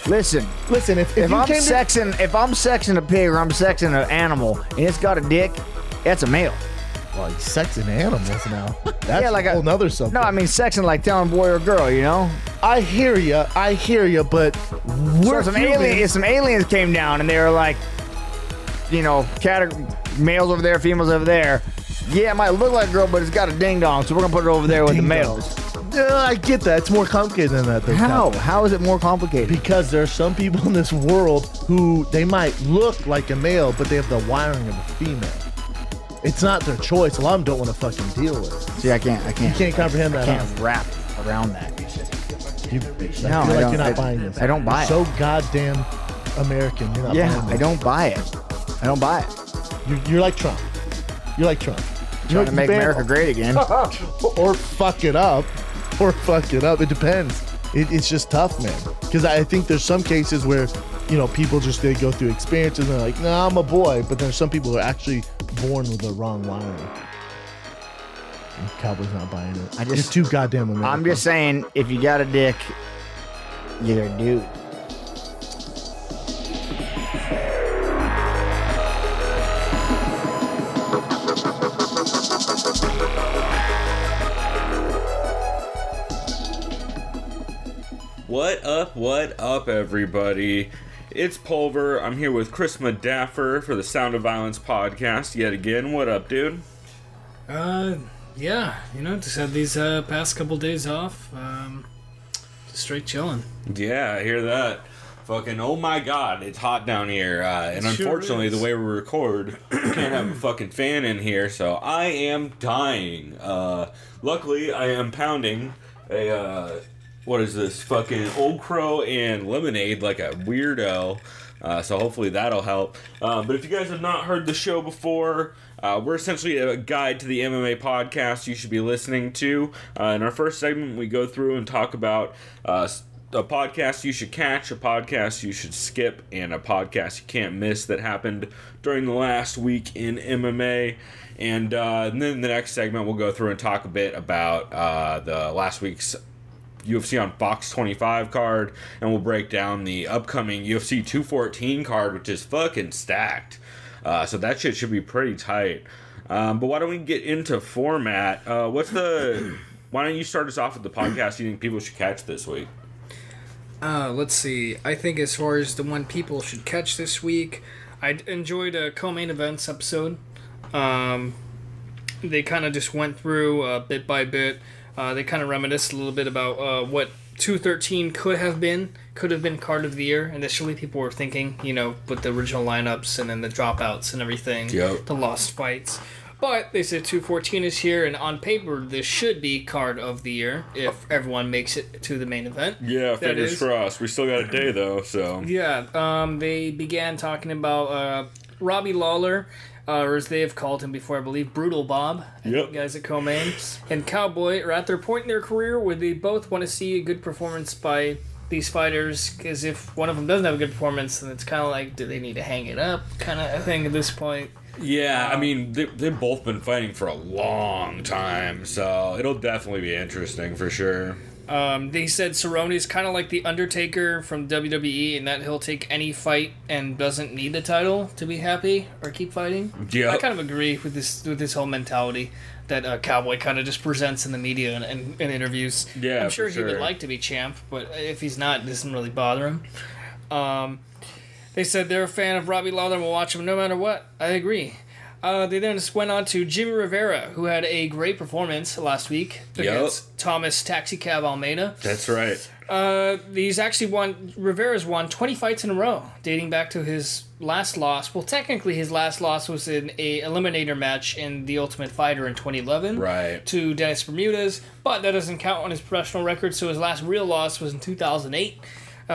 Listen. If I'm sexing a pig or I'm sexing an animal and it's got a dick, that's a male. Well, you're sexing animals now. That's like a whole nother subject. No, I mean sexing like telling boy or girl, you know? I hear you, but some aliens came down and they were like, you know, males over there, females over there. Yeah, it might look like a girl, but it's got a ding dong, so we're gonna put it over there with the males. I get that. It's more complicated than that. How? How is it more complicated? Because there are some people in this world who they might look like a male, but they have the wiring of a female. It's not their choice. A lot of them don't want to fucking deal with it. See, I can't. You can't comprehend that. I can't wrap around that. I feel like you're not buying this. I don't buy it. So goddamn American. You're not buying this. I don't buy it. You're like Trump. You're like Trump. Trying to make America great again. Or fuck it up. It depends. It's just tough, man. Because I think there's some cases where, you know, people just they go through experiences and they're like, nah, I'm a boy. But there's some people who are actually born with the wrong wiring. And Cowboy's not buying it. You're too goddamn American. I'm just saying, if you got a dick, you're a dude. What up, everybody? It's Pulver. I'm here with Chris Madaffer for the Sound of Violence podcast yet again. What up, dude? Yeah, you know, just had these past couple days off. Just straight chilling. Yeah, I hear that. Fucking, oh my god, it's hot down here. And unfortunately, the way we record, we can't have a fucking fan in here, so I am dying. Luckily, I am pounding a, what is this? Fucking Old Crow and lemonade like a weirdo. So hopefully that'll help. But if you guys have not heard the show before, we're essentially a guide to the MMA podcast you should be listening to. In our first segment, we go through and talk about a podcast you should catch, a podcast you should skip, and a podcast you can't miss that happened during the last week in MMA. And then the next segment, we'll go through and talk a bit about the last week's UFC on Fox 25 card, and we'll break down the upcoming UFC 214 card, which is fucking stacked. So that shit should be pretty tight. But why don't we get into format? Why don't you start us off with the podcast you think people should catch this week? Let's see. I think as far as the one people should catch this week, I enjoyed a co-main events episode. They kind of just went through bit by bit. They kind of reminisced a little bit about what 213 could have been card of the year. Initially, people were thinking, you know, with the original lineups and then the dropouts and everything, the lost fights. But they said 214 is here, and on paper, this should be card of the year if everyone makes it to the main event. Yeah, fingers crossed. We still got a day, though, so... Yeah, they began talking about Robbie Lawler, or as they have called him before, I believe, Brutal Bob, guys at Co-Main, and Cowboy are at their point in their career where they both want to see a good performance by these fighters, because if one of them doesn't have a good performance, then it's kind of like, do they need to hang it up kind of thing at this point. Yeah, I mean, they've both been fighting for a long time, so it'll definitely be interesting for sure. They said Cerrone's kind of like the Undertaker from WWE in that he'll take any fight and doesn't need the title to be happy or keep fighting. Yeah, I kind of agree with this whole mentality that Cowboy kind of just presents in the media and in interviews. Yeah, I'm sure he would like to be champ, but if he's not, it doesn't really bother him. They said they're a fan of Robbie Lawler and will watch him no matter what. I agree. They then just went on to Jimmy Rivera, who had a great performance last week against Thomas Taxicab Almeida. That's right. Rivera's won 20 fights in a row, dating back to his last loss. Well, technically his last loss was in a eliminator match in The Ultimate Fighter in 2011. Right. To Dennis Bermudez, but that doesn't count on his professional record, so his last real loss was in 2008.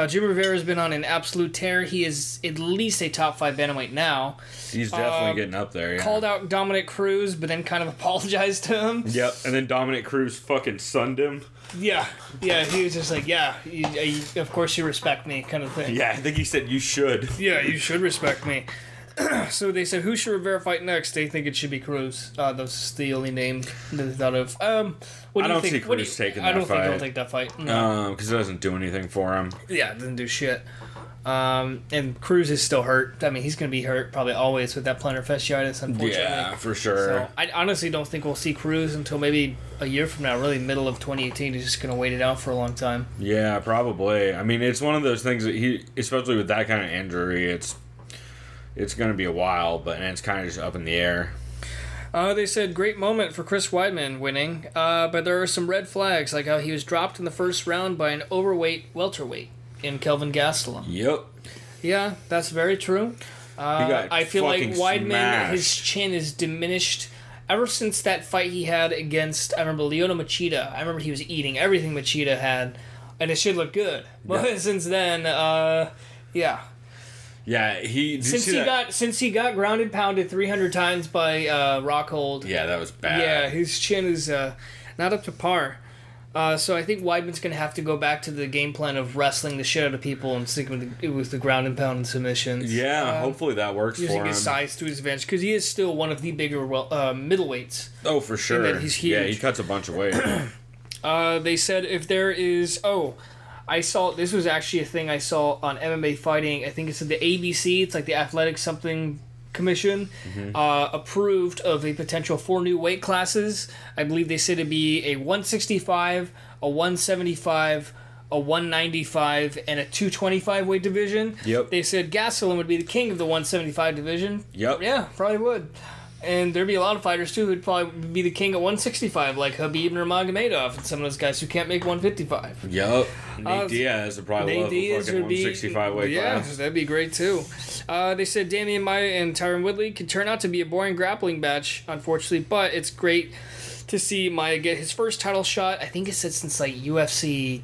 Jimmy Rivera's been on an absolute tear. He is at least a top 5 bantamweight now. He's definitely getting up there, yeah. Called out Dominic Cruz, but then kind of apologized to him. Yep, and then Dominic Cruz fucking sunned him. Yeah, he was just like, of course you respect me, kind of thing. Yeah, I think he said, you should. Yeah, you should respect me. So they said, who should Rivera fight next? They think it should be Cruz. That's the only name that they thought of. What do you think? See Cruz taking that fight. I don't think he'll take that fight. No. Because it doesn't do anything for him. Yeah, it doesn't do shit. And Cruz is still hurt. I mean, he's going to be hurt probably always with that plantar fasciitis, unfortunately. Yeah, for sure. So I honestly don't think we'll see Cruz until maybe a year from now, really middle of 2018. He's just going to wait it out for a long time. Yeah, probably. I mean, it's one of those things that especially with that kind of injury, it's going to be a while, but it's kind of just up in the air. They said, great moment for Chris Weidman winning, but there are some red flags, like how he was dropped in the first round by an overweight welterweight in Kelvin Gastelum. Yep. Yeah, that's very true. I feel like Weidman, his chin is diminished ever since that fight he had against, I remember, Lyoto Machida. I remember he was eating everything Machida had, and it should look good. But since then, yeah. Yeah, since he got grounded, pounded 300 times by Rockhold. Yeah, that was bad. Yeah, his chin is not up to par. So I think Weidman's going to have to go back to the game plan of wrestling the shit out of people and sticking with the ground and pound and submissions. Yeah, hopefully that works for him. Using his size to his advantage, because he is still one of the bigger middleweights. Oh, for sure. And he's huge. Yeah, he cuts a bunch of weight. They said if there is... this was actually a thing I saw on MMA Fighting. I think it's the ABC. It's like the Athletic Something Commission. Approved of a potential 4 new weight classes. I believe they said it'd be a 165, a 175, a 195, and a 225 weight division. Yep. They said Gastelum would be the king of the 175 division. Yep. Yeah, probably would. And there'd be a lot of fighters, too, who'd probably be the king at 165, like Khabib Nurmagomedov and some of those guys who can't make 155. Yup. Nate Diaz would probably love a fucking 165 weight class. Yeah, that'd be great, too. They said Damian Maia and Tyron Woodley could turn out to be a boring grappling match, unfortunately, but it's great to see Maia get his first title shot. I think it said since, like, UFC,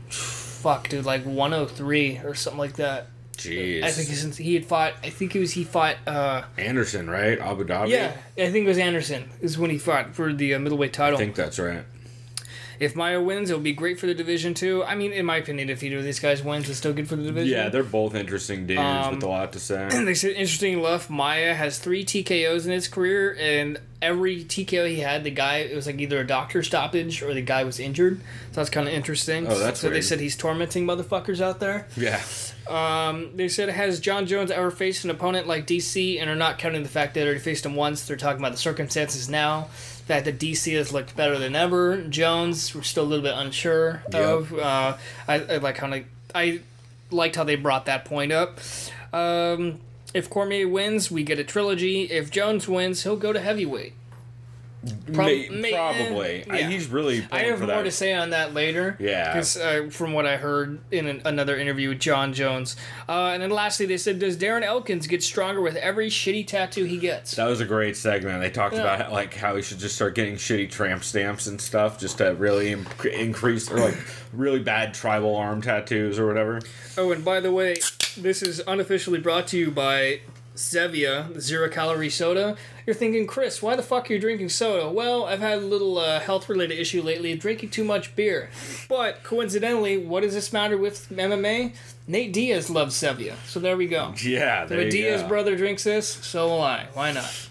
103 or something like that. Jeez. I think since he fought Anderson, right? Abu Dhabi? Yeah, I think it was Anderson is when he fought for the middleweight title. I think that's right. If Maia wins, it'll be great for the division, too. I mean, in my opinion, if either of these guys wins, it's still good for the division. Yeah, they're both interesting dudes with a lot to say. They said, interesting enough, Maia has 3 TKOs in his career, and every TKO he had, it was like either a doctor stoppage or the guy was injured. So that's kind of interesting. Oh, that's So weird. they said he's tormenting motherfuckers out there. Yeah. They said, has John Jones ever faced an opponent like DC, and are not counting the fact that they already faced him once. They're talking about the circumstances now. The fact that DC has looked better than ever. Jones, we're still a little bit unsure of. I liked how they brought that point up. If Cormier wins, we get a trilogy. If Jones wins, he'll go to heavyweight. Probably. Yeah. He's really I have more to say on that later. Yeah. Because from what I heard in another interview with John Jones. And then lastly, they said, does Darren Elkins get stronger with every shitty tattoo he gets? That was a great segment. They talked about how he should just start getting shitty tramp stamps and stuff just to really increase, or like really bad tribal arm tattoos or whatever. Oh, and by the way, this is unofficially brought to you by Zevia, the zero-calorie soda. You're thinking, Chris, why the fuck are you drinking soda? Well, I've had a little health-related issue lately of drinking too much beer. But, coincidentally, what does this matter with MMA? Nate Diaz loves Zevia. So there we go. Yeah, there you go. If Diaz brother drinks this, so will I. Why not?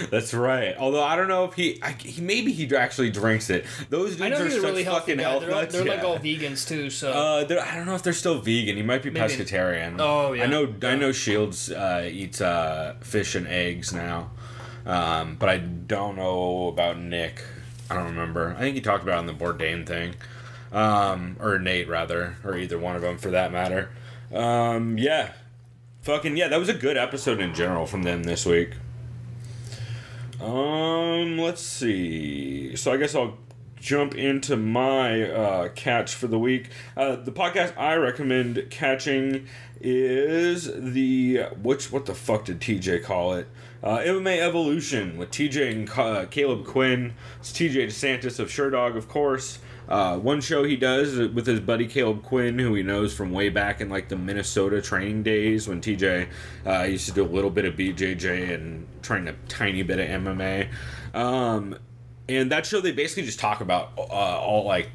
That's right. Although I don't know if he actually drinks it. Those dudes are such really fucking health nuts. They're like all vegans too. So I don't know if they're still vegan. He might be pescatarian. Oh yeah. I know Shields eats fish and eggs now, but I don't know about Nick. I don't remember. I think he talked about it on the Bourdain thing, or Nate rather, or either one of them for that matter. Yeah, that was a good episode in general from them this week. Let's see. So I guess I'll jump into my catch for the week. The podcast I recommend catching is what the fuck did TJ call it? MMA Evolution with TJ and Caleb Quinn. It's TJ DeSantis of Sherdog, of course. One show he does with his buddy Caleb Quinn, who he knows from way back in like the Minnesota training days when TJ used to do a little bit of BJJ and train a tiny bit of MMA. And that show, they basically just talk about all like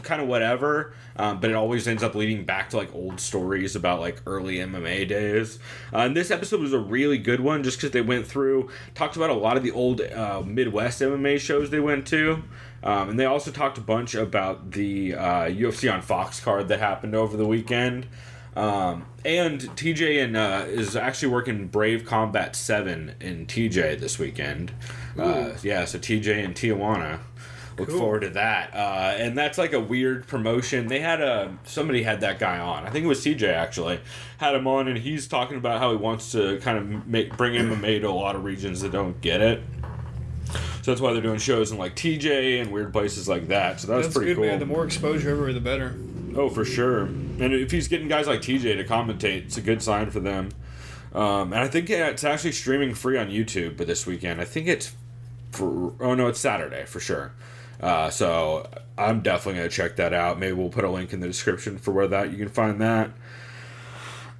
kind of whatever, but it always ends up leading back to like old stories about like early MMA days. And this episode was a really good one just because they went through, talked about a lot of the old Midwest MMA shows they went to. And they also talked a bunch about the UFC on Fox card that happened over the weekend. And TJ is actually working Brave Combat 7 in TJ this weekend. So TJ and Tijuana. Look forward to that. And that's like a weird promotion. They had somebody had that guy on. I think it was TJ actually. Had him on, and he's talking about how he wants to kind of bring MMA to a lot of regions that don't get it. So that's why they're doing shows in like TJ and weird places like that. So that's pretty cool. Man. The more exposure everywhere, the better. Oh, for sure. And if he's getting guys like TJ to commentate, it's a good sign for them. And I think it's actually streaming free on YouTube but this weekend. I think it's it's Saturday for sure. So I'm definitely going to check that out. Maybe we'll put a link in the description for where you can find that.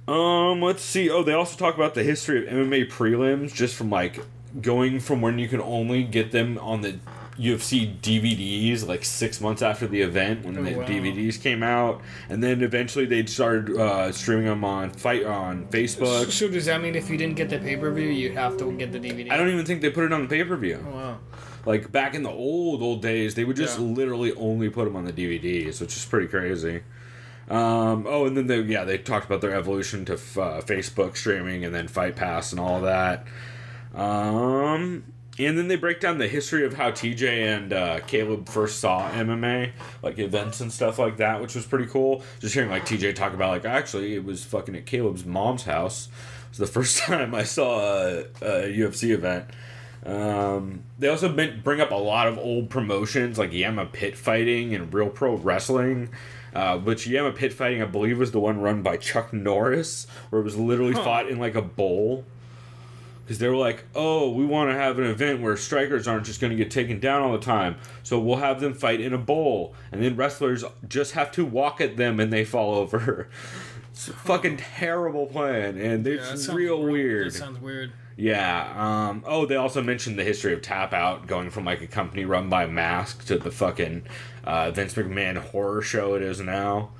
Let's see. Oh, they also talk about the history of MMA prelims, just from like going from when you can only get them on the UFC DVDs like 6 months after the event when the DVDs came out, and then eventually they started streaming them on Facebook. So does that mean if you didn't get the pay-per-view, you have to get the DVD? I don't even think they put it on the pay-per-view. Oh, wow. Like back in the old days, they would just literally only put them on the DVDs, which is pretty crazy. And then they talked about their evolution to Facebook streaming and then Fight Pass and all that. And then they break down the history of how TJ and Caleb first saw MMA, like events and stuff like that, which was pretty cool. Just hearing like TJ talk about like, actually it was fucking at Caleb's mom's house. It was the first time I saw a UFC event. They also bring up a lot of old promotions like Yama Pit Fighting and Real Pro Wrestling, which Yama Pit Fighting I believe was the one run by Chuck Norris, where it was literally fought in like a bowl. Because they were like, oh, we want to have an event where strikers aren't just going to get taken down all the time. So we'll have them fight in a bowl. And then wrestlers just have to walk at them and they fall over. It's a fucking terrible plan. And it's real weird. That sounds weird. Yeah. They also mentioned the history of Tap Out, going from like a company run by Mask to the fucking Vince McMahon horror show it is now.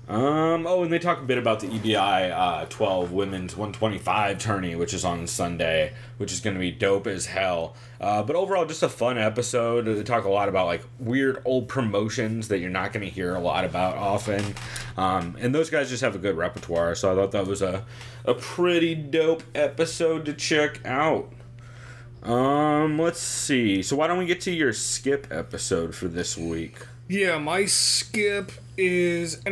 And they talk a bit about the EBI 12 Women's 125 tourney, which is on Sunday, which is going to be dope as hell. But overall, just a fun episode. They talk a lot about like weird old promotions that you're not going to hear a lot about often. And those guys just have a good repertoire, so I thought that was a pretty dope episode to check out. Let's see. So why don't we get to your skip episode for this week? Yeah, my skip is,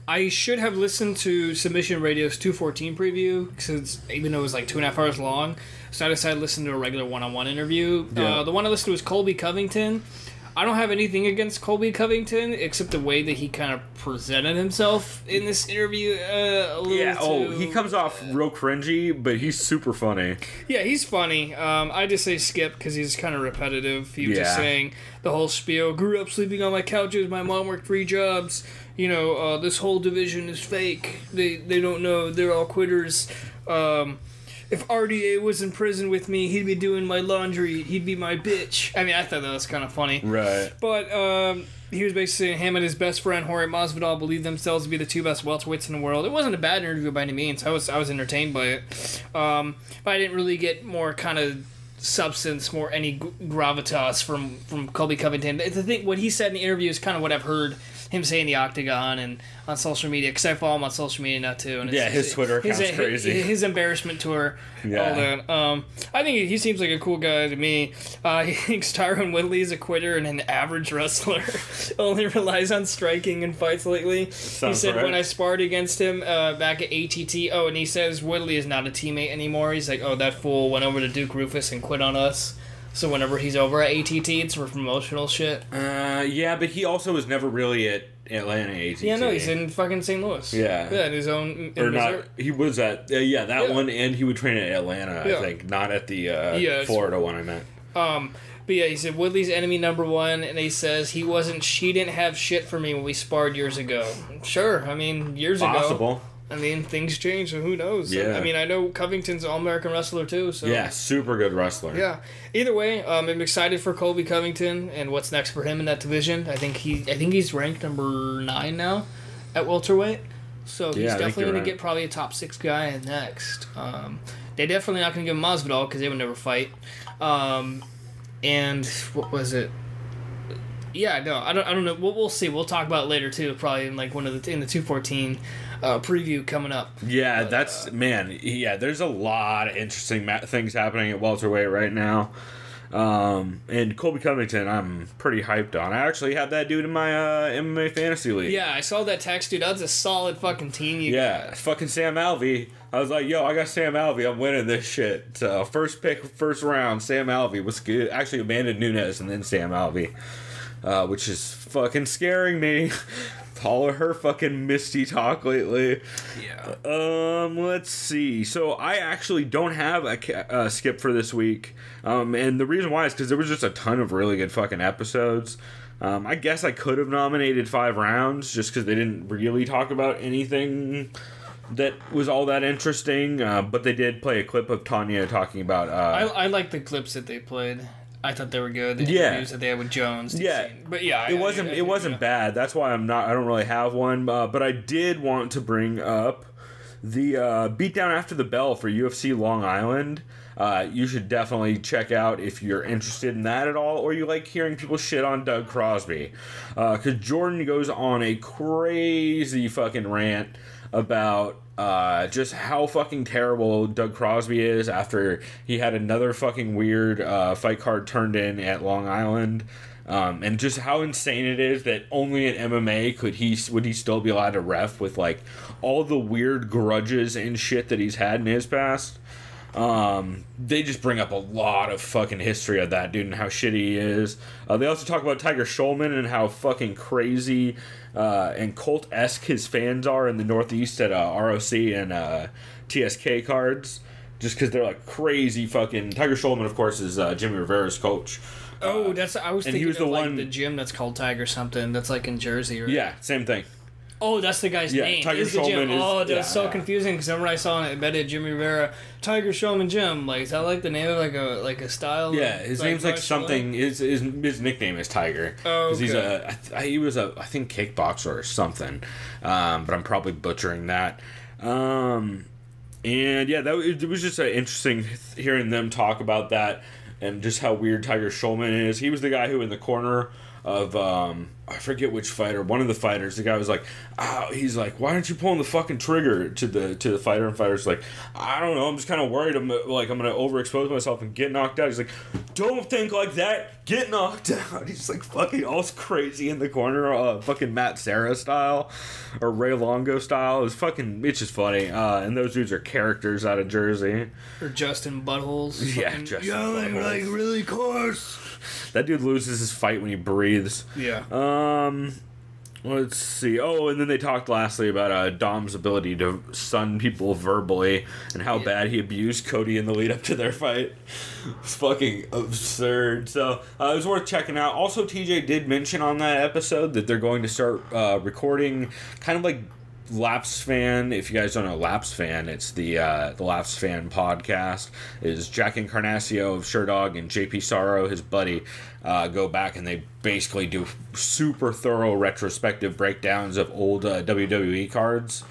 I should have listened to Submission Radio's 214 preview, because even though it was like 2.5 hours long, so I decided to listen to a regular one-on-one interview. Yeah. The one I listened to was Colby Covington. I don't have anything against Colby Covington, except the way that he kind of presented himself in this interview. He comes off real cringy, but he's super funny. Yeah, he's funny. I just say skip because he's kind of repetitive. He was just saying the whole spiel. Grew up sleeping on my couches. My mom worked 3 jobs. This whole division is fake. They don't know. They're all quitters. If RDA was in prison with me, he'd be doing my laundry. He'd be my bitch. I thought that was kind of funny. Right. But he was basically saying him and his best friend, Jorge Masvidal, believed themselves to be the 2 best welterweights in the world. It wasn't a bad interview by any means. I was entertained by it. But I didn't really get more kind of substance, more any gravitas from Colby Covington. The thing, what he said in the interview is kind of what I've heard him say in the Octagon and on social media, because I follow him on social media now too. And his Twitter account's crazy. His embarrassment tour, all that. I think he seems like a cool guy to me. He thinks Tyron Woodley is a quitter and an average wrestler. Only relies on striking in fights lately. He said when I sparred against him back at ATT, and he says Woodley is not a teammate anymore. He's like, that fool went over to Duke Rufus and quit on us. So whenever he's over at ATT, it's for promotional shit. But he also was never really at Atlanta ATT. Yeah, no, he's in fucking St. Louis. Yeah. Yeah, in his own... Or not, he was at... one, and he would train at Atlanta, I think. Not at the Florida one, I meant. But yeah, he said, Woodley's enemy number 1, and he says she didn't have shit for me when we sparred years ago. Sure, years ago. Possible. I mean, things change, so who knows? Yeah. I mean, I know Covington's an All-American wrestler, too. So. Yeah, super good wrestler. Yeah. Either way, I'm excited for Colby Covington and what's next for him in that division. I think he's ranked number 9 now at welterweight. So he's definitely going to get probably a top 6 guy next. They're definitely not going to give him Masvidal because they would never fight. And what was it? Yeah, no, I don't know. We'll see. We'll talk about it later too. Probably in like in the 214 preview coming up. Yeah, there's a lot of interesting things happening at welterweight right now. And Colby Covington, I'm pretty hyped on. I actually have that dude in my MMA fantasy league. Yeah, I saw that text, dude. That's a solid fucking team. Fucking Sam Alvey. I was like, yo, I got Sam Alvey. I'm winning this shit. So first pick, first round, Sam Alvey was good. Actually, Amanda Nunes and then Sam Alvey. Which is fucking scaring me. All of her fucking misty talk lately. Yeah. Let's see. So I actually don't have a skip for this week. And the reason why is because there was just a ton of really good fucking episodes. I guess I could have nominated 5 rounds just because they didn't really talk about anything that was all that interesting. But they did play a clip of Tonya talking about... I like the clips that they played. I thought they were good. The interviews that they had with Jones. But yeah, it wasn't bad. That's why I don't really have one. But I did want to bring up the Beatdown After the Bell for UFC Long Island. You should definitely check out if you're interested in that at all, or you like hearing people shit on Doug Crosby. Because Jordan goes on a crazy fucking rant about just how fucking terrible Doug Crosby is after he had another fucking weird fight card turned in at Long Island. And just how insane it is that only in MMA would he still be allowed to ref with like all the weird grudges and shit that he's had in his past. They just bring up a lot of fucking history of that dude and how shitty he is. They also talk about Tiger Schulman and how fucking crazy and cult-esque his fans are in the Northeast at ROC and TSK cards. Just because they're like crazy fucking... Tiger Schulman, of course, is Jimmy Rivera's coach. I was thinking of the gym that's called Tiger something that's like in Jersey, right? Yeah, same thing. Oh, that's the guy's name. Tiger Schulman that's so confusing because remember I saw it embedded Jimmy Rivera, Tiger Schulman Gym. Like, is that like the name of like a style? Yeah, his name's like something. His nickname is Tiger. Oh, okay. He was a I think kickboxer or something. But I'm probably butchering that. And yeah, it was just interesting hearing them talk about that and just how weird Tiger Schulman is. He was the guy who in the corner of I forget which fighter, one of the fighters, the guy was like, he's like, why aren't you pulling the fucking trigger to the fighter? And fighter's like, I don't know, I'm just kind of worried I'm gonna overexpose myself and get knocked out. He's like, don't think like that, get knocked out. He's like fucking all crazy in the corner, fucking Matt Serra style or Ray Longo style. It's just funny. And those dudes are characters out of Jersey. Or Justin Buttholes. Yeah, Justin yelling Buttholes. like really coarse. That dude loses his fight when he breathes. Yeah. Let's see. Oh, and then they talked lastly about Dom's ability to stun people verbally and how bad he abused Cody in the lead up to their fight. It's fucking absurd. So it was worth checking out. Also, TJ did mention on that episode that they're going to start recording kind of like Laps Fan. If you guys don't know Laps Fan, it's the Laps Fan podcast. Is Jack Encarnacio of Sherdog and JP Sorrow, his buddy, go back and they basically do super thorough retrospective breakdowns of old WWE cards,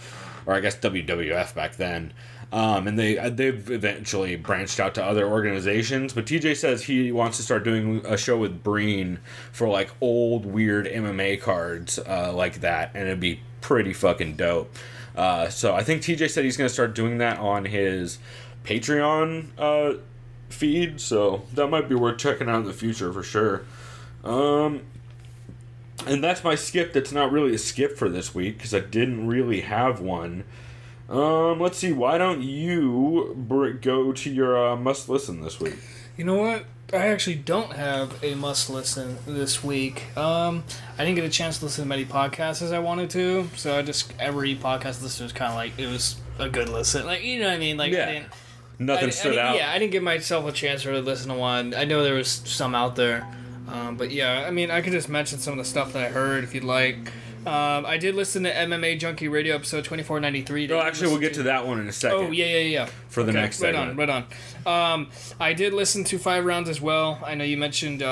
or I guess WWF back then. And they've eventually branched out to other organizations. But TJ says he wants to start doing a show with Breen for like old weird MMA cards like that, and it'd be pretty fucking dope. So I think TJ said he's going to start doing that on his Patreon feed, so that might be worth checking out in the future for sure. And that's my skip. That's not really a skip for this week because I didn't really have one. Let's see, why don't you go to your must listen this week? You know what? I actually don't have a must listen this week. I didn't get a chance to listen to many podcasts as I wanted to, so every podcast listen was kind of like, it was a good listen. Like, you know what I mean? Like, yeah. Nothing stood out. Yeah, I didn't give myself a chance to really listen to one. I know there was some out there. But yeah, I mean, I could just mention some of the stuff that I heard if you'd like. I did listen to MMA Junkie Radio episode 2493. Oh, actually, we'll get to that one in a second. Oh, yeah. For the next segment. Right on. I did listen to 5 rounds as well. I know you mentioned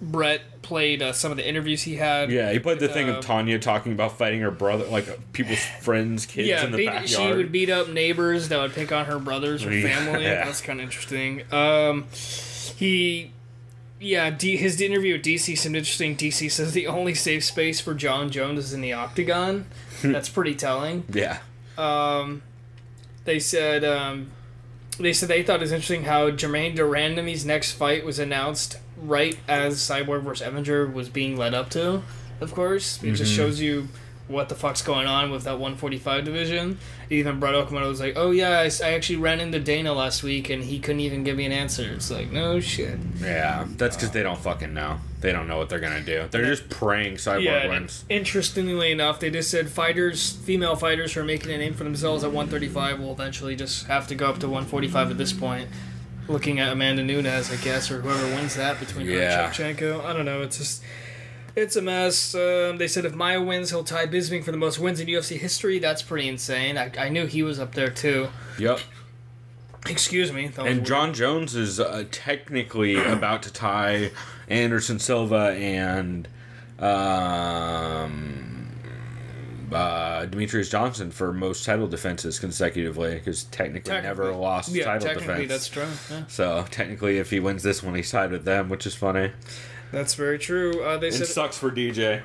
Brett played some of the interviews he had. Yeah, he played the thing of Tonya talking about fighting her brother, like people's friends, kids in the backyard. She would beat up neighbors that would pick on her brothers or family. Yeah. That's kind of interesting. His interview with DC seemed interesting. DC says the only safe space for John Jones is in the octagon. That's pretty telling. Yeah. They said they thought it was interesting how Jermaine Durandamy's next fight was announced right as Cyborg vs. Evinger was being led up to, of course. It just shows you what the fuck's going on with that 145 division. Even Brett Okamoto was like, oh yeah, I actually ran into Dana last week and he couldn't even give me an answer. It's like, no shit. Yeah, that's because they don't fucking know. They don't know what they're going to do. They're just praying Cyborg wins. Interestingly enough, they just said female fighters who are making a name for themselves at 135 will eventually just have to go up to 145 at this point. Looking at Amanda Nunes, I guess, or whoever wins that between her and Shevchenko. I don't know, it's a mess. They said if Maia wins, he'll tie Bisping for the most wins in UFC history. That's pretty insane. I knew he was up there, too. Yep. Excuse me. And John Jones is technically about to tie Anderson Silva and Demetrius Johnson for most title defenses consecutively, because technically never lost title defense. That's true. Yeah. So technically, if he wins this one, he's tied with them, which is funny. That's very true. It sucks for DJ.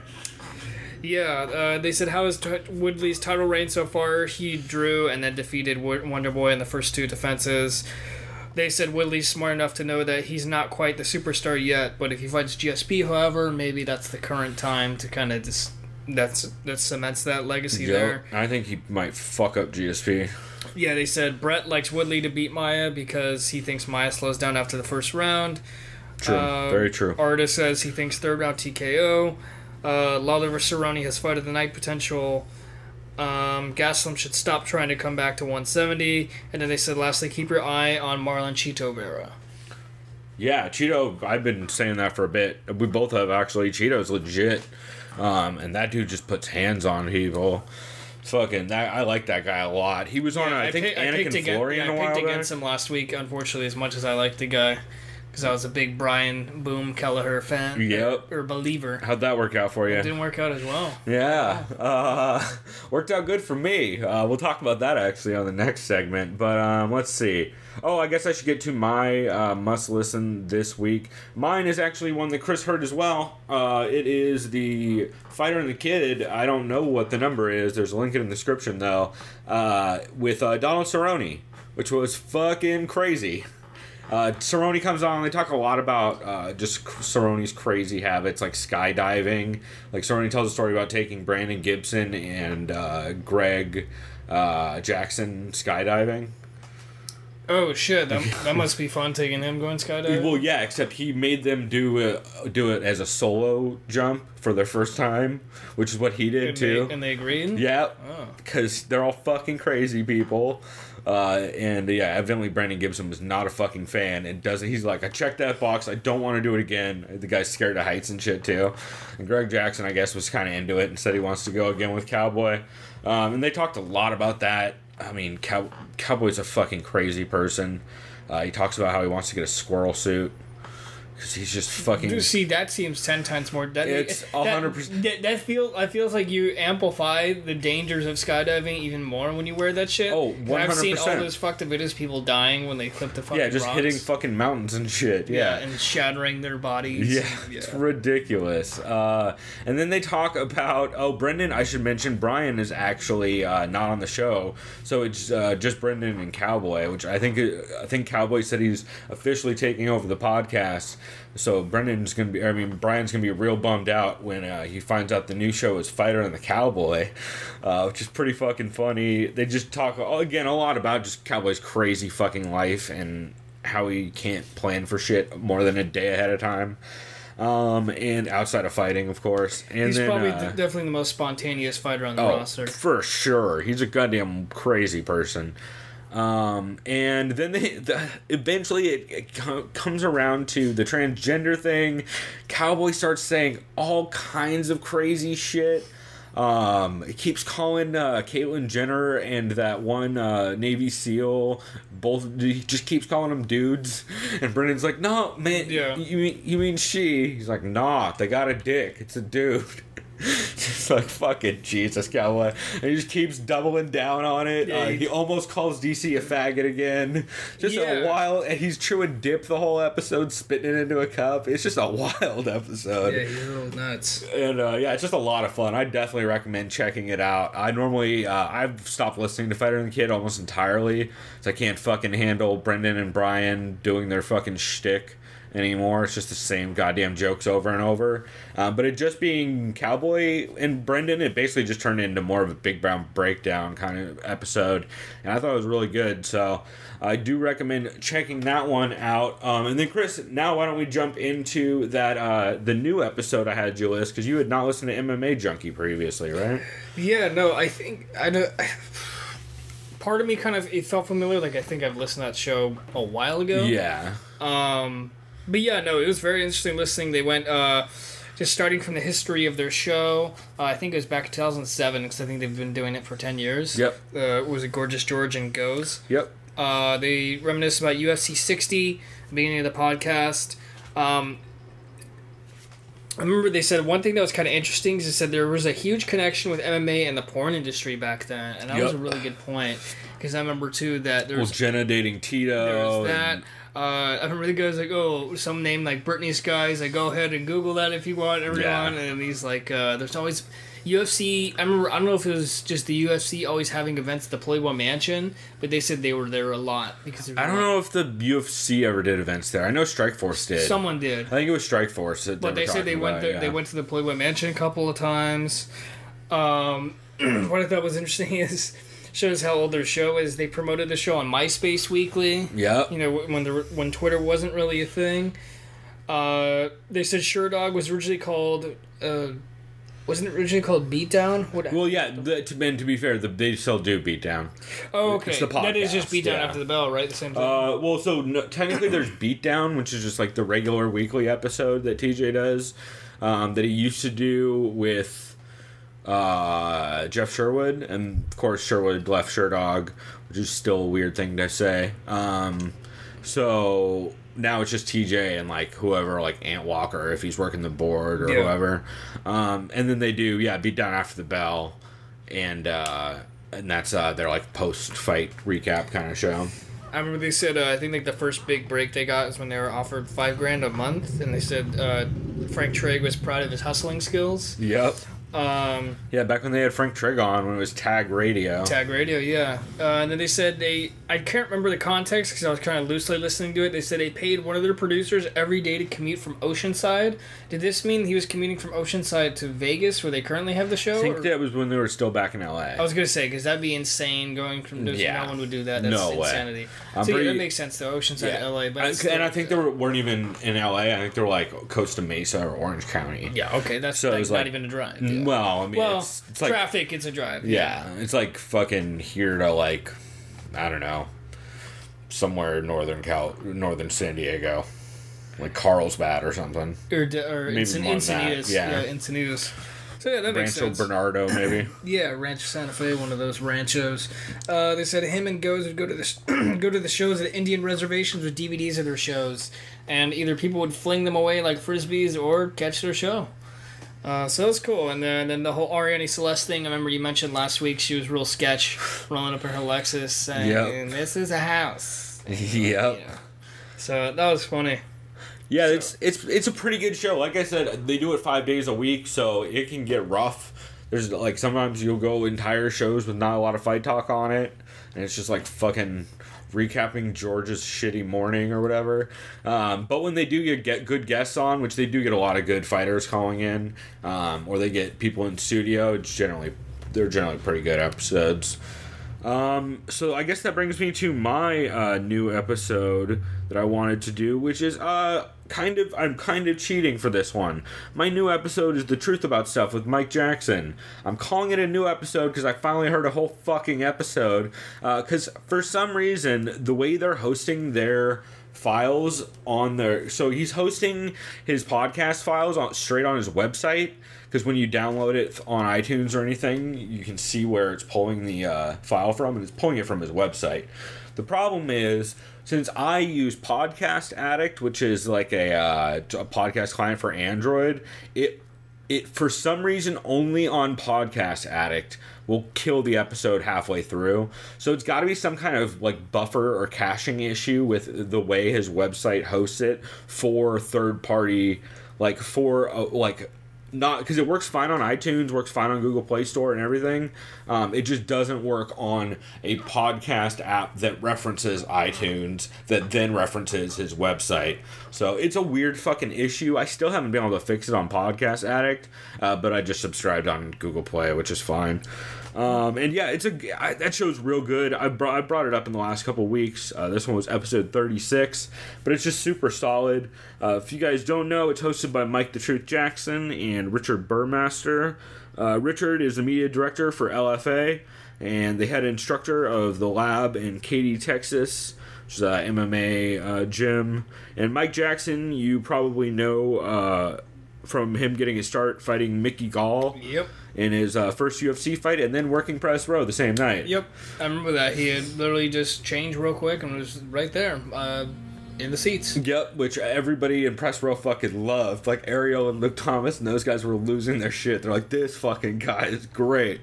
Yeah, they said how is Woodley's title reign so far? He drew and then defeated Wonder Boy in the first 2 defenses. They said Woodley's smart enough to know that he's not quite the superstar yet, but if he fights GSP, however, maybe that's the current time to kind of just that cements that legacy there. I think he might fuck up GSP. Yeah, they said Brett likes Woodley to beat Maia because he thinks Maia slows down after the first round. True, very true. Artist says he thinks 3rd round TKO. Lawler vs. Cerrone has fight of the night potential. Gastelum should stop trying to come back to 170. And then they said, lastly, keep your eye on Marlon Chito Vera. Yeah, Chito, I've been saying that for a bit. We both have, actually. Chito's legit. And that dude just puts hands on people. Fucking, I like that guy a lot. He was on, I think, Anakin Florian a while I picked back. against him last week, unfortunately, as much as I like the guy. Because I was a big Brian Boom Kelleher fan. Yep. Or believer. How'd that work out for you? It didn't work out as well. Yeah. Worked out good for me. We'll talk about that, actually, on the next segment. But let's see. Oh, I guess I should get to my must-listen this week. Mine is actually one that Chris heard as well. It is the Fighter and the Kid. I don't know what the number is. There's a link in the description, though. With Donald Cerrone, which was fucking crazy. Cerrone comes on. They talk a lot about just Cerrone's crazy habits, like skydiving. Like Cerrone tells a story about taking Brandon Gibson and Greg Jackson skydiving. Oh shit! That must be fun taking him going skydiving. Well, yeah, except he made them do it as a solo jump for their first time, which is what he did too. And they agreed. Yeah, because they're all fucking crazy people. And evidently Brandon Gibson was not a fucking fan and doesn't. He's like, I checked that box. I don't want to do it again. The guy's scared of heights and shit too. And Greg Jackson, I guess, was kind of into it and said he wants to go again with Cowboy. And they talked a lot about that. I mean, Cowboy's a fucking crazy person. He talks about how he wants to get a squirrel suit. Because he's just fucking... Dude, see, that seems 10 times more... It's 100%... I feels like you amplify the dangers of skydiving even more when you wear that shit. Oh, 100%. I've seen all those fucked up videos, people dying when they clip the fucking rocks. Yeah, just hitting fucking mountains and shit. Yeah, and shattering their bodies. Yeah, it's ridiculous. And then they talk about... Oh, Brendan, I should mention, Brian is actually not on the show. So it's just Brendan and Cowboy, which I think Cowboy said he's officially taking over the podcast. So Brian's gonna be real bummed out when he finds out the new show is Fighter and the Cowboy, which is pretty fucking funny. They just talk again a lot about just Cowboy's crazy fucking life and how he can't plan for shit more than a day ahead of time, and outside of fighting, of course. And he's then, probably definitely the most spontaneous fighter on the roster. For sure, he's a goddamn crazy person. And then eventually it comes around to the transgender thing. Cowboy starts saying all kinds of crazy shit. It keeps calling Caitlyn Jenner and that one Navy SEAL, both, he just keeps calling them dudes. And Brendan's like, no, man, you mean she? He's like, nah, they got a dick. It's a dude. It's like, fucking Jesus, Cowboy. And he just keeps doubling down on it. He almost calls DC a faggot again. Just a wild, and he's chewing dip the whole episode, spitting it into a cup. It's just a wild episode. Yeah, he's a little nuts. And it's just a lot of fun. I definitely recommend checking it out. I normally, I've stopped listening to Fighter and the Kid almost entirely, because I can't fucking handle Brendan and Brian doing their fucking shtick anymore. It's just the same goddamn jokes over and over. But it just being Cowboy and Brendan, it basically just turned into more of a Big Brown Breakdown kind of episode. And I thought it was really good. So I do recommend checking that one out. And then, Chris, now why don't we jump into that the new episode I had you list, because you had not listened to MMAJunkie previously, right? Yeah, no, I think I know. Part of me kind of, it felt familiar. Like, I think I've listened to that show a while ago. Yeah. But yeah, no, it was very interesting listening. They went, just starting from the history of their show, I think it was back in 2007, because I think they've been doing it for 10 years. Yep. It was a Gorgeous George and Goes. Yep. They reminisce about UFC 60, the beginning of the podcast. I remember they said one thing that was kind of interesting is they said there was a huge connection with MMA and the porn industry back then, and that was a really good point, because I remember too that there was Jenna dating Tito. There was that. I remember the guy's like, oh, some name like Britney Skies. Like, go ahead and Google that if you want, everyone. And he's like, there's always UFC. I remember, I don't know if it was just the UFC always having events at the Playboy Mansion, but they said they were there a lot because I don't know if the UFC ever did events there. I know Strikeforce did. Someone did. I think it was Strikeforce. But they said they went there. They went to the Playboy Mansion a couple of times. What I thought was interesting is, shows how old their show is. They promoted the show on MySpace Weekly. Yeah. You know, when Twitter wasn't really a thing. They said Sherdog was originally called. Wasn't it originally called Beatdown? Well, yeah. To be fair, they still do Beatdown. Oh, okay. It's the podcast. That is just Beatdown after the bell, right? The same thing. Well, so technically, there's Beatdown, which is just like the regular weekly episode that TJ does, that he used to do with Jeff Sherwood, and of course Sherwood left Sherdog, which is still a weird thing to say. So now it's just TJ and like whoever, like Ant Walker if he's working the board or whoever. And then they do Beatdown after the bell, and that's their like post fight recap kind of show. I remember they said I think like the first big break they got is when they were offered $5,000 a month, and they said Frank Trigg was proud of his hustling skills. Yep. Back when they had Frank Trigg on, when it was Tag Radio. Tag Radio, yeah. And then they said I can't remember the context because I was kind of loosely listening to it. They said they paid one of their producers every day to commute from Oceanside. Did this mean he was commuting from Oceanside to Vegas, where they currently have the show? I think that was when they were still back in LA. I was going to say, because that'd be insane going from... No one would do that. That's insanity. So that makes sense, though. Oceanside to LA. But and I think they weren't even in LA. I think they were like Costa Mesa or Orange County. Yeah, okay. That's so like, not even a drive. Yeah. Well, I mean, it's like traffic, it's a drive. Yeah, it's like fucking here to like, I don't know, somewhere northern San Diego, like Carlsbad or something, or Encinitas. Yeah, Encinitas. So yeah, that makes sense. Rancho Bernardo, maybe. Yeah, Rancho Santa Fe, one of those ranchos. They said him and Goes would go to the shows at Indian reservations with DVDs of their shows, and either people would fling them away like frisbees or catch their show. So that's cool. And then the whole Ariane Celeste thing, I remember you mentioned last week, she was real sketch, rolling up in her Lexus saying, this is a house. Yep. Yeah. So that was funny. Yeah, it's a pretty good show. Like I said, they do it 5 days a week, so it can get rough. There's like sometimes you'll go entire shows with not a lot of fight talk on it, and it's just like fucking recapping George's shitty morning or whatever. But when they do get good guests on, which they do get a lot of good fighters calling in, or they get people in studio, they're generally pretty good episodes. So I guess that brings me to my new episode that I wanted to do, which is I'm kind of cheating for this one. My new episode is The Truth About Stuff with Mike Jackson. I'm calling it a new episode because I finally heard a whole fucking episode. Because for some reason, the way they're hosting their files on their... So he's hosting his podcast files straight on his website, because when you download it on iTunes or anything, you can see where it's pulling the file from, and it's pulling it from his website. The problem is, since I use Podcast Addict, which is like a podcast client for Android, it for some reason only on Podcast Addict will kill the episode halfway through. So it's got to be some kind of like buffer or caching issue with the way his website hosts it for third party, like not, because it works fine on iTunes, works fine on Google Play Store and everything. It just doesn't work on a podcast app that references iTunes, that then references his website. So it's a weird fucking issue. I still haven't been able to fix it on Podcast Addict, but I just subscribed on Google Play, which is fine. And yeah, that show's real good. I brought it up in the last couple weeks. This one was episode 36, but it's just super solid. If you guys don't know, it's hosted by Mike the Truth Jackson and Richard Burmaster. Richard is the media director for LFA, and the head instructor of the lab in Katy, Texas, which is an MMA gym. And Mike Jackson, you probably know from him getting his start fighting Mickey Gall. Yep. In his first UFC fight, and then working press row the same night. Yep, I remember that. He had literally just changed real quick and was right there in the seats. Yep, which everybody in press row fucking loved. Like Ariel and Luke Thomas, and those guys were losing their shit. They're like, this fucking guy is great.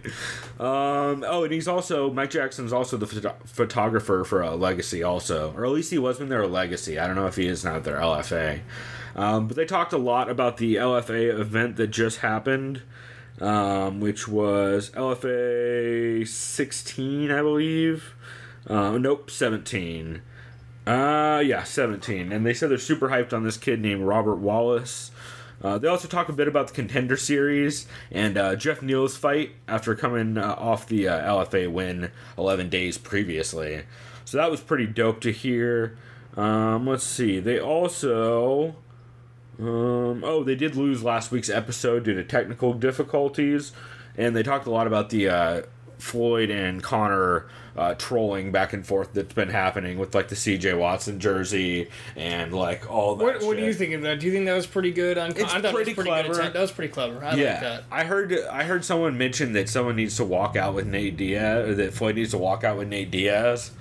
And he's also, Mike Jackson's also the photographer for Legacy also. Or at least he was when they were Legacy. I don't know if he is now at their LFA. But they talked a lot about the LFA event that just happened. Which was LFA 16, I believe. Nope, 17. 17. And they said they're super hyped on this kid named Robert Wallace. They also talk a bit about the Contender Series and Jeff Neal's fight after coming off the LFA win 11 days previously. So that was pretty dope to hear. Let's see. They also... they did lose last week's episode due to technical difficulties, and they talked a lot about the Floyd and Conor trolling back and forth that's been happening with like the CJ Watson jersey and like all that. What do you think of that? Do you think that was pretty good? I thought pretty it was pretty clever. good. That was pretty clever. I like that. I heard someone mention that someone needs to walk out with Nate Diaz, or that Floyd needs to walk out with Nate Diaz.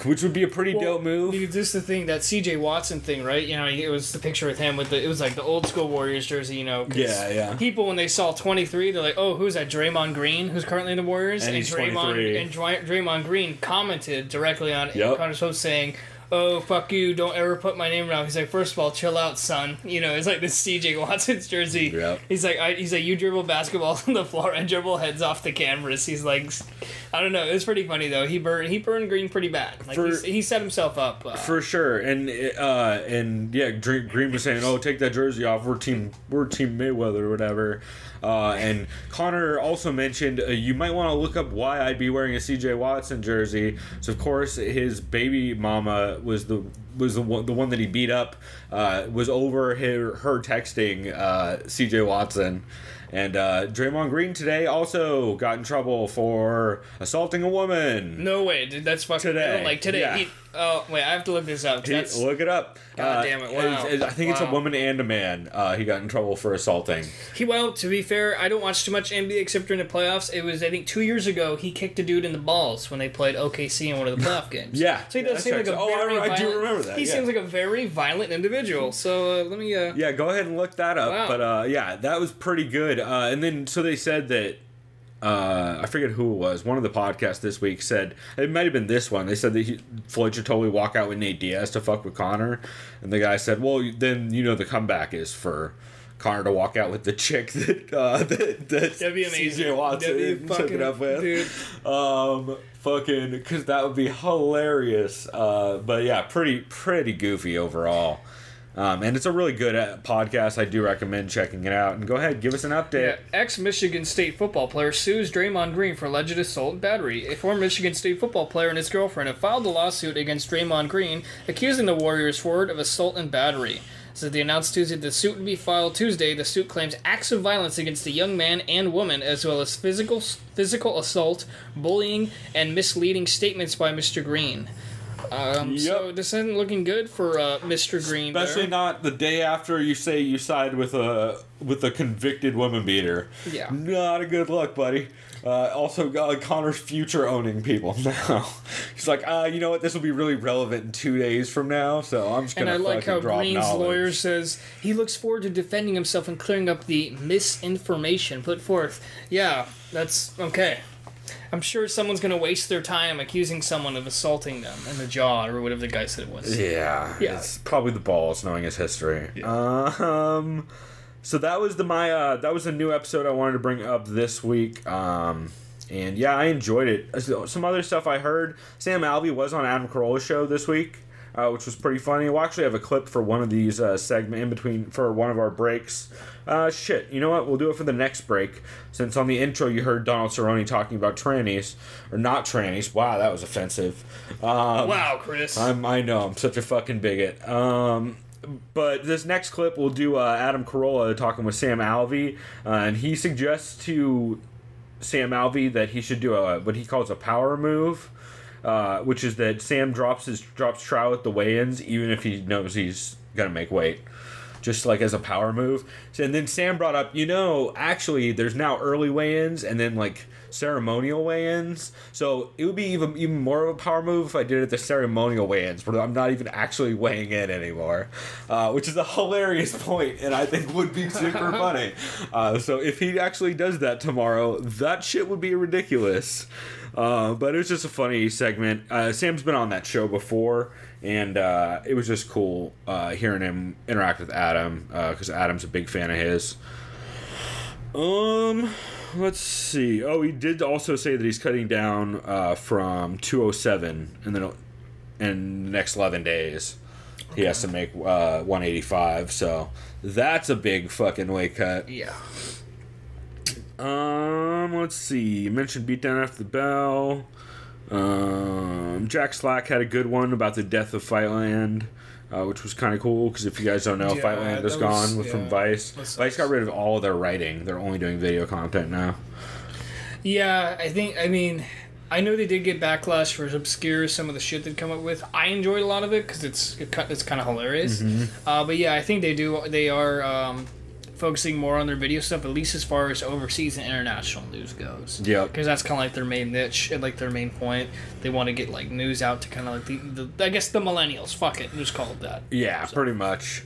Which would be a pretty dope move. Just the thing, that CJ Watson thing, right? You know, it was the picture with him it was like the old school Warriors jersey, you know. Yeah. People, when they saw 23, they're like, oh, who's that? Draymond Green, who's currently in the Warriors? And he's 23. And Draymond Green commented directly on Conor's post saying, oh, fuck you, don't ever put my name around. He's like, first of all, chill out, son. You know, it's like this CJ Watson's jersey. Yep. He's like, you dribble basketballs on the floor and dribble heads off the cameras. He's like, I don't know. It's pretty funny, though. He burned Green pretty bad. Like, he set himself up. For sure. And yeah, Green was saying, oh, take that jersey off. We're Team Mayweather or whatever. And Conor also mentioned you might want to look up why I'd be wearing a CJ Watson jersey. So of course his baby mama was the one that he beat up, was over her texting CJ Watson. And Draymond Green today also got in trouble for assaulting a woman. No way, dude. That's fucking today. Like today. Yeah. Wait, I have to look this up. Look it up. God damn it! Wow. I think it's a woman and a man. He got in trouble for assaulting. Well, to be fair, I don't watch too much NBA except during the playoffs. It was, I think, 2 years ago he kicked a dude in the balls when they played OKC in one of the playoff games. Yeah. So he does seem like I do remember that. He seems like a very violent individual. So let me. Yeah, go ahead and look that up. Wow. But yeah, that was pretty good. And then so they said that. I forget who it was. One of the podcasts this week said, it might have been this one, they said that Floyd should totally walk out with Nate Diaz to fuck with Conor. And the guy said, well, then you know the comeback is for Conor to walk out with the chick that that'd be amazing. CJ Watson took it up with. Dude. Fucking, because that would be hilarious. But yeah, pretty goofy overall. And it's a really good podcast. I do recommend checking it out. And go ahead, give us an update. Yeah. Ex-Michigan State football player sues Draymond Green for alleged assault and battery. A former Michigan State football player and his girlfriend have filed a lawsuit against Draymond Green, accusing the Warriors forward of assault and battery. So they announced Tuesday the suit would be filed Tuesday. The suit claims acts of violence against the young man and woman, as well as physical assault, bullying, and misleading statements by Mr. Green. So this isn't looking good for Mr. Green. Especially not the day after you say you side with a convicted woman beater. Yeah. Not a good look, buddy. Also, Connor's future owning people now. He's like, you know what? This will be really relevant in 2 days from now, so I'm just going to And I like how drop Green's knowledge. lawyer says he looks forward to defending himself and clearing up the misinformation put forth. Yeah, that's okay. I'm sure someone's going to waste their time accusing someone of assaulting them in the jaw or whatever the guy said it was. Yeah. It's probably the balls, knowing his history. Yeah. So that was that was a new episode I wanted to bring up this week. And yeah, I enjoyed it. Some other stuff I heard. Sam Alvey was on Adam Carolla Show this week, which was pretty funny. We'll actually have a clip for one of these segment in between for one of our breaks. You know what? We'll do it for the next break. Since on the intro you heard Donald Cerrone talking about trannies or not trannies. Wow, that was offensive. Wow, Chris. I know, I'm such a fucking bigot. But this next clip, we'll do Adam Carolla talking with Sam Alvey, and he suggests to Sam Alvey that he should do what he calls a power move, which is that Sam drops trout at the weigh-ins, even if he knows he's gonna make weight, just like as a power move. And then Sam brought up, actually, there's now early weigh-ins and then like ceremonial weigh-ins, so it would be even more of a power move if I did it at the ceremonial weigh-ins where I'm not even actually weighing in anymore, which is a hilarious point and I think would be super funny. So if he actually does that tomorrow, that shit would be ridiculous. But it was just a funny segment. Sam's been on that show before, and it was just cool hearing him interact with Adam, because Adam's a big fan of his. Let's see. Oh, he did also say that he's cutting down from 207 in the next 11 days. Okay. He has to make 185, so that's a big fucking weight cut. Yeah. Let's see. You mentioned Beatdown after the bell. Jack Slack had a good one about the death of Fightland, which was kind of cool, because if you guys don't know, Fightland is gone from Vice. Vice got rid of all of their writing. They're only doing video content now. Yeah, I know they did get backlash for obscure some of the shit they'd come up with. I enjoyed a lot of it because it's kind of hilarious. Mm-hmm. But yeah, I think they are focusing more on their video stuff, at least as far as overseas and international news goes. Yeah, because that's kind of like their main niche and like their main point. They want to get like news out to kind of like the I guess the millennials. Fuck it, just call it that. Yeah, so. Pretty much.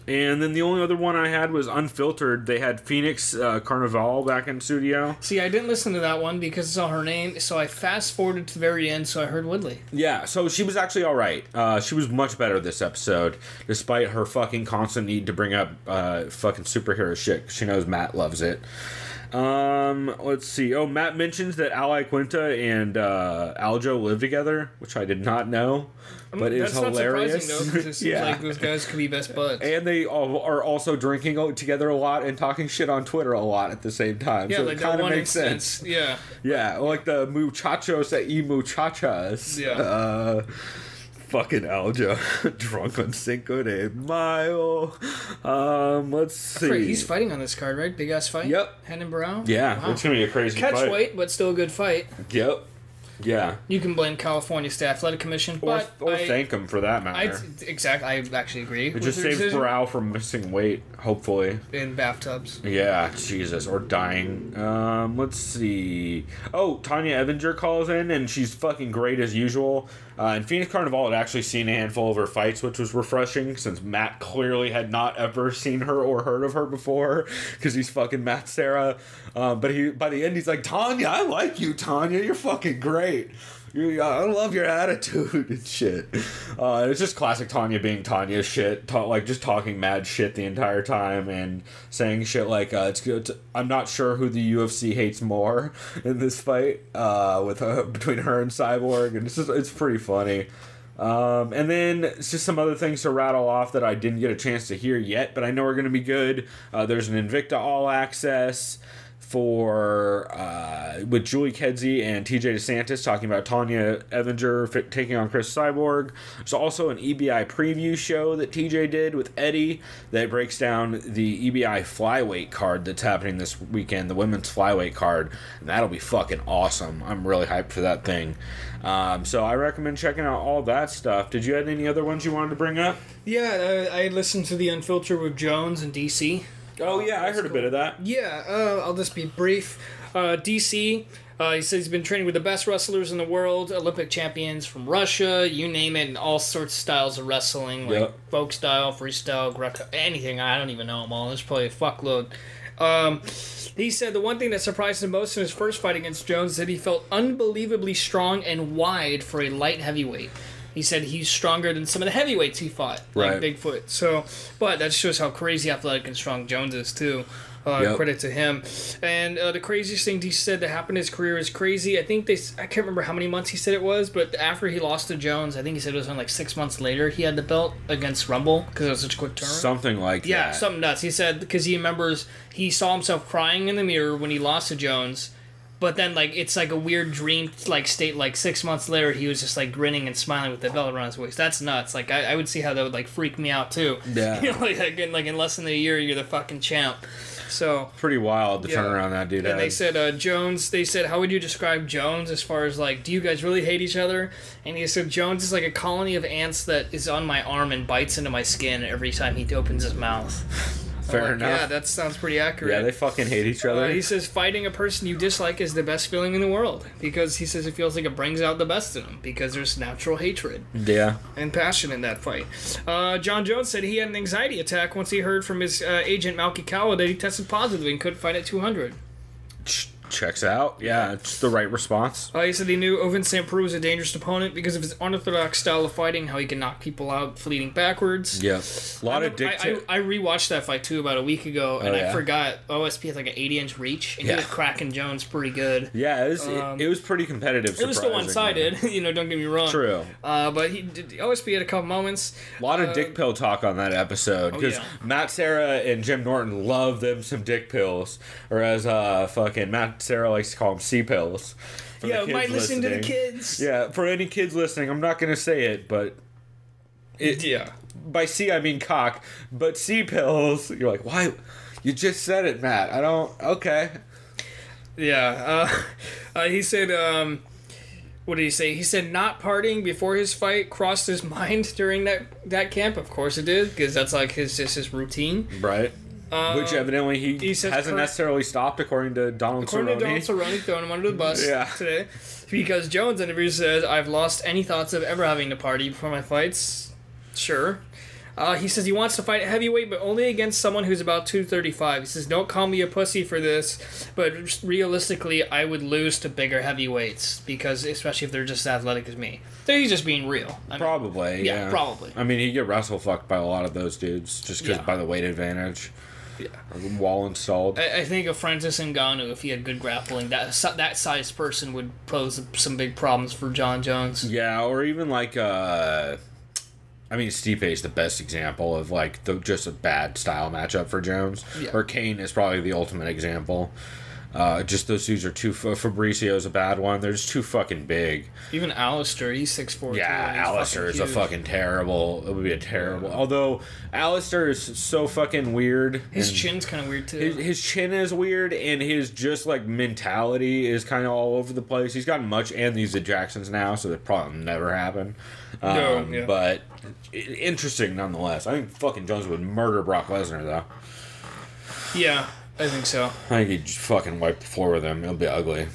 And then the only other one I had was Unfiltered. They had Phoenix Carnival back in studio. See, I didn't listen to that one because it's on her name, so I fast-forwarded to the very end, so I heard Woodley. Yeah, so she was actually all right. She was much better this episode, despite her fucking constant need to bring up fucking superhero shit, 'cause she knows Matt loves it. Let's see. Oh, Matt mentions that Ally Quinta and Aljo live together, which I did not know, but it's hilarious. That's not surprising, though, because it seems like those guys could be best buds. And they are also drinking together a lot and talking shit on Twitter a lot at the same time. Yeah, so like it kind of makes sense. sense. Yeah. Yeah, like the muchachos at muchachas. Yeah. Fucking Aljo, drunk on Cinco de Mayo. Let's see. Great. He's fighting on this card, right? Big ass fight. Yep. Hendon Brown. Yeah, wow. It's gonna be a crazy fight. Catch weight, but still a good fight. Yep. Yeah. You can blame California State Athletic Commission, or thank them for that matter. Exactly. I actually agree. It just saves Brow from missing weight, hopefully. In bathtubs. Yeah, Jesus, or dying. Let's see. Oh, Tonya Evinger calls in, and she's fucking great as usual. In Phoenix Carnival, I'd actually seen a handful of her fights, which was refreshing, since Matt clearly had not ever seen her or heard of her before, because he's fucking Matt Serra. But by the end, he's like, Tonya, I like you, Tonya. You're fucking great. I love your attitude and shit. It's just classic Tonya being Tonya shit, just talking mad shit the entire time and saying shit like, "It's good. I'm not sure who the UFC hates more in this fight between her and Cyborg," and it's pretty funny. And then it's just some other things to rattle off that I didn't get a chance to hear yet, but I know are going to be good. There's an Invicta All Access. with Julie Kedzie and TJ DeSantis talking about Tonya Evinger taking on Chris Cyborg. There's also an EBI preview show that TJ did with Eddie that breaks down the EBI flyweight card that's happening this weekend, the women's flyweight card, and that'll be fucking awesome. I'm really hyped for that thing. So I recommend checking out all that stuff. Did you have any other ones you wanted to bring up? Yeah, I listened to the Unfiltered with Jones and DC. Oh, yeah, I heard a bit of that. Yeah, I'll just be brief. DC, he says he's been training with the best wrestlers in the world, Olympic champions from Russia, you name it, and all sorts of styles of wrestling, like folk style, freestyle, Greco, anything. I don't even know them all. There's probably a fuckload. He said the one thing that surprised him most in his first fight against Jones is that he felt unbelievably strong and wide for a light heavyweight. He said he's stronger than some of the heavyweights he fought, like Bigfoot. So, but that shows how crazy athletic and strong Jones is, too. Credit to him. And the craziest thing he said that happened in his career is crazy. I can't remember how many months he said it was, but after he lost to Jones, I think he said it was like 6 months later he had the belt against Rumble because it was such a quick turn. Something like that. Yeah, something nuts. He said because he remembers he saw himself crying in the mirror when he lost to Jones. But then, like, it's like a weird dream, like, state. Like, 6 months later, he was just, like, grinning and smiling with the belt around his waist. That's nuts. Like, I would see how that would, like, freak me out, too. Yeah. You know, like in less than a year, you're the fucking champ. So... Pretty wild to turn around that dude. And they said, Jones, how would you describe Jones as far as, like, do you guys really hate each other? And he said, Jones is like a colony of ants that is on my arm and bites into my skin every time he opens his mouth. Fair enough. Yeah, that sounds pretty accurate. Yeah, they fucking hate each other. He says fighting a person you dislike is the best feeling in the world because he says it feels like it brings out the best in him because there's natural hatred and passion in that fight. John Jones said he had an anxiety attack once he heard from his agent Malky Kawa that he tested positive and couldn't fight at 200. Checks out. Yeah, it's the right response. He said he knew Ovince St. Preux was a dangerous opponent because of his unorthodox style of fighting, how he can knock people out fleeting backwards. Yeah. A lot of I rewatched that fight, too, about a week ago, and I forgot OSP had like an 80-inch reach, and he was cracking Jones pretty good. Yeah, it was pretty competitive, It was still one-sided, don't get me wrong. True. But OSP had a couple moments. A lot of dick pill talk on that episode, because Matt Serra and Jim Norton love them some dick pills, or as fucking Matt Sarah likes to call them C-pills. Yeah, might listen to the kids. Yeah, for any kids listening, I'm not going to say it, but... By C, I mean cock. But C-pills, you're like, why? You just said it, Matt. I don't... Okay. Yeah. He said... what did he say? He said not partying before his fight crossed his mind during that camp. Of course it did, because that's like his routine. Right. Which evidently he hasn't necessarily stopped, according to Donald Cerrone. According to Donald Cerrone, throwing him under the bus today. Because Jones interview says, I've lost any thoughts of ever having to party before my fights. Sure. He says he wants to fight at heavyweight, but only against someone who's about 235. He says, don't call me a pussy for this, but realistically, I would lose to bigger heavyweights, because especially if they're just as athletic as me. So he's just being real. Probably. I mean, you get wrestle fucked by a lot of those dudes, just because by the weight advantage. Yeah. Wall installed. I think of Francis Ngannou, if he had good grappling, that size person would pose some big problems for John Jones. Yeah, or even like, I mean, Stipe is the best example of like just a bad style matchup for Jones. Yeah. Or Kane is probably the ultimate example. Just those dudes are too... Fabricio's a bad one. They're just too fucking big. Even Alistair, he's 6'4". Yeah, Alistair is a fucking terrible... It would be a terrible... Although, Alistair is so fucking weird. His chin's kind of weird, too. His chin is weird, and his just, like, mentality is kind of all over the place. He's gotten much, and these at Jackson's now, so that probably never happen. But interesting nonetheless. I think fucking Jones would murder Brock Lesnar, though. Yeah. I think so. I think he'd just fucking wipe the floor with him. It'll be ugly.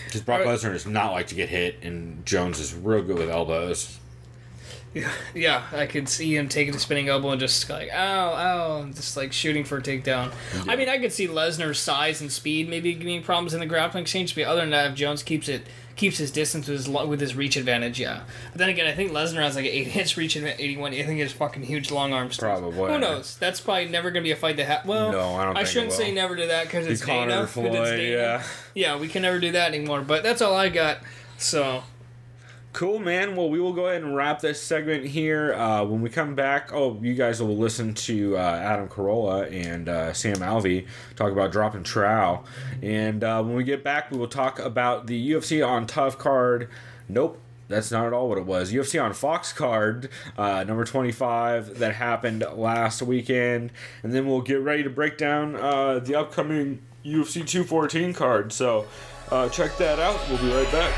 Because Brock Lesnar does not like to get hit, and Jones is real good with elbows. Yeah, I could see him taking a spinning elbow and just like, ow, and just like shooting for a takedown. Yeah. I mean, I could see Lesnar's size and speed maybe giving problems in the grappling exchange, but other than that, if Jones keeps his distance with his reach advantage, yeah. But then again, I think Lesnar has like an 8-inch reach advantage, 81. I think he has fucking huge long arms. Probably. Who knows? That's probably never going to be a fight that happens. Well, no, I don't think I shouldn't say never do that because it's Dana. Floyd, yeah, we can never do that anymore. But that's all I got. So... Cool, man. Well, we will go ahead and wrap this segment here. When we come back, you guys will listen to Adam Carolla and Sam Alvey talk about dropping trow. And when we get back, we will talk about the UFC on Tough card. Nope. That's not at all what it was. UFC on Fox card, number 25, that happened last weekend. And then we'll get ready to break down the upcoming UFC 214 card. So check that out. We'll be right back.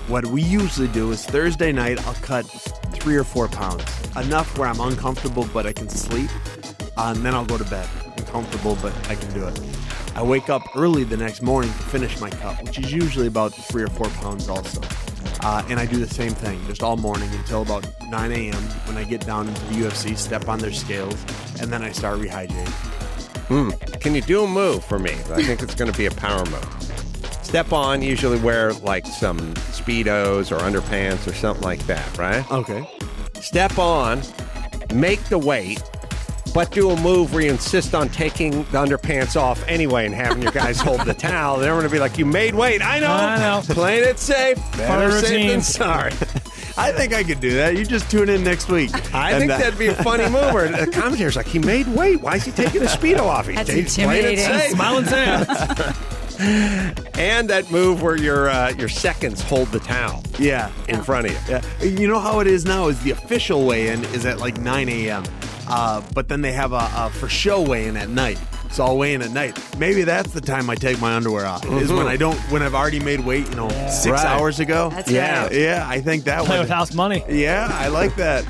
What we usually do is Thursday night, I'll cut 3 or 4 pounds. Enough where I'm uncomfortable, but I can sleep. And then I'll go to bed. Uncomfortable, but I can do it. I wake up early the next morning to finish my cut, which is usually about 3 or 4 pounds also. And I do the same thing, just all morning until about 9 a.m. when I get down into the UFC, step on their scales, and then I start rehydrating. Can you do a move for me? I think it's going to be a power move. Step on, usually wear like some Speedos or underpants or something like that, right? Okay. Step on, make the weight, but do a move where you insist on taking the underpants off anyway and having your guys hold the towel. They're going to be like, you made weight. I know. Playing it safe. Better safe than sorry. I think I could do that. You just tune in next week. I think that'd be a funny move. Where the commentator's like, he made weight. Why is he taking the Speedo off? That's He's playing it intimidating. safe. Smiling Sam. And that move where your seconds hold the towel in front of you. Yeah. You know how it is now is the official weigh-in is at like 9 a.m. But then they have a for show weigh-in at night. So I'll weigh in at night. Maybe that's the time I take my underwear off. Is when I've already made weight, 6 hours ago. That's Yeah. right. Yeah, I think that Play would. with house money. Yeah, I like that.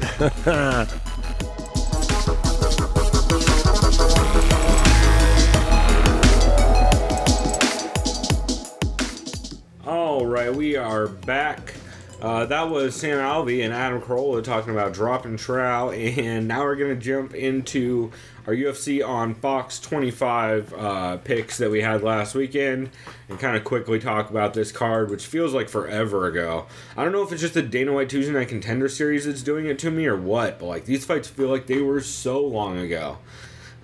All right, we are back. That was Sam Alvey and Adam Carolla talking about dropping trow, and now we're going to jump into our UFC on Fox 25 picks that we had last weekend and kind of quickly talk about this card, which feels like forever ago. I don't know if it's just the Dana White Tuesday Night Contender Series that's doing it to me or what, but like these fights feel like they were so long ago.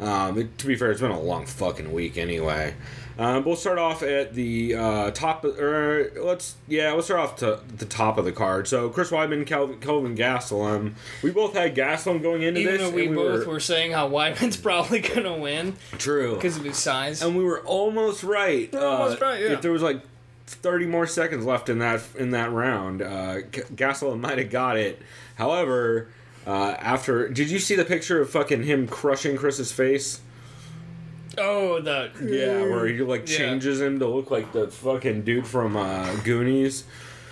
To be fair, it's been a long fucking week anyway. We'll start off at the top. Let's start off to the top of the card. So Chris Weidman, Kelvin Gastelum. We both had Gastelum going into Even this. though we both were saying how Weidman's probably going to win. True. Because of his size. And we were almost right. Almost right, yeah. If there was like 30 more seconds left in that round, Gastelum might have got it. However, did you see the picture of fucking him crushing Chris's face? Oh, where he changes him to look like the fucking dude from Goonies.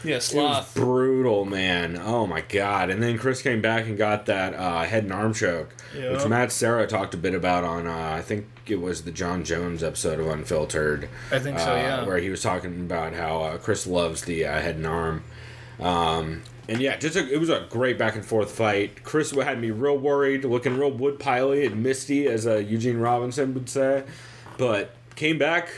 Yeah, It was Sloth. brutal, man. Oh my god. And then Chris came back and got that head and arm choke, which Matt Serra talked a bit about on I think it was the John Jones episode of Unfiltered. I think so, yeah. Where he was talking about how Chris loves the head and arm. And yeah, it was a great back and forth fight. Chris had me real worried, looking real wood-piley and misty, as Eugene Robinson would say, but came back,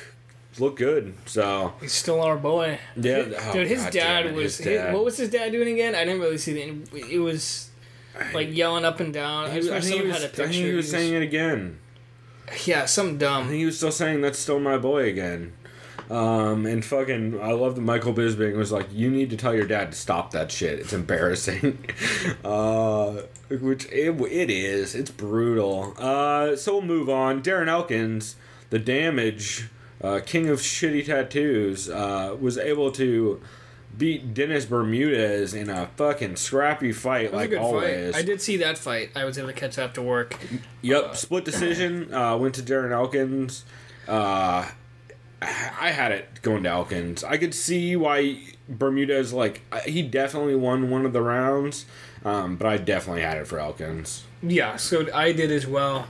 looked good. So He's still our boy. yeah, Dude, his dad was... what was his dad doing again? I didn't really see it was like yelling up and down. I think he was saying it again. Yeah, something I dumb. think he was still saying that's still my boy again. And fucking, I love that Michael Bisping was like, you need to tell your dad to stop that shit. It's embarrassing. Which it is. It's brutal. So we'll move on. Darren Elkins, the Damage, king of shitty tattoos, was able to beat Dennis Bermudez in a fucking scrappy fight like always. Fight. I did see that fight. I was able to catch after work. Yep, split decision. Went to Darren Elkins. I had it going to Elkins. I could see why Bermudez, he definitely won one of the rounds, but I definitely had it for Elkins. Yeah, so I did as well.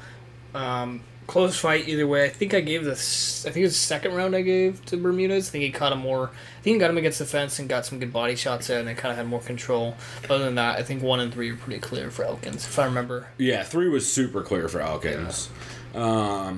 Close fight either way. I think it was the second round I gave to Bermudez. I think he caught him more. I think he got him against the fence and got some good body shots in and kind of had more control. Other than that, I think 1 and 3 are pretty clear for Elkins, if I remember. Yeah, 3 was super clear for Elkins. Yeah.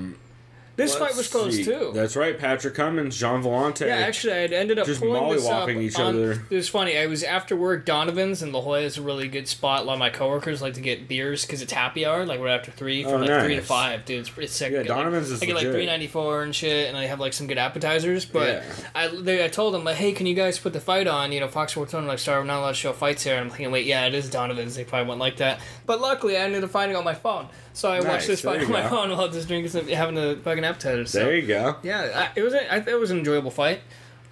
This fight was close too. That's right, Patrick Cummins, John Volante. Yeah, actually, I ended up just pulling this up. each other. It was funny. I was after work. Donovan's in La Jolla is a really good spot. A lot of my coworkers like to get beers because it's happy hour. Like we're after 3 from 3 to 5, dude. It's sick. Yeah, Donovan's is I get like $3.94 and shit, and I have like some good appetizers. But I told them like, hey, can you guys put the fight on? You know, Fox Sports 1, like, sorry, we're not allowed to show fights here. And I'm thinking, wait, yeah, it is Donovan's. They probably went like that. But luckily, I ended up finding on my phone. So I watched this fight on my phone while just drinking some, having a fucking appetizer. So. There you go. Yeah, it was an enjoyable fight.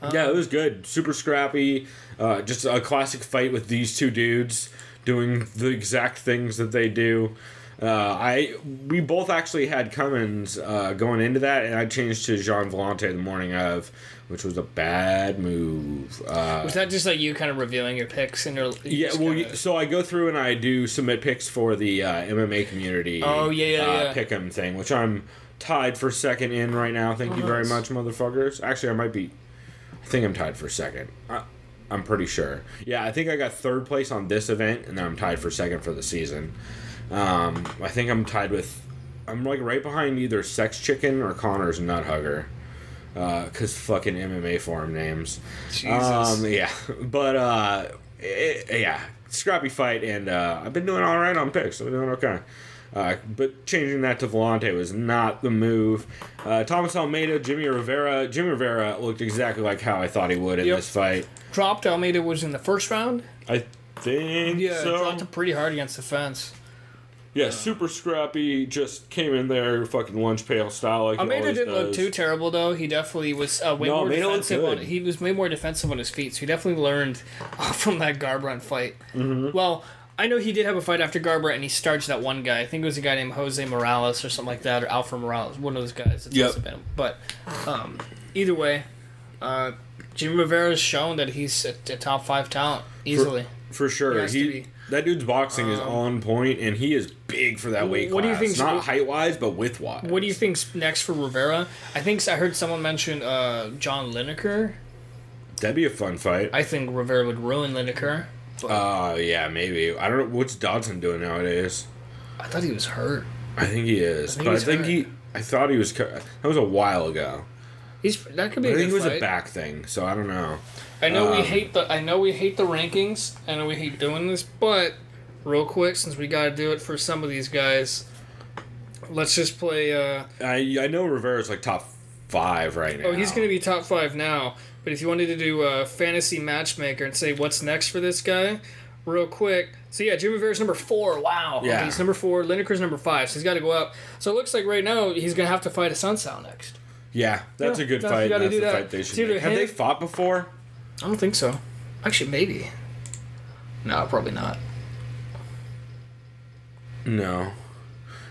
Yeah, it was good. Super scrappy. Just a classic fight with these two dudes doing the exact things that they do. We both actually had Cummins going into that, and I changed to Jean Volante the morning of, which was a bad move. Was that just like you kind of reviewing your picks and your? So I go through and I do submit picks for the MMA community. Oh yeah. Pick'em thing, which I'm tied for second in right now. Thank you very much, motherfuckers. Actually, I think I'm tied for second. I'm pretty sure. Yeah, I think I got third place on this event, and then I'm tied for second for the season. I think I'm like right behind either Sex Chicken or Connor's Nut Hugger. Cause fucking MMA forum names. Jesus. Yeah. But scrappy fight, and I've been doing all right on picks. I've been doing okay. But changing that to Volante was not the move. Thomas Almeida, Jimmy Rivera. Jimmy Rivera looked exactly like how I thought he would in this fight. Dropped Almeida was in the first round. I think so. Dropped him pretty hard against the fence. Yeah, super scrappy. Just came in there, fucking lunch pail style. Like Almeida didn't look too terrible though. He definitely was way more defensive. He was way more defensive on his feet. So he definitely learned from that Garbrandt fight. Mm-hmm. Well, I know he did have a fight after Garbrandt, and he starched that one guy. I think it was a guy named Jose Morales or something like that, or Alfred Morales, one of those guys. But either way, Jimmy Rivera's shown that he's a top 5 talent easily. For sure, that dude's boxing is on point, and he is big for that weight class. What do you think? Not height wise, but width wise. What do you think's next for Rivera? I heard someone mention John Lineker. That'd be a fun fight. I think Rivera would ruin Lineker. Yeah, maybe. I don't know what's Dodson doing nowadays. I thought he was hurt. I think he is, I thought he was. That was a while ago. That could be. I think it was a back thing, so I don't know. I know we hate the rankings. I know we hate doing this, but real quick, since we got to do it for some of these guys, let's just play. I know Rivera's like top 5 right now. Oh, he's going to be top 5 now. But if you wanted to do a fantasy matchmaker and say what's next for this guy, real quick. So yeah, Jimmy Rivera's number 4. Wow. Yeah. Okay, he's number 4. Lineker's number 5. So he's got to go up. So it looks like right now he's going to have to fight a Sunsao next. Yeah, that's a good fight. That's the fight they should make. Have they fought before? I don't think so. Actually, maybe. No, probably not. No.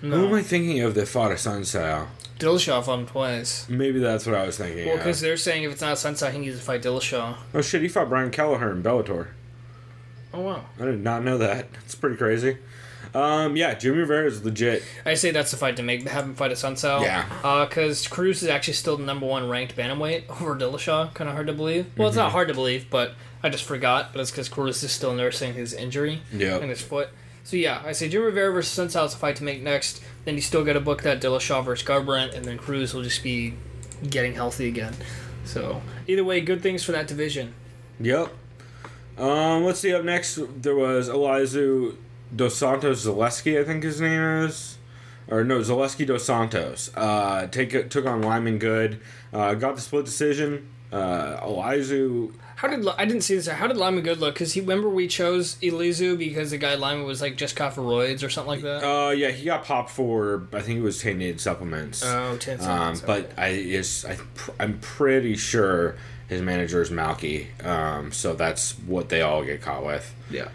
Who am I thinking of that fought a Sunsao? Dillashaw fought him twice. Maybe that's what I was thinking. Well, because they're saying if it's not Sunsao, he needs to fight Dillashaw. Oh shit, he fought Brian Kelleher in Bellator. Oh wow. I did not know that. It's pretty crazy. Yeah, Jimmy Rivera is legit. I say that's the fight to make. Have him fight a Sunsao. Yeah. Because Cruz is actually still the number 1 ranked bantamweight over Dillashaw. Kind of hard to believe. Well, it's not hard to believe, but I just forgot. But it's because Cruz is still nursing his injury in his foot. So yeah, I say Jimmy Rivera versus Sunsao is a fight to make next. Then you still got to book that Dillashaw versus Garbrandt, and then Cruz will just be getting healthy again. So either way, good things for that division. Yep. Let's see. Up next, there was Elizu Dos Santos Zaleski, I think his name is. Or no, Zaleski Dos Santos. Took on Lyman Good. Got the split decision. Elizu... I didn't see this. How did Lyman Good look? Because remember we chose Elizu because the guy Lyman was like just caught for roids or something like that? Yeah, he got popped for, I think it was tainted supplements. Oh, tainted supplements. But I'm pretty sure his manager is Malky. So that's what they all get caught with. Yeah.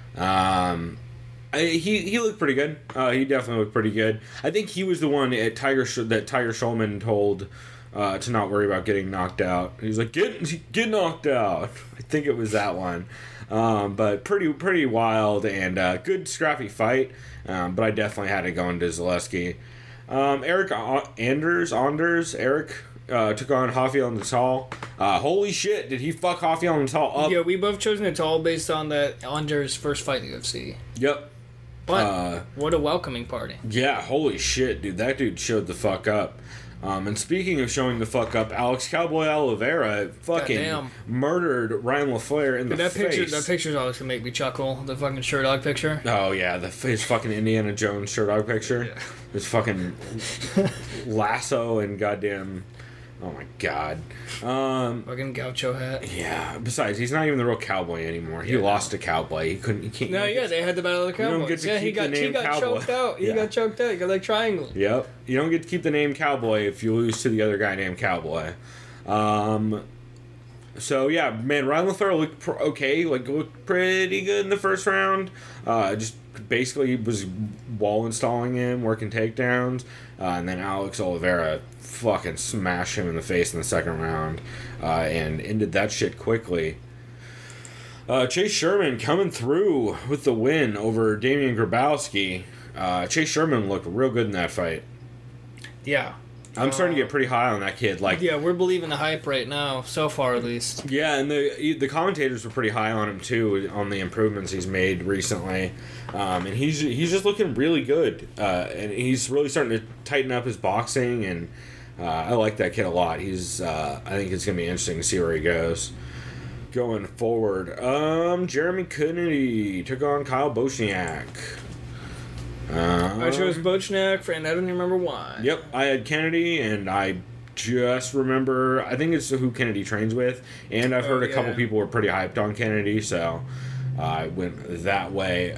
He looked pretty good. He definitely looked pretty good. I think he was the one that Tiger Schulman told to not worry about getting knocked out. He was like, get knocked out. I think it was that one. But pretty wild and good scrappy fight. But I definitely had to go into Zaleski. Eric Anders took on Rafael Natal. Holy shit, did he fuck Rafael Natal up? Yeah, we both chose Natal based on that Anders' first fight in the UFC. Yep. But what a welcoming party. Yeah, holy shit, dude. That dude showed the fuck up. And speaking of showing the fuck up, Alex Cowboy Oliveira fucking murdered Ryan LaFleur in the face. That picture's always gonna make me chuckle. The fucking Shirt Dog picture. Oh yeah, his fucking Indiana Jones Shirt Dog picture. Yeah. His fucking lasso and goddamn. Oh my god. Fucking gaucho hat. Yeah. Besides, he's not even the real cowboy anymore. He lost to Cowboy. He can't. No, they had the battle of the Cowboys. You don't get to keep the name Cowboy. Choked out. He got choked out. He got like triangle. Yep. You don't get to keep the name Cowboy if you lose to the other guy named Cowboy. So yeah, man, Ryan LaFleur looked okay. Looked pretty good in the first round. Just basically was wall installing him, working takedowns, and then Alex Oliveira fucking smashed him in the face in the second round, and ended that shit quickly. Chase Sherman coming through with the win over Damian Grabowski. Chase Sherman looked real good in that fight. Yeah. I'm starting to get pretty high on that kid. Yeah, we're believing the hype right now, so far at least. Yeah, and the commentators were pretty high on him too, on the improvements he's made recently, and he's just looking really good, and he's really starting to tighten up his boxing, and I like that kid a lot. He's I think it's gonna be interesting to see where he goes going forward. Jeremy Kennedy took on Kyle Bochniak. I chose Bochniak, and I don't even remember why. Yep, I had Kennedy, and I just remember, I think it's who Kennedy trains with, and I've heard a couple people were pretty hyped on Kennedy, so I went that way.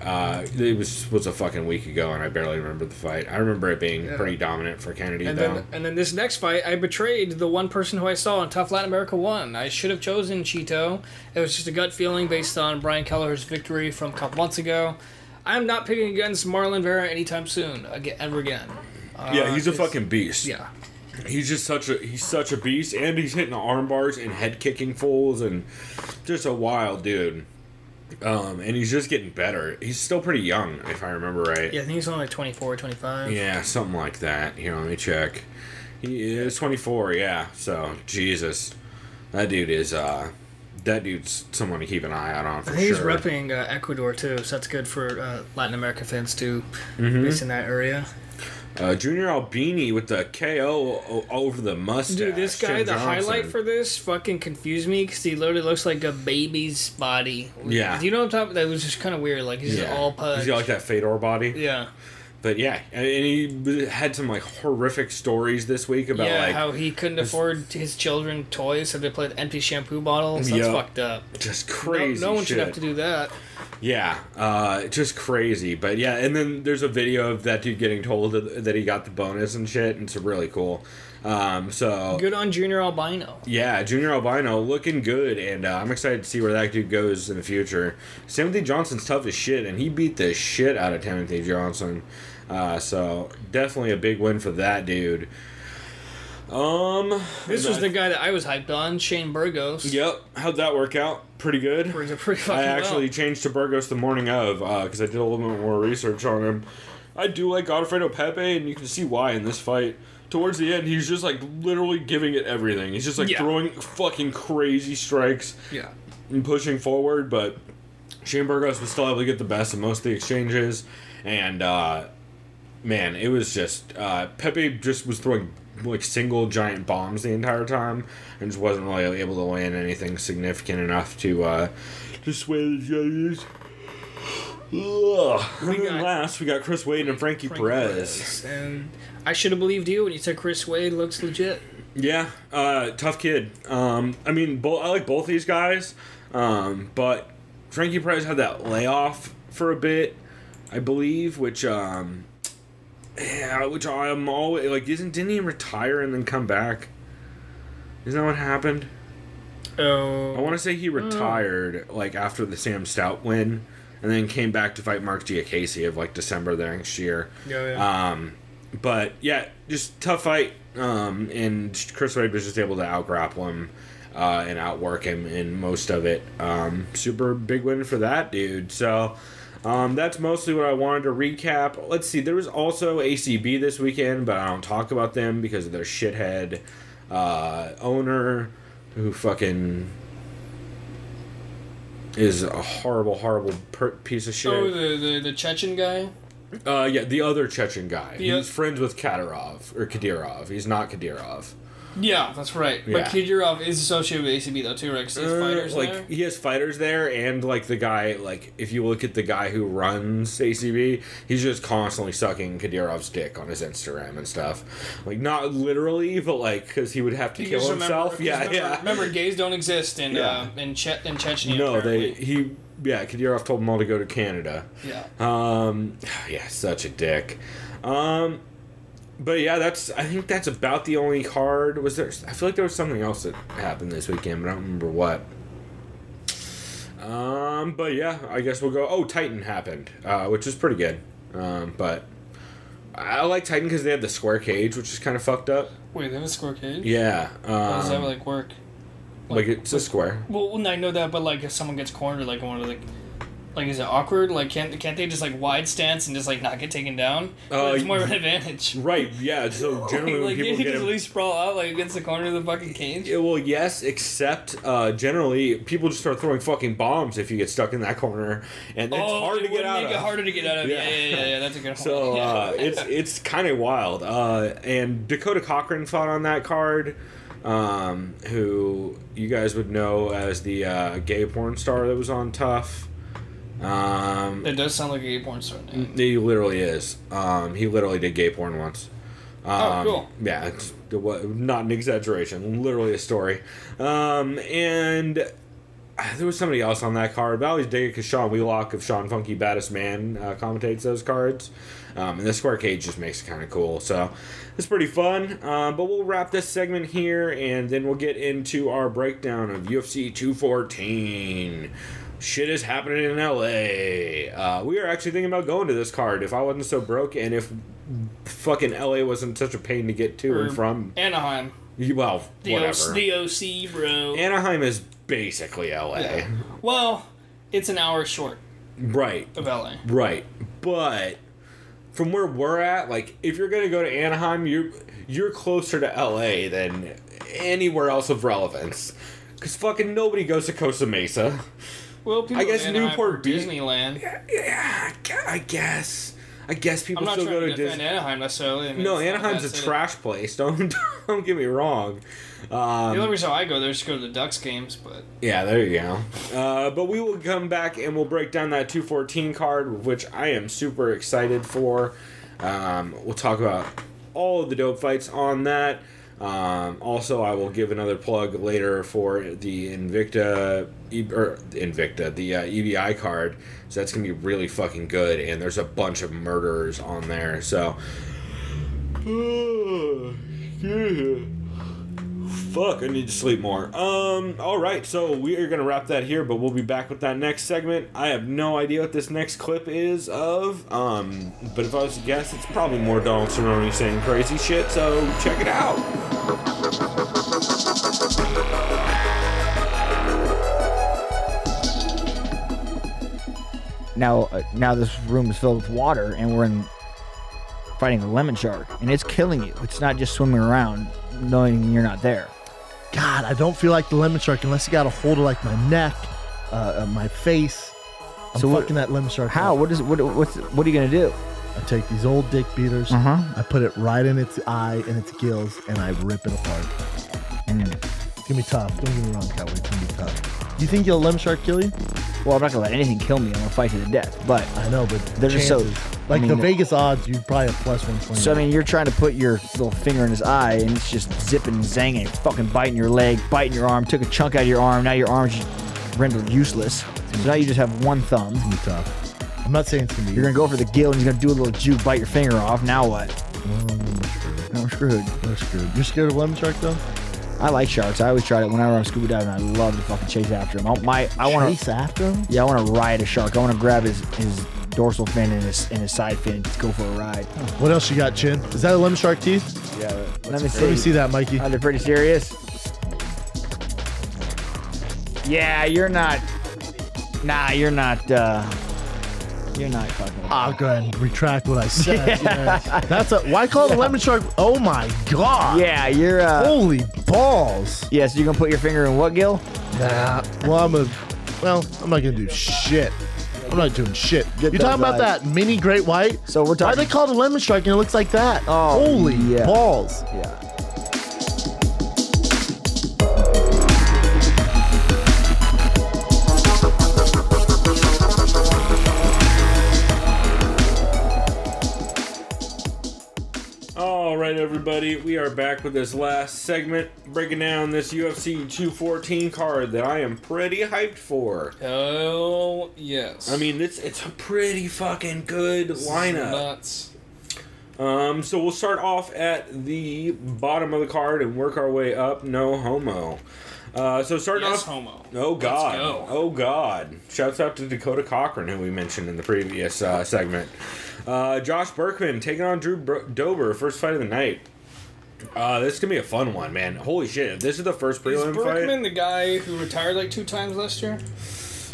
It was a fucking week ago, and I barely remember the fight. I remember it being pretty dominant for Kennedy, though. And then this next fight, I betrayed the one person who I saw on Tough Latin America 1. I should have chosen Cheeto. It was just a gut feeling based on Brian Kelleher's victory from a couple months ago. I'm not picking against Marlon Vera anytime soon, ever again. Yeah, he's a fucking beast. Yeah. He's just such a beast, and he's hitting arm bars and head kicking fools, and just a wild dude. And he's just getting better. He's still pretty young, if I remember right. Yeah, I think he's only like 24, 25. Yeah, something like that. Here, let me check. He is 24, yeah. So, Jesus. That dude's someone to keep an eye out on for sure. He's repping Ecuador, too, so that's good for Latin America fans, too, based in that area. Junior Albini with the KO over the mustache. Dude, this guy, the highlight for this fucking confused me because he literally looks like a baby's body. Yeah. Do you know what I'm talking about? That was just kind of weird. Like, he's just all pudged. He's got like that Fedor body. Yeah. But yeah, and he had some like horrific stories this week about like how he couldn't afford his children toys, so they played empty shampoo bottles. That's fucked up. Just crazy. No one shit. should have to do that. Yeah, just crazy. But yeah, and then there's a video of that dude getting told that he got the bonus and shit, and it's really cool. So good on Junior Albino. Yeah, Junior Albino looking good, and I'm excited to see where that dude goes in the future. Timothy Johnson's tough as shit, and he beat the shit out of Timothy Johnson. So definitely a big win for that dude. This was the guy that I was hyped on, Shane Burgos. Yep. How'd that work out? Pretty good. Pretty fucking I actually changed to Burgos the morning of, because I did a little bit more research on him. I do like Godofredo Pepe, and you can see why in this fight. Towards the end, he's just like literally giving it everything. He's just like throwing fucking crazy strikes. Yeah. And pushing forward, but Shane Burgos was still able to get the best in most of the exchanges. And, man, it was just Pepe just was throwing like single giant bombs the entire time and just wasn't really able to land anything significant enough to sway the judges. Last we got Chris Wade and Frankie Perez. And I should have believed you when you said Chris Wade looks legit. Yeah, tough kid. I mean, I like both these guys, but Frankie Perez had that layoff for a bit, I believe, which I'm always like. Didn't he retire and then come back? Isn't that what happened? Oh, I want to say he retired like after the Sam Stout win, and then came back to fight Mark Giacchese of like December the next year. Yeah. But yeah, just tough fight. And Chris Wade was just able to out-grapple him and outwork him in most of it. Super big win for that dude. So that's mostly what I wanted to recap. Let's see, there was also ACB this weekend, but I don't talk about them because of their shithead owner who fucking is a horrible piece of shit. Oh, the Chechen guy? Yeah, the other Chechen guy. He's friends with Kadyrov. He's not Kadyrov. Yeah, that's right. Yeah. But Kadyrov is associated with ACB though too, right? Because he has fighters there. He has fighters there, and like the guy, like if you look at the guy who runs ACB, he's just constantly sucking Kadyrov's dick on his Instagram and stuff. Like not literally, but like because he would have to kill himself. Remember, gays don't exist in Chechnya. No, apparently. Kadyrov told them all to go to Canada. Yeah. Such a dick. But yeah, I think that's about the only card. I feel like there was something else that happened this weekend, but I don't remember what. But yeah, I guess we'll go. Oh, Titan happened, which is pretty good. But I like Titan because they have the square cage, which is kind of fucked up. Wait, they have a square cage? Yeah. How does that like work? Like it's a square. Well, I know that, but like if someone gets cornered, like one of the. Like, is it awkward? Like, can't they just, like, wide stance and just, like, not get taken down? It's more of an advantage. Right, yeah. So, generally, when people you get just at least sprawl out, like, against the corner of the fucking cage? Yeah, well, yes, except, generally, people just start throwing fucking bombs if you get stuck in that corner. And it's hard to get out of. Make it harder to get out of. Yeah, that's a good point. So, it's kind of wild. And Dakota Cochran fought on that card, who you guys would know as the gay porn star that was on Tough. It does sound like a gay porn star name. He literally is. He literally did gay porn once. Cool. Yeah, it's not an exaggeration. Literally a story. And there was somebody else on that card, but I always dig it because Sean Wheelock of Sean Funky Baddest Man commentates those cards. And the square cage just makes it kind of cool. So it's pretty fun. But we'll wrap this segment here, and then we'll get into our breakdown of UFC 214. Shit is happening in LA. We are actually thinking about going to this card if I wasn't so broke and if fucking LA wasn't such a pain to get to and from. Anaheim. Well, whatever. The OC, bro. Anaheim is basically LA. Yeah. Well, it's an hour short. Right. Of LA. Right. But from where we're at, like, if you're going to go to Anaheim, you're closer to LA than anywhere else of relevance. Because fucking nobody goes to Costa Mesa. Well, people I guess Newport Beach, Disneyland. Yeah, I guess people still go to Disney. Anaheim necessarily. I mean, no, Anaheim's a trash place. Don't get me wrong. The only reason I go there is to go to the Ducks games, but yeah, there you go. But we will come back and we'll break down that 214 card, which I am super excited for. We'll talk about all of the dope fights on that. Also, I will give another plug later for the Invicta, the EBI card. So that's going to be really fucking good. And there's a bunch of murderers on there. So, fuck, I need to sleep more. Alright, so we are going to wrap that here, but we'll be back with that next segment. I have no idea what this next clip is of, but if I was to guess, it's probably more Donald Cerrone saying crazy shit, so check it out. Now this room is filled with water, and we're fighting a lemon shark, and it's killing you. It's not just swimming around knowing you're not there. God, I don't feel like the lemon shark unless you got a hold of like my neck, my face. I'm fucking that lemon shark. How? What are you gonna do? I take these old dick beaters. I put it right in its eye and its gills, and I rip it apart. It's gonna be tough. Don't get me wrong, Cowboy. It's gonna be tough. You think you'll let lemon shark kill you? Well, I'm not gonna let anything kill me. I'm gonna fight to the death. But I know, but they're just so. Like the Vegas odds, you'd probably have plus 120. So I mean, you're trying to put your little finger in his eye, and it's just zipping and zanging, fucking biting your leg, biting your arm. Took a chunk out of your arm. Now your arm's just rendered useless. So now you just have one thumb. It's gonna be tough. I'm not saying it's gonna be. You're gonna go for the gill, and you're gonna do a little juke, bite your finger off. Now what? We're screwed. We're screwed. You're scared of lemon shark though? I like sharks. I always try it whenever I'm scuba diving. I love to fucking chase after him. Chase after him? Yeah, I want to ride a shark. I want to grab his dorsal fin and his side fin and go for a ride. What else you got, Chin? Is that a lemon shark teeth? Yeah. Let me see that, Mikey. They're pretty serious. Yeah, you're not. Nah, you're not. You're not fucking. I'll go ahead and retract what I said. Yeah. That's why call it a lemon shark? Oh my god. Yeah, you're. Holy balls. Yeah, so you're gonna put your finger in what gill? Nah. Well, I'm not gonna do shit. I'm not doing shit. Get You that talking about vibe. that mini great white? So we're Why talking. they call it a lemon strike and it looks like that? Oh, Holy yeah. balls. Yeah. All right, everybody, we are back with this last segment, breaking down this UFC 214 card that I am pretty hyped for. Oh, yes. I mean, it's a pretty fucking good lineup. Nuts. So we'll start off at the bottom of the card and work our way up. No homo. So starting Yes, off. homo. Oh God. Let's go. Oh God. Shouts out to Dakota Cochran, who we mentioned in the previous segment. Josh Berkman taking on Drew Dober, first fight of the night. This is gonna be a fun one, man. Holy shit! If this is the first prelim Is Berkman fight. the guy who retired like 2 times last year?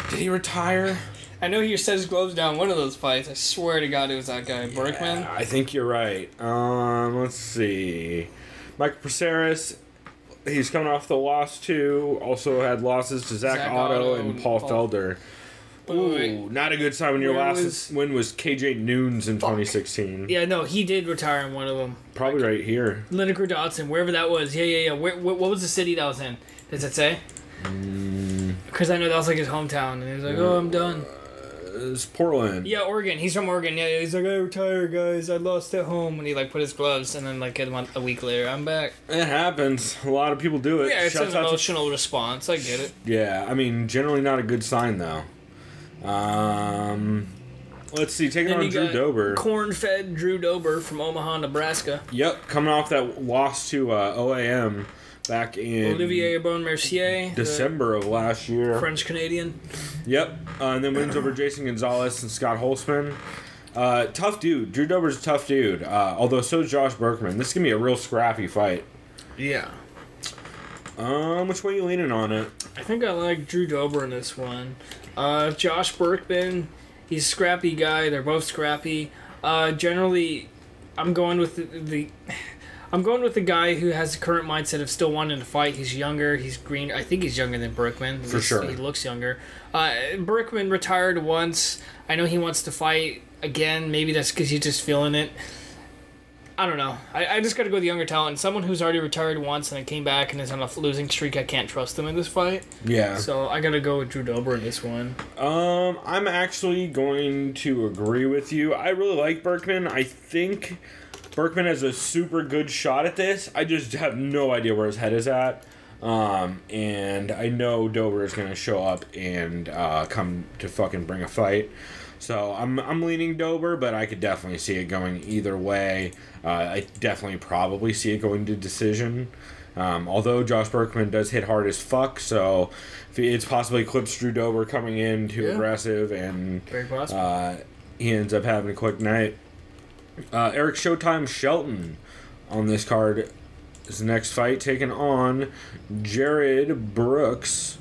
Did he retire? I know he set his gloves down one of those fights. I swear to God it was that guy, Berkman. Yeah, I think you're right. Let's see. Michael Praceres, he's coming off the loss too. Also had losses to Zach Otto and Paul Felder. Ooh, not a good sign when your last win was KJ Noons in 2016. Yeah, no, he did retire in one of them. Probably right here. Lineker Dotson, wherever that was. Yeah. What was the city that was in? Does it say? Because I know that was like his hometown, and he was like, "Oh, I'm done." It's Portland. Yeah, Oregon. He's from Oregon. Yeah, he's like, "I retired, guys. I lost at home," and he like put his gloves, and then like a week later, I'm back. It happens. A lot of people do it. Yeah, it's Shouts an out to- emotional response. I get it. Yeah, I mean, generally not a good sign though. Let's see, taking Then on you Drew got Dober. corn-fed Drew Dober from Omaha, Nebraska. Yep, coming off that loss to OAM back in Olivier Bon-Mercier, December of last year. French-Canadian. Yep, and then wins over Jason Gonzalez and Scott Holtzman. Tough dude. Drew Dober's a tough dude. Although so is Josh Berkman. This is gonna be a real scrappy fight. Yeah. Which way you leaning on it? I think I like Drew Dober in this one. Josh Berkman, he's a scrappy guy. They're both scrappy. Generally, I'm going with the guy who has the current mindset of still wanting to fight. He's younger. He's green. I think he's younger than Berkman. For sure. He looks younger. Berkman retired once. I know he wants to fight again. Maybe that's because he's just feeling it. I don't know. I just got to go with the younger talent. Someone who's already retired once and then came back and is on a losing streak, I can't trust them in this fight. Yeah. So I got to go with Drew Dober in this one. I'm actually going to agree with you. I really like Berkman. I think Berkman has a super good shot at this. I just have no idea where his head is at. And I know Dober is going to show up and come to fucking bring a fight. So I'm leaning Dober, but I could definitely see it going either way. I definitely probably see it going to decision. Although Josh Berkman does hit hard as fuck, so it's possibly clips Drew Dober coming in too aggressive, and Very possible. he ends up having a quick night. Eric Showtime Shelton on this card is the next fight, taking on Jared Brooks.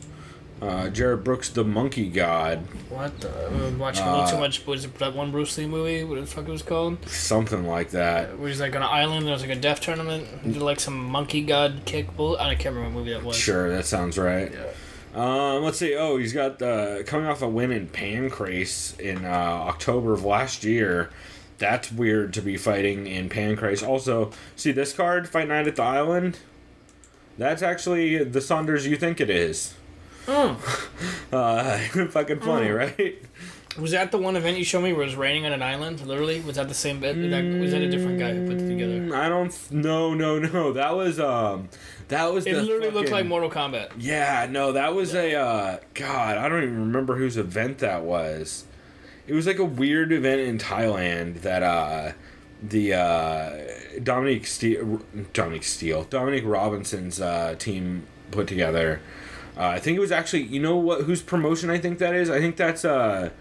Jared Brooks, the Monkey God. What the? I'm watching a little too much. Was it that one Bruce Lee movie? What the fuck it was called? Something like that. Where he's like on an island. There was like a death tournament. He did like some monkey god kick. I can't remember what movie that was. Sure, that sounds right. Yeah. Let's see. Oh, he's got coming off a win in Pancrase in October of last year. That's weird to be fighting in Pancrase. Also, see this card, Fight Night at the Island? That's actually the Saunders you think it is. Fucking funny, right? Was that the one event you showed me where it was raining on an island? Literally? Was that the same bit? Was that a different guy who put it together? I don't... No. That was It literally looked like Mortal Kombat. Yeah, no, that was a... God, I don't even remember whose event that was. It was like a weird event in Thailand that Dominic Robinson's team put together. I think it was actually, you know what? Whose promotion I think that is? I think that's not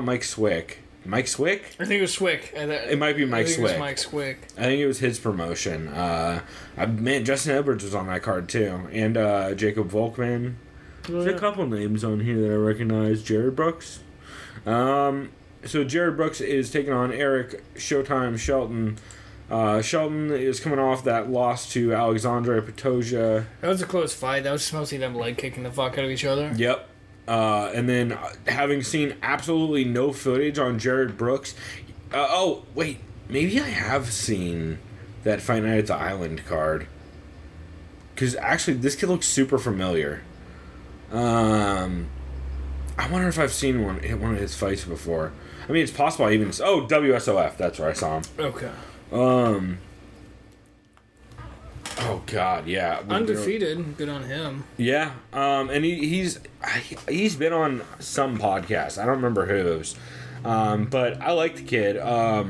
Mike Swick. Mike Swick? I think it was Swick. It might be Mike Swick. It was Mike Swick. I think it was his promotion. Man, Justin Edwards was on that card too, and Jacob Volkman. There's a couple names on here that I recognize. Jared Brooks. So Jared Brooks is taking on Eric Showtime Shelton. Shelton is coming off that loss to Alexandre Patoja. That was a close fight. That was just mostly them leg kicking the fuck out of each other. Yep. And then having seen absolutely no footage on Jared Brooks. Oh, wait. Maybe I have seen that Fight Night at the Island card. Because actually, this kid looks super familiar. I wonder if I've seen one of his fights before. I mean, it's possible I even... Oh, WSOF. That's where I saw him. Okay. Oh, God, yeah. Undefeated. Good on him. Yeah. And he's been on some podcasts. I don't remember whose. But I like the kid. I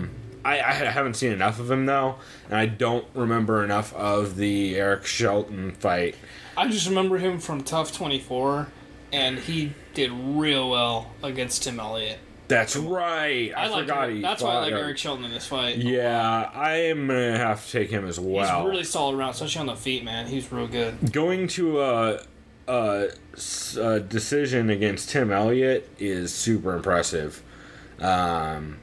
haven't seen enough of him, though. And I don't remember enough of the Eric Shelton fight. I just remember him from Tough 24, and he did real well against Tim Elliott. That's right. I forgot he That's why I like Eric Shelton in this fight. Yeah, I am going to have to take him as well. He's really solid around, especially on the feet, man. He's real good. Going to a decision against Tim Elliott is super impressive. And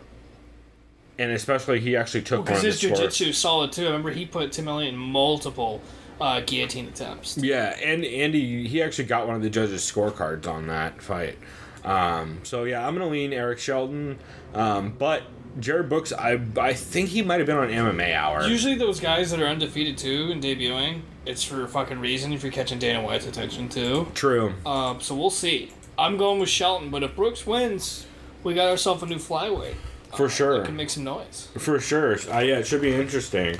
especially he actually took one of the his jiu-jitsu is solid, too. I remember he put Tim Elliott in multiple guillotine attempts. Yeah, and he actually got one of the judges' scorecards on that fight. So, yeah, I'm going to lean Eric Shelton. But Jared Brooks, I think he might have been on MMA Hour. Usually those guys that are undefeated, too, and debuting, it's for a fucking reason if you're catching Dana White's attention, too. True. So we'll see. I'm going with Shelton, but if Brooks wins, we got ourselves a new flyweight. For sure. It can make some noise. For sure. Yeah, it should be interesting.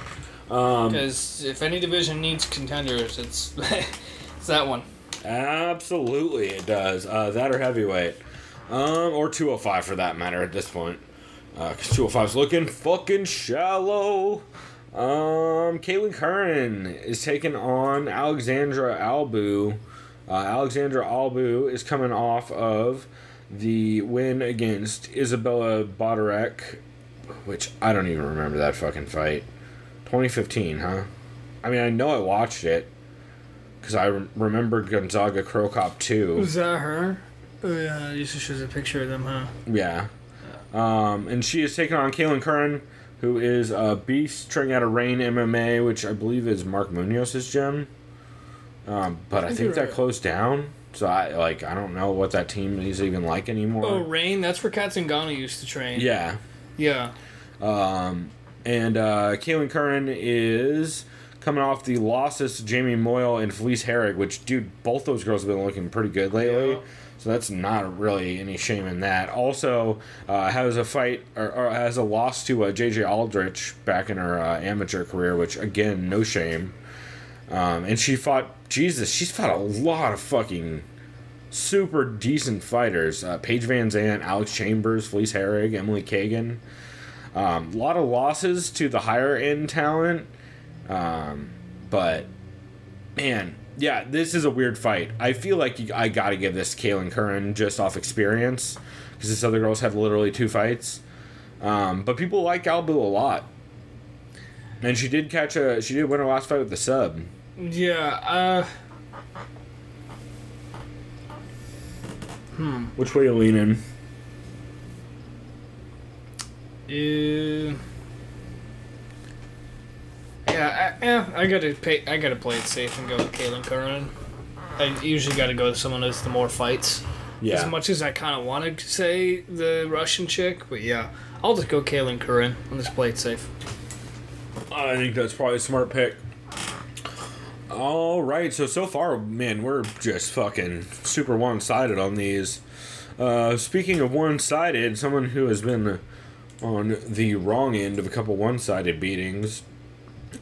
Because if any division needs contenders, it's that one. Absolutely, it does. That or heavyweight. Or 205 for that matter at this point. Because 205's looking fucking shallow. Caitlin Curran is taking on Alexandra Albu. Alexandra Albu is coming off of the win against Isabella Bodorek, which I don't even remember that fucking fight. 2015, huh? I mean, I know I watched it because I remembered Gonzaga Crow Cop 2. Was that her? Oh, yeah, you should show a picture of them, huh? Yeah. And she is taking on Caitlin Curran, who is a beast training out of Reign MMA, which I believe is Mark Munoz's gym. But I think that closed down. So I don't know what that team is even like anymore. Oh, Reign? That's where Katzengano used to train. Yeah. Yeah. And Caitlin Curran is coming off the losses to Jamie Moyle and Felice Herrig, which, dude, both those girls have been looking pretty good lately. Yeah. So that's not really any shame in that. Also, has a fight or has a loss to JJ Aldrich back in her amateur career, which, again, no shame. And she fought, she's fought a lot of fucking super decent fighters. Paige Van Zandt, Alex Chambers, Felice Herrig, Emily Kagan. A lot of losses to the higher end talent. But, man, yeah, this is a weird fight. I feel like I gotta give this to Caitlin Curran just off experience, because this other girl's had literally 2 fights. But people like Albu a lot. And she did win her last fight with the sub. Yeah, Which way are you leaning? I gotta play it safe and go with Caitlin Curran. I usually gotta go with someone who's the more fights. Yeah. As much as I kind of wanted to say the Russian chick, but yeah, I'll just go Caitlin Curran and just play it safe. I think that's probably a smart pick. All right, so far, man, we're just fucking super one-sided on these. Speaking of one-sided, someone who has been on the wrong end of a couple one-sided beatings,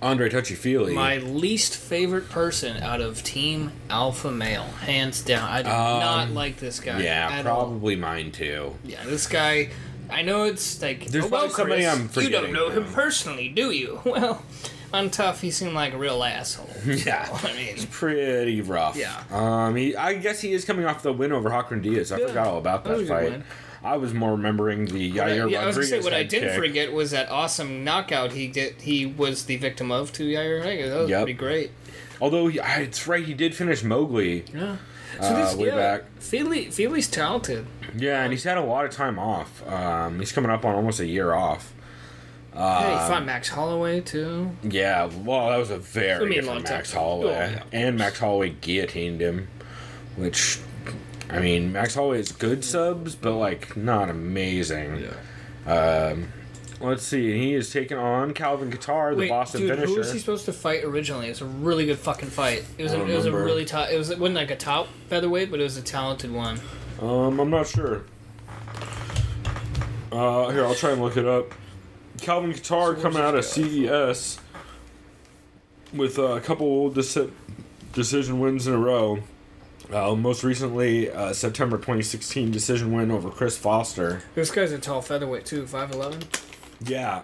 Andre Touchy-Feely. My least favorite person out of Team Alpha Male, hands down. I do not like this guy. Yeah, probably mine too. Yeah, this guy. I know it's like, there's probably somebody I'm forgetting. You don't know him personally, do you? Well, on Tough, he seemed like a real asshole. Yeah, I mean, it's pretty rough. Yeah. I guess he is coming off the win over Hawkman Diaz. I forgot all about that fight. I was more remembering the Yair Rodriguez. I was gonna say what I didn't kick. forget was that awesome knockout he was the victim of to Yair Rodriguez. That was pretty great. Although it's right, he did finish Mowgli. Yeah. So way back. Feely's talented. Yeah, and he's had a lot of time off. He's coming up on almost a year off. He fought Max Holloway too. Yeah, well, that was a very different Max Holloway. Oh, yeah. And Max Holloway guillotined him, which I mean, Max Holloway is good subs, but like not amazing. Yeah. Let's see. He is taking on Calvin Kattar, the Boston finisher. Who was he supposed to fight originally? It was a really good fucking fight. It was a really tough. It wasn't like a top featherweight, but it was a talented one. I'm not sure. Here, I'll try and look it up. Calvin Kattar coming out of CES with a couple decision wins in a row. Most recently, September 2016 decision win over Chris Foster. This guy's a tall featherweight too, 5'11". Yeah,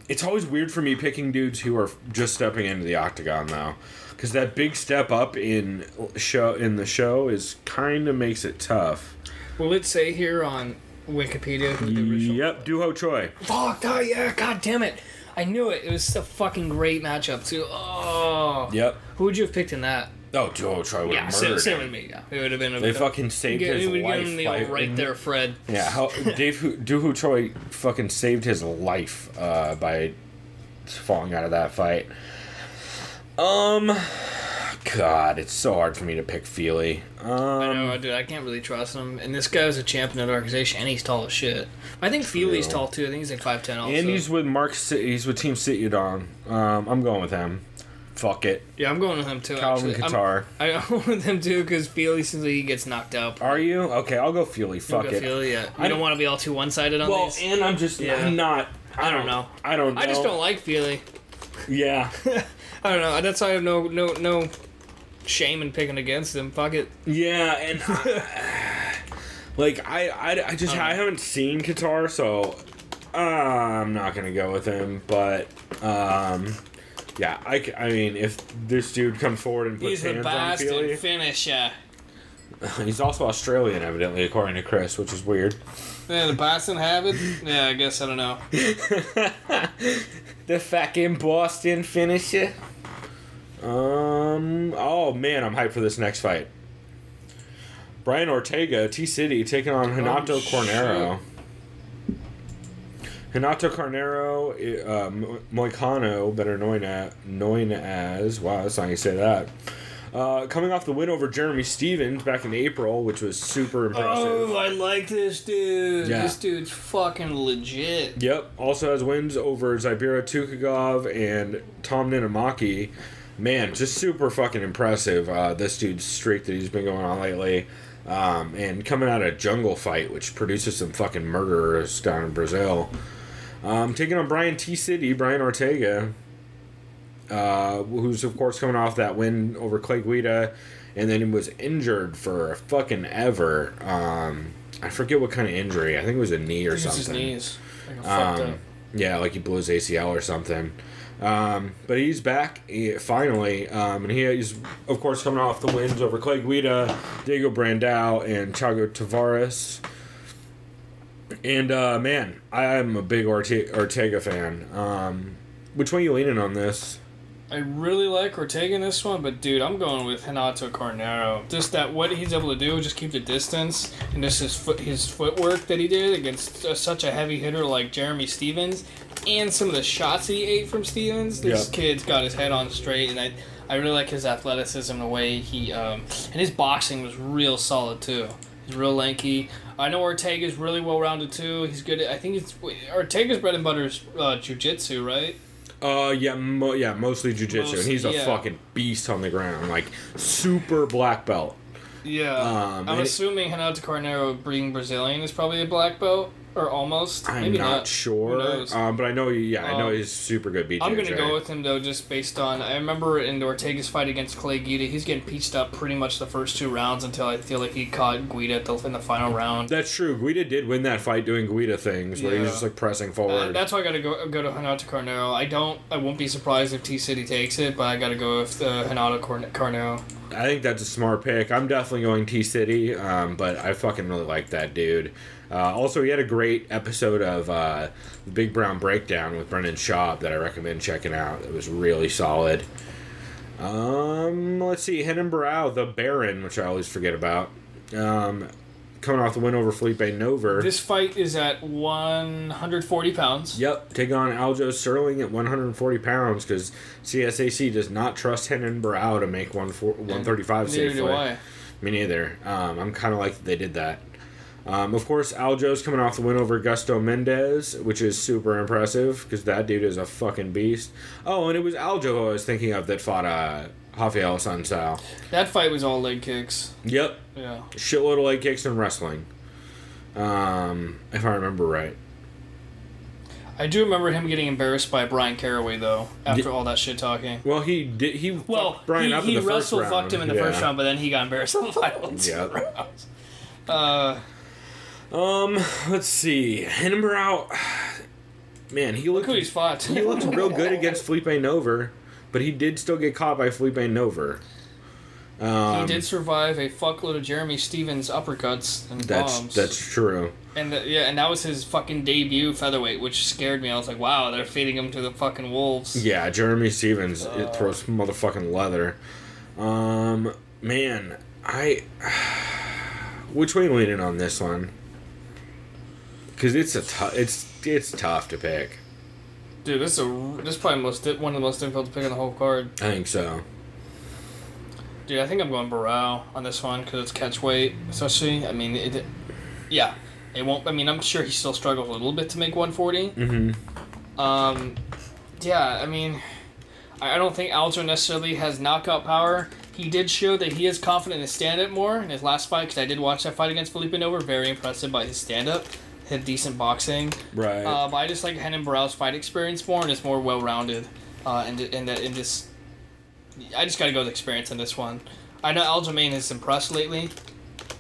it's always weird for me picking dudes who are just stepping into the octagon though, because that big step up in the show is kind of makes it tough. Will it say here on Wikipedia who the original? Yep, Duho Choi. Fuck, oh yeah, god damn it. I knew it. It was a fucking great matchup too. Oh. Yep. Who would you have picked in that? Oh, Duho Choi would have murdered same him. with me. Yeah, it would have been. They fucking saved his life. Him the old right there, Fred. Yeah, Duho Choi fucking saved his life by falling out of that fight. God, it's so hard for me to pick Feely. I know, dude. I can't really trust him. And this guy was a champion of the organization, and he's tall as shit. I think Feely's tall too. I think he's like 5'10" also. And he's with He's with Team Sit-Udon. I'm going with him. Fuck it. Yeah, I'm going with him too. Calvin Kattar. I'm going with him too because Feely seems like he gets knocked out. Are you? Okay, I'll go Feely. Fuck it. Feely, yeah. I don't want to be all too one-sided on these. Well, and I'm just I'm not. I don't know. I don't know. I just don't like Feely. Yeah. I don't know. That's why I have no shame in picking against him. Fuck it. Yeah, and I haven't seen Kattar, so I'm not gonna go with him. But yeah, I mean, if this dude comes forward and puts hands on Feely, he's the Finisher. He's also Australian, evidently, according to Chris, which is weird. Yeah, the Boston Habit? Yeah, I guess I don't know. The fucking Boston Finisher. Oh man, I'm hyped for this next fight. Brian Ortega, T-City, taking on Renato Cornero. Renato Cornero, Moicano, better known as, wow, that's not how you say that. Coming off the win over Jeremy Stevens back in April, which was super impressive. Oh, I like this dude. Yeah. This dude's fucking legit. Yep. Also has wins over Zybira Tukagov and Tom Ninamaki. Man, just super fucking impressive, this dude's streak that he's been going on lately. And coming out of Jungle Fight, which produces some fucking murderers down in Brazil. Taking on Brian Ortega, who's, of course, coming off that win over Clay Guida, and then he was injured for fucking ever. I forget what kind of injury. I think it was a knee or something. It was his knees. Like a fucked up. Yeah, like he blew his ACL or something. But he's back, finally, and he's, of course, coming off the wins over Clay Guida, Diego Brandao, and Thiago Tavares. And, man, I'm a big Ortega fan. Which one are you leaning on this? I really like Ortega in this one, but dude, I'm going with Renato Cornero. Just that what he's able to do, just keep the distance, and just his footwork that he did against such a heavy hitter like Jeremy Stevens, and some of the shots he ate from Stevens. This kid's got his head on straight, and I really like his athleticism, the way he and his boxing was real solid too. He's real lanky. I know Ortega's really well rounded too. He's good. I think Ortega's bread and butter is jiu-jitsu, right? Mostly jiu-jitsu, and he's a fucking beast on the ground, like super black belt. Yeah, I'm assuming Renato Cornero being Brazilian is probably a black belt, or almost. I'm not sure, but I know. I know he's super good BJJ. I'm gonna go with him though, just based on. I remember in Ortega's fight against Clay Guida, he's getting pieced up pretty much the first 2 rounds until I feel like he caught Guida in the final round. That's true. Guida did win that fight doing Guida things, where he was just like pressing forward. That's why I gotta go to Renato Cornero. I won't be surprised if T-City takes it, but I gotta go with Renato Cornero. I think that's a smart pick. I'm definitely going T-City, but I fucking really like that dude. Also, he had a great episode of the Big Brown Breakdown with Brendan Schaub that I recommend checking out. It was really solid. Let's see. Renan Barao, the Baron, which I always forget about. Coming off the win over Felipe Nover. This fight is at 140 pounds. Yep, take on Aljo Sterling at 140 pounds because CSAC does not trust Renan Barao to make 135 safely. Neither do I. Me neither. I'm kind of like they did that. Of course, Aljo's coming off the win over Augusto Mendez, which is super impressive because that dude is a fucking beast. Oh, and it was Aljo I was thinking of that fought Rafael Sansao. That fight was all leg kicks. Yep. Yeah. Shitload of leg kicks and wrestling. If I remember right. I do remember him getting embarrassed by Brian Caraway though after all that shit talking. Well, he did. He fucked Brian up in the first round. Fucked him in the first round, but then he got embarrassed in the finals. Yeah. Let's see. Hindenbrow, man, Look who he's fought. He looked real good against Felipe Nover, but he did still get caught by Felipe Nover. He did survive a fuckload of Jeremy Stevens uppercuts and bombs. That's true. And and that was his fucking debut featherweight, which scared me. I was like, wow, they're feeding him to the fucking wolves. Yeah, Jeremy Stevens it throws motherfucking leather. Man, which way are you leaning on this one? Because it's tough to pick. Dude, this is probably one of the most difficult to pick on the whole card. I think so. Dude, I think I'm going Barao on this one because it's catch weight, especially. I mean, it won't. I mean, I'm sure he still struggles a little bit to make 140. Mm-hmm. Yeah, I mean, I don't think Aljo necessarily has knockout power. He did show that he is confident in his stand-up more in his last fight because I did watch that fight against Felipe Nover. Very impressive by his stand-up. Had decent boxing. Right. But I just like Renan Barao's fight experience more and it's more I just got to go with experience in this one. I know Aljamain has impressed lately,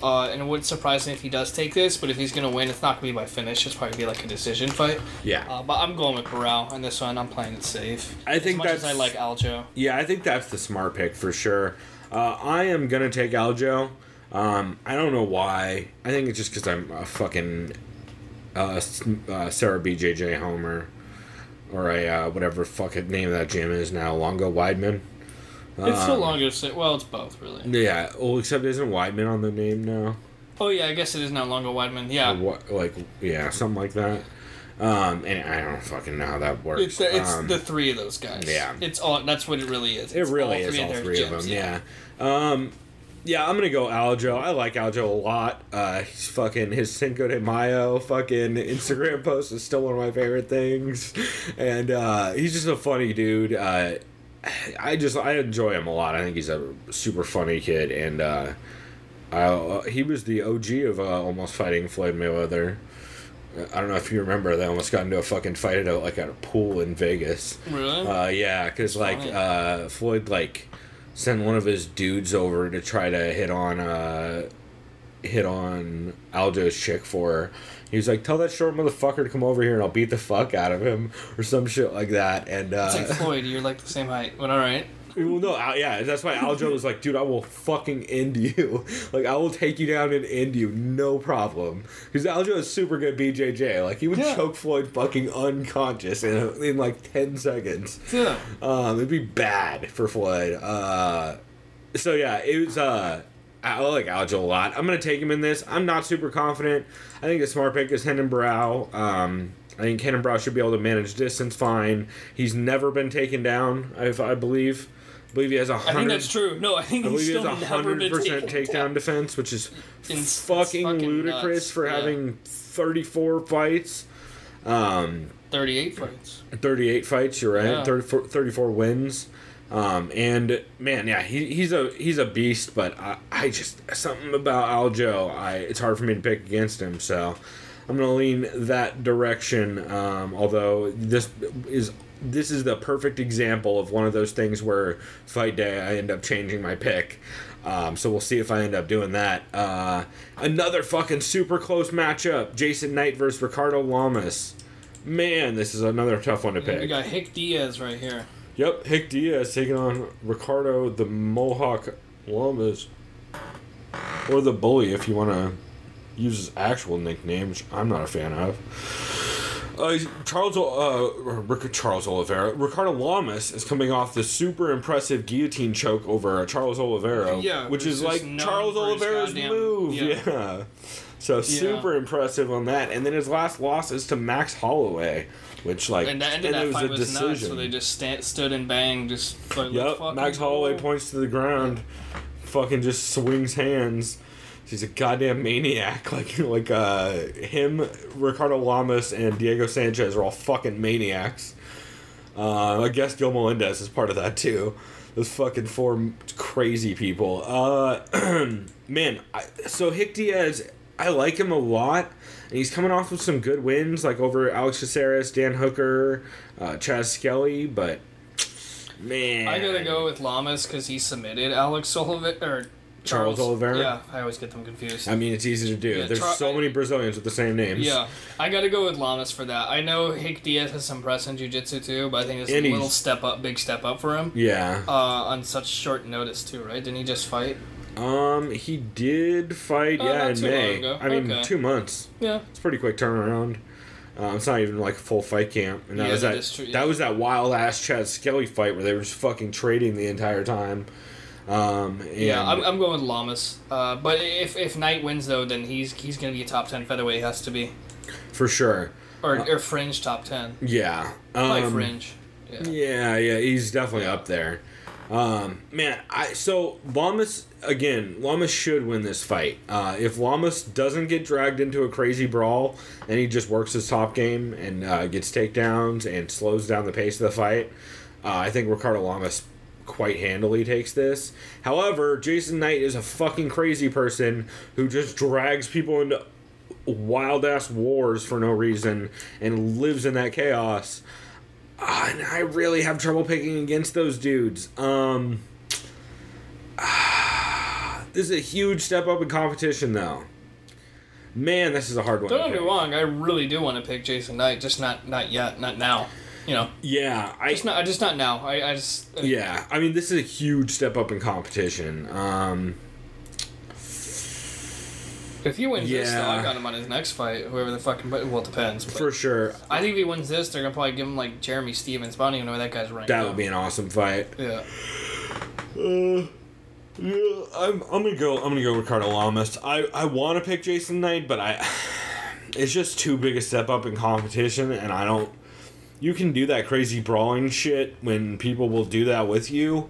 and it wouldn't surprise me if he does take this, but if he's going to win, it's not going to be by finish. It's probably going to be like a decision fight. Yeah. But I'm going with Barao on this one. I'm playing it safe. I think as much as I like Aljo. Yeah, I think that's the smart pick for sure. I am going to take Aljo. I don't know why. I think it's just because I'm a fucking Sarah BJJ homer. Or a, whatever fucking name of that gym is now, Longo Weidman. It's still Longo. Well, it's both, really. Yeah, well, except isn't Weidman on the name now? Oh, yeah, I guess it is now Longo Weidman, yeah. Yeah, something like that. And I don't fucking know how that works. It's the three of those guys. Yeah. It's all. That's what it really is. It really is all three of them, yeah. Yeah, I'm gonna go Aljo. I like Aljo a lot. He's fucking his Cinco de Mayo fucking Instagram post is still one of my favorite things, and he's just a funny dude. I enjoy him a lot. I think he's a super funny kid, and he was the OG of almost fighting Floyd Mayweather. I don't know if you remember, they almost got into a fucking fight at a pool in Vegas. Really? Yeah, because Floyd sent one of his dudes over to try to hit on Aljo's chick for her. He was like, tell that short motherfucker to come over here and I'll beat the fuck out of him or some shit like that. And it's like Floyd, you're like the same height. But all right. Well, no, yeah, that's why Aljo was like, dude, I will fucking end you. Like, I will take you down and end you, no problem. Because Aljo is super good BJJ. Like, he would choke Floyd fucking unconscious in like 10 seconds. Yeah. It'd be bad for Floyd. So yeah, it was, I like Aljo a lot. I'm going to take him in this. I'm not super confident. I think the smart pick is Renan Barao. I think Renan Barao should be able to manage distance fine. He's never been taken down, I believe. I believe he has 100. I think that's true. No, I think he's still never been taken takedown down. defense, which is fucking ludicrous nuts. for having 34 fights. 38 fights. 38 fights, you're right. Yeah. 34 wins. And man, yeah, he's a beast, but I just something about Aljo, it's hard for me to pick against him, so I'm gonna lean that direction. Although this is the perfect example of one of those things where fight day I end up changing my pick. So we'll see if I end up doing that. Another fucking super close matchup: Jason Knight versus Ricardo Lamas. Man, this is another tough one to pick. We got Hick Diaz right here. Yep, Hick Diaz taking on Ricardo the Mohawk Lamas. Or the Bully, if you want to use his actual nickname, which I'm not a fan of. Charles Oliveira. Ricardo Lamas is coming off the super impressive guillotine choke over Charles Oliveira, which is like Charles Oliveira's move. Yeah. So super impressive on that. And then his last loss is to Max Holloway, which and the end of that fight was decision. Nuts, so they just stood and banged. Just Max Holloway points to the ground. fucking just swings hands. He's a goddamn maniac. Like him, Ricardo Lamas, and Diego Sanchez are all fucking maniacs. I guess Gil Melendez is part of that too. Those fucking 4 crazy people. Man, so Hick Diaz, I like him a lot. And he's coming off with some good wins, like over Alex Caceres, Dan Hooker, Chaz Skelly, but man, I gotta go with Lamas because he submitted Alex Sullivan or Charles Oliveira. Yeah, I always get them confused. I mean, it's easy to do. Yeah, There's so many Brazilians with the same names. Yeah, I gotta go with Lamas for that. I know Hick Diaz has some press in jiu-jitsu too, but I think it's a little big step up for him. Yeah. On such short notice too, right? Didn't he just fight? He did fight, in May. I mean, 2 months. Yeah. It's a pretty quick turnaround. It's not even like full fight camp. And that was that wild ass Chad Skelly fight where they were just fucking trading the entire time. I'm going with Lamas. But if Knight wins though, then he's gonna be a top 10 featherweight. He has to be. For sure. Or fringe top 10. Yeah. Probably fringe. Yeah, he's definitely up there. So Lamas should win this fight. If Lamas doesn't get dragged into a crazy brawl and he just works his top game and gets takedowns and slows down the pace of the fight, I think Ricardo Lamas quite handily takes this. However, Jason Knight is a fucking crazy person who just drags people into wild ass wars for no reason and lives in that chaos. And I really have trouble picking against those dudes. This is a huge step up in competition, though. Man, this is a hard one. Don't get me wrong, I really do want to pick Jason Knight, just not yet, not now. You know. Yeah, just not now. Yeah, I mean, this is a huge step up in competition. If he wins this, though, I got him on his next fight. Whoever the fucking... Well, it depends. For sure. I think if he wins this, they're going to probably give him, like, Jeremy Stevens. But I don't even know where that guy's ranked. That would be an awesome fight. Yeah. I'm gonna go Ricardo Lamas. I want to pick Jason Knight, but it's just too big a step up in competition, and I don't... You can do that crazy brawling shit when people will do that with you.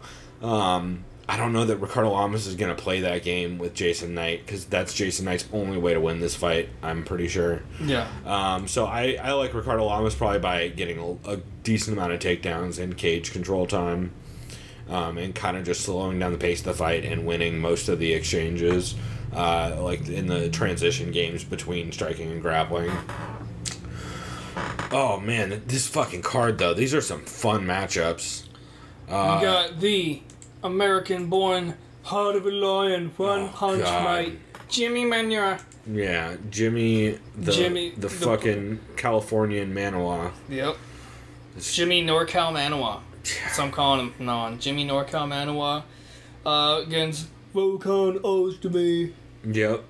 I don't know that Ricardo Lamas is going to play that game with Jason Knight, because that's Jason Knight's only way to win this fight, I'm pretty sure. Yeah. So I like Ricardo Lamas probably by getting a decent amount of takedowns and cage control time, and kind of just slowing down the pace of the fight and winning most of the exchanges, like in the transition games between striking and grappling. Oh, man, this fucking card, though. These are some fun matchups. You got the American-born heart of a lion, one-punch mate, Jimmy Manuwa. Yeah, Jimmy, the fucking Californian Manawa. Yep. Jimmy NorCal Manawa. So I'm calling him from now on. Jimmy NorCal Manawa against Volkan Ozdemir. Yep.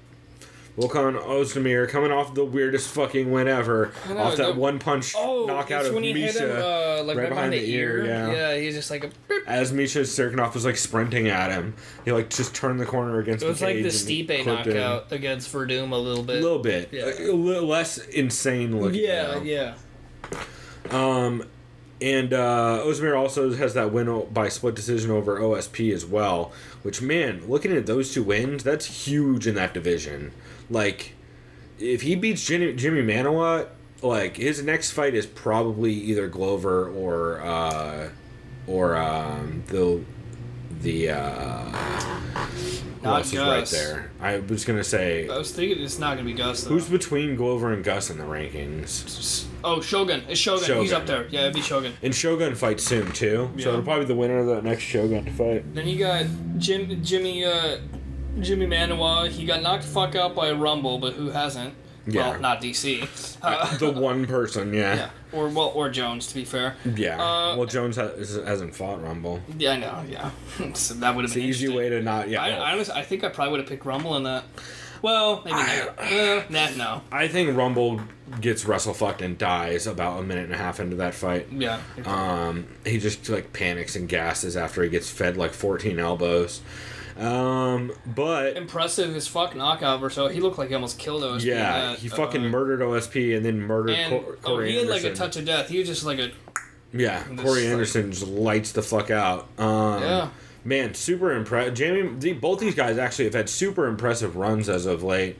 Volkan Ozdemir coming off the weirdest fucking win ever. Off that one-punch knockout of Misha right behind the ear. Yeah, he's just like a... As Misha Serkinov was like sprinting at him, he like just turned the corner against the cage. It was like the Stipe knockout against Verdum a little bit. A little bit. Yeah. A little less insane looking. Yeah. And Ozdemir also has that win by split decision over OSP as well. Which, man, looking at those two wins, that's huge in that division. Like, if he beats Jimmy Manawa, like, his next fight is probably either Glover or who else is right there? I was gonna say. I was thinking it's not gonna be Gus, though. Who's between Glover and Gus in the rankings? Oh, Shogun. It's Shogun. He's up there. Yeah, it'd be Shogun. And Shogun fights soon too, so it'll probably be the winner of the next Shogun fight. Then you got Jimmy Manawa. He got knocked the fuck out by a Rumble, but who hasn't? Yeah. Well, not DC. The one person, yeah. Or Jones, to be fair. Yeah. Well, Jones hasn't fought Rumble. Yeah, I know. Yeah. So that would have been an easy way to not. Yeah. I think I probably would have picked Rumble in that. Well, maybe no. I think Rumble gets wrestle fucked and dies about a minute and a half into that fight. Yeah. He just like panics and gasses after he gets fed like 14 elbows. But impressive as fuck knockout versus. He looked like he almost killed OSP. Yeah, he fucking murdered OSP and then murdered Corey he had Anderson. like a touch of death. He was just like a Corey Anderson just lights the fuck out. Man, super impressive. Jamie, both these guys actually have had super impressive runs as of late.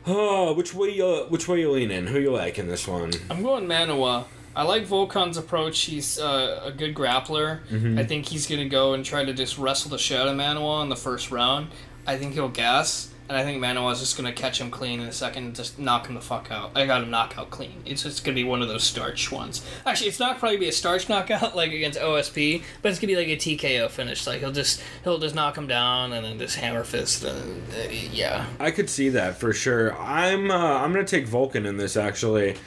Oh, which way you leaning? Who you like in this one? I'm going Manoa. I like Volkan's approach. He's a good grappler. Mm-hmm. I think he's going to go and try to just wrestle the shit out of Manoa in the first round. I think he'll gas, and I think Manoa's just going to catch him clean in a second and just knock him the fuck out. I got him knockout clean. It's just going to be one of those starch ones. Actually, it's not probably be a starch knockout like against OSP, but it's going to be like a TKO finish. Like he'll just knock him down and then just hammer fist. Yeah. I could see that for sure. I'm going to take Volkan in this actually.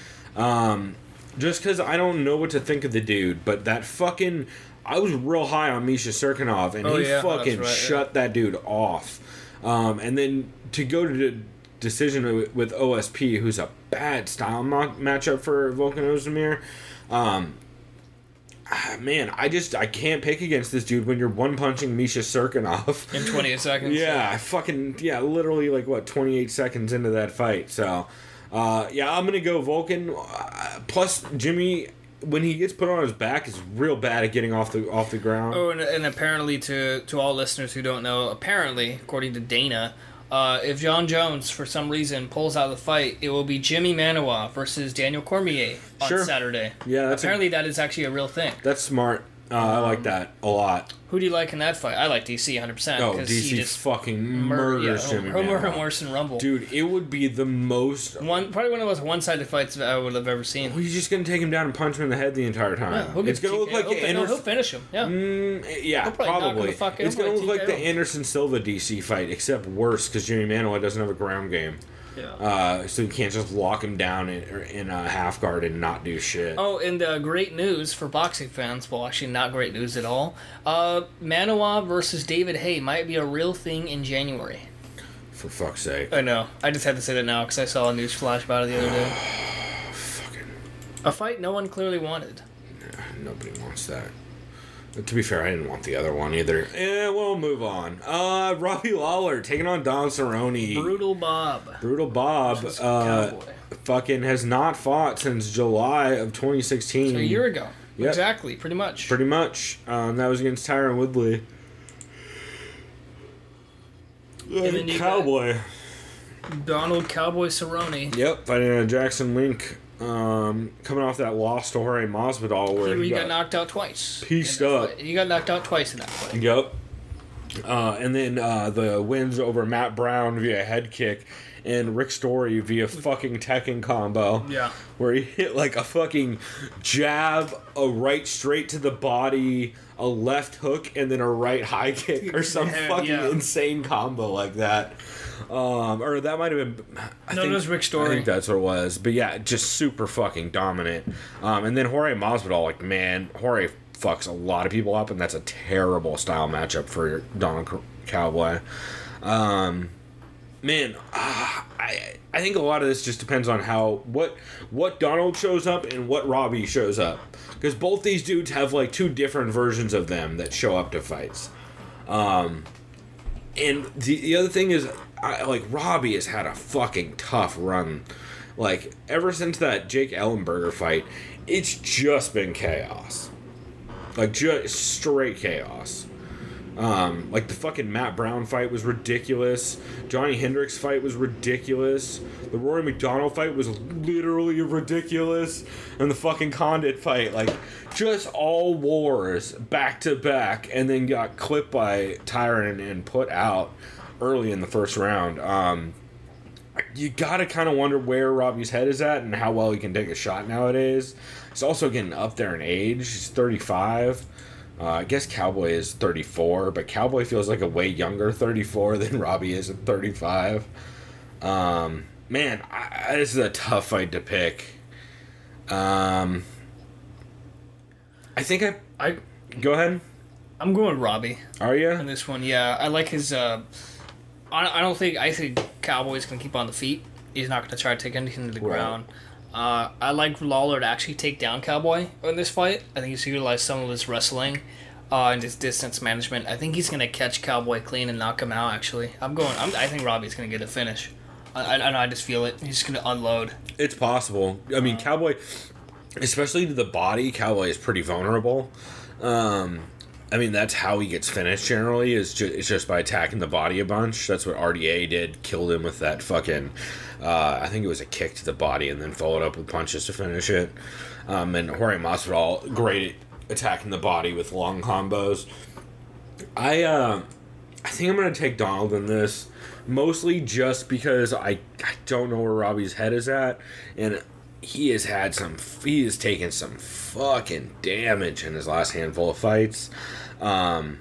Just because I don't know what to think of the dude, but that fucking... I was real high on Misha Cirkunov, and he fucking shut that dude off. And then to go to the decision with OSP, who's a bad style matchup for Volkan Ozdemir, man, I can't pick against this dude when you're one-punching Misha Cirkunov. In 28 seconds. Yeah, literally, 28 seconds into that fight, so... I'm going to go Volkan. Plus, Jimmy, when he gets put on his back, is real bad at getting off the ground. Oh, and apparently, to all listeners who don't know, apparently, according to Dana, if John Jones, for some reason, pulls out of the fight, it will be Jimmy Manoa versus Daniel Cormier on Saturday. Yeah, apparently that is actually a real thing. That's smart. I like that a lot. Who do you like in that fight? I like DC 100%. Oh, DC he just fucking murders Jimmy Manoa. Worse than Rumble. Dude, it would be the most... Probably one of the most one-sided fights I would have ever seen. Well, you're just going to take him down and punch him in the head the entire time. Yeah, it's going to look like he'll finish him. Yeah, probably. It's going to look like the Anderson Silva DC fight, except worse because Jimmy Manoa doesn't have a ground game. Yeah. So you can't just lock him down in a half guard and not do shit. Oh, and great news for boxing fans. Well, actually, not great news at all. Manoa versus David Haye might be a real thing in January. For fuck's sake. I know. I just had to say that now because I saw a news flash about it the other day. Fucking. A fight no one clearly wanted. Yeah, nobody wants that. But to be fair, I didn't want the other one either. We'll move on. Robbie Lawler taking on Don Cerrone. Brutal Bob. Fucking has not fought since July of 2016. So a year ago. Yep. Exactly, pretty much. That was against Tyron Woodley. And then Cowboy. Donald Cowboy Cerrone. Yep, fighting Jackson Link. Coming off that loss to Jorge Masvidal where he got knocked out twice. Pieced up. He got knocked out twice in that fight. Yep. And then the wins over Matt Brown via head kick and Rick Story via fucking Tekken combo. Yeah. Where he hit like a fucking jab, a right straight to the body, a left hook, and then a right high kick or some fucking insane combo like that. Or that might have been... I think it was Rick Story. I think that's what it was. But yeah, just super fucking dominant. And then Jorge Masvidal, Jorge fucks a lot of people up, and that's a terrible style matchup for Donald Cowboy. I think a lot of this just depends on what Donald shows up and what Robbie shows up. Because both these dudes have two different versions of them that show up to fights. And the other thing is, Robbie has had a fucking tough run. Ever since that Jake Ellenberger fight, it's just been chaos. Just straight chaos. The fucking Matt Brown fight was ridiculous. Johnny Hendricks fight was ridiculous. The Rory McDonald fight was literally ridiculous. And the fucking Condit fight, just all wars back to back, and then got clipped by Tyron and put out early in the first round. You gotta kind of wonder where Robbie's head is at and how well he can take a shot nowadays. He's also getting up there in age. He's 35. I guess Cowboy is 34, but Cowboy feels like a way younger 34 than Robbie is at 35. This is a tough fight to pick. I think I go ahead. I'm going Robbie. Are you? In this one, yeah. I like his... I think Cowboy's going to keep on the feet. He's not going to try to take anything to the ground. I like Lawler to actually take down Cowboy in this fight. I think he's utilized some of his wrestling and his distance management. I think he's going to catch Cowboy clean and knock him out, actually. I think Robbie's going to get a finish. I just feel it. He's just going to unload. It's possible. I mean, Cowboy, especially to the body, Cowboy is pretty vulnerable. I mean, that's how he gets finished generally, it's just by attacking the body a bunch. That's what RDA did, killed him with that fucking, I think it was a kick to the body and then followed up with punches to finish it. And Jorge Masvidal, great at attacking the body with long combos. I think I'm going to take Donald in this, mostly just because I don't know where Robbie's head is at, and he has taken some fucking damage in his last handful of fights. And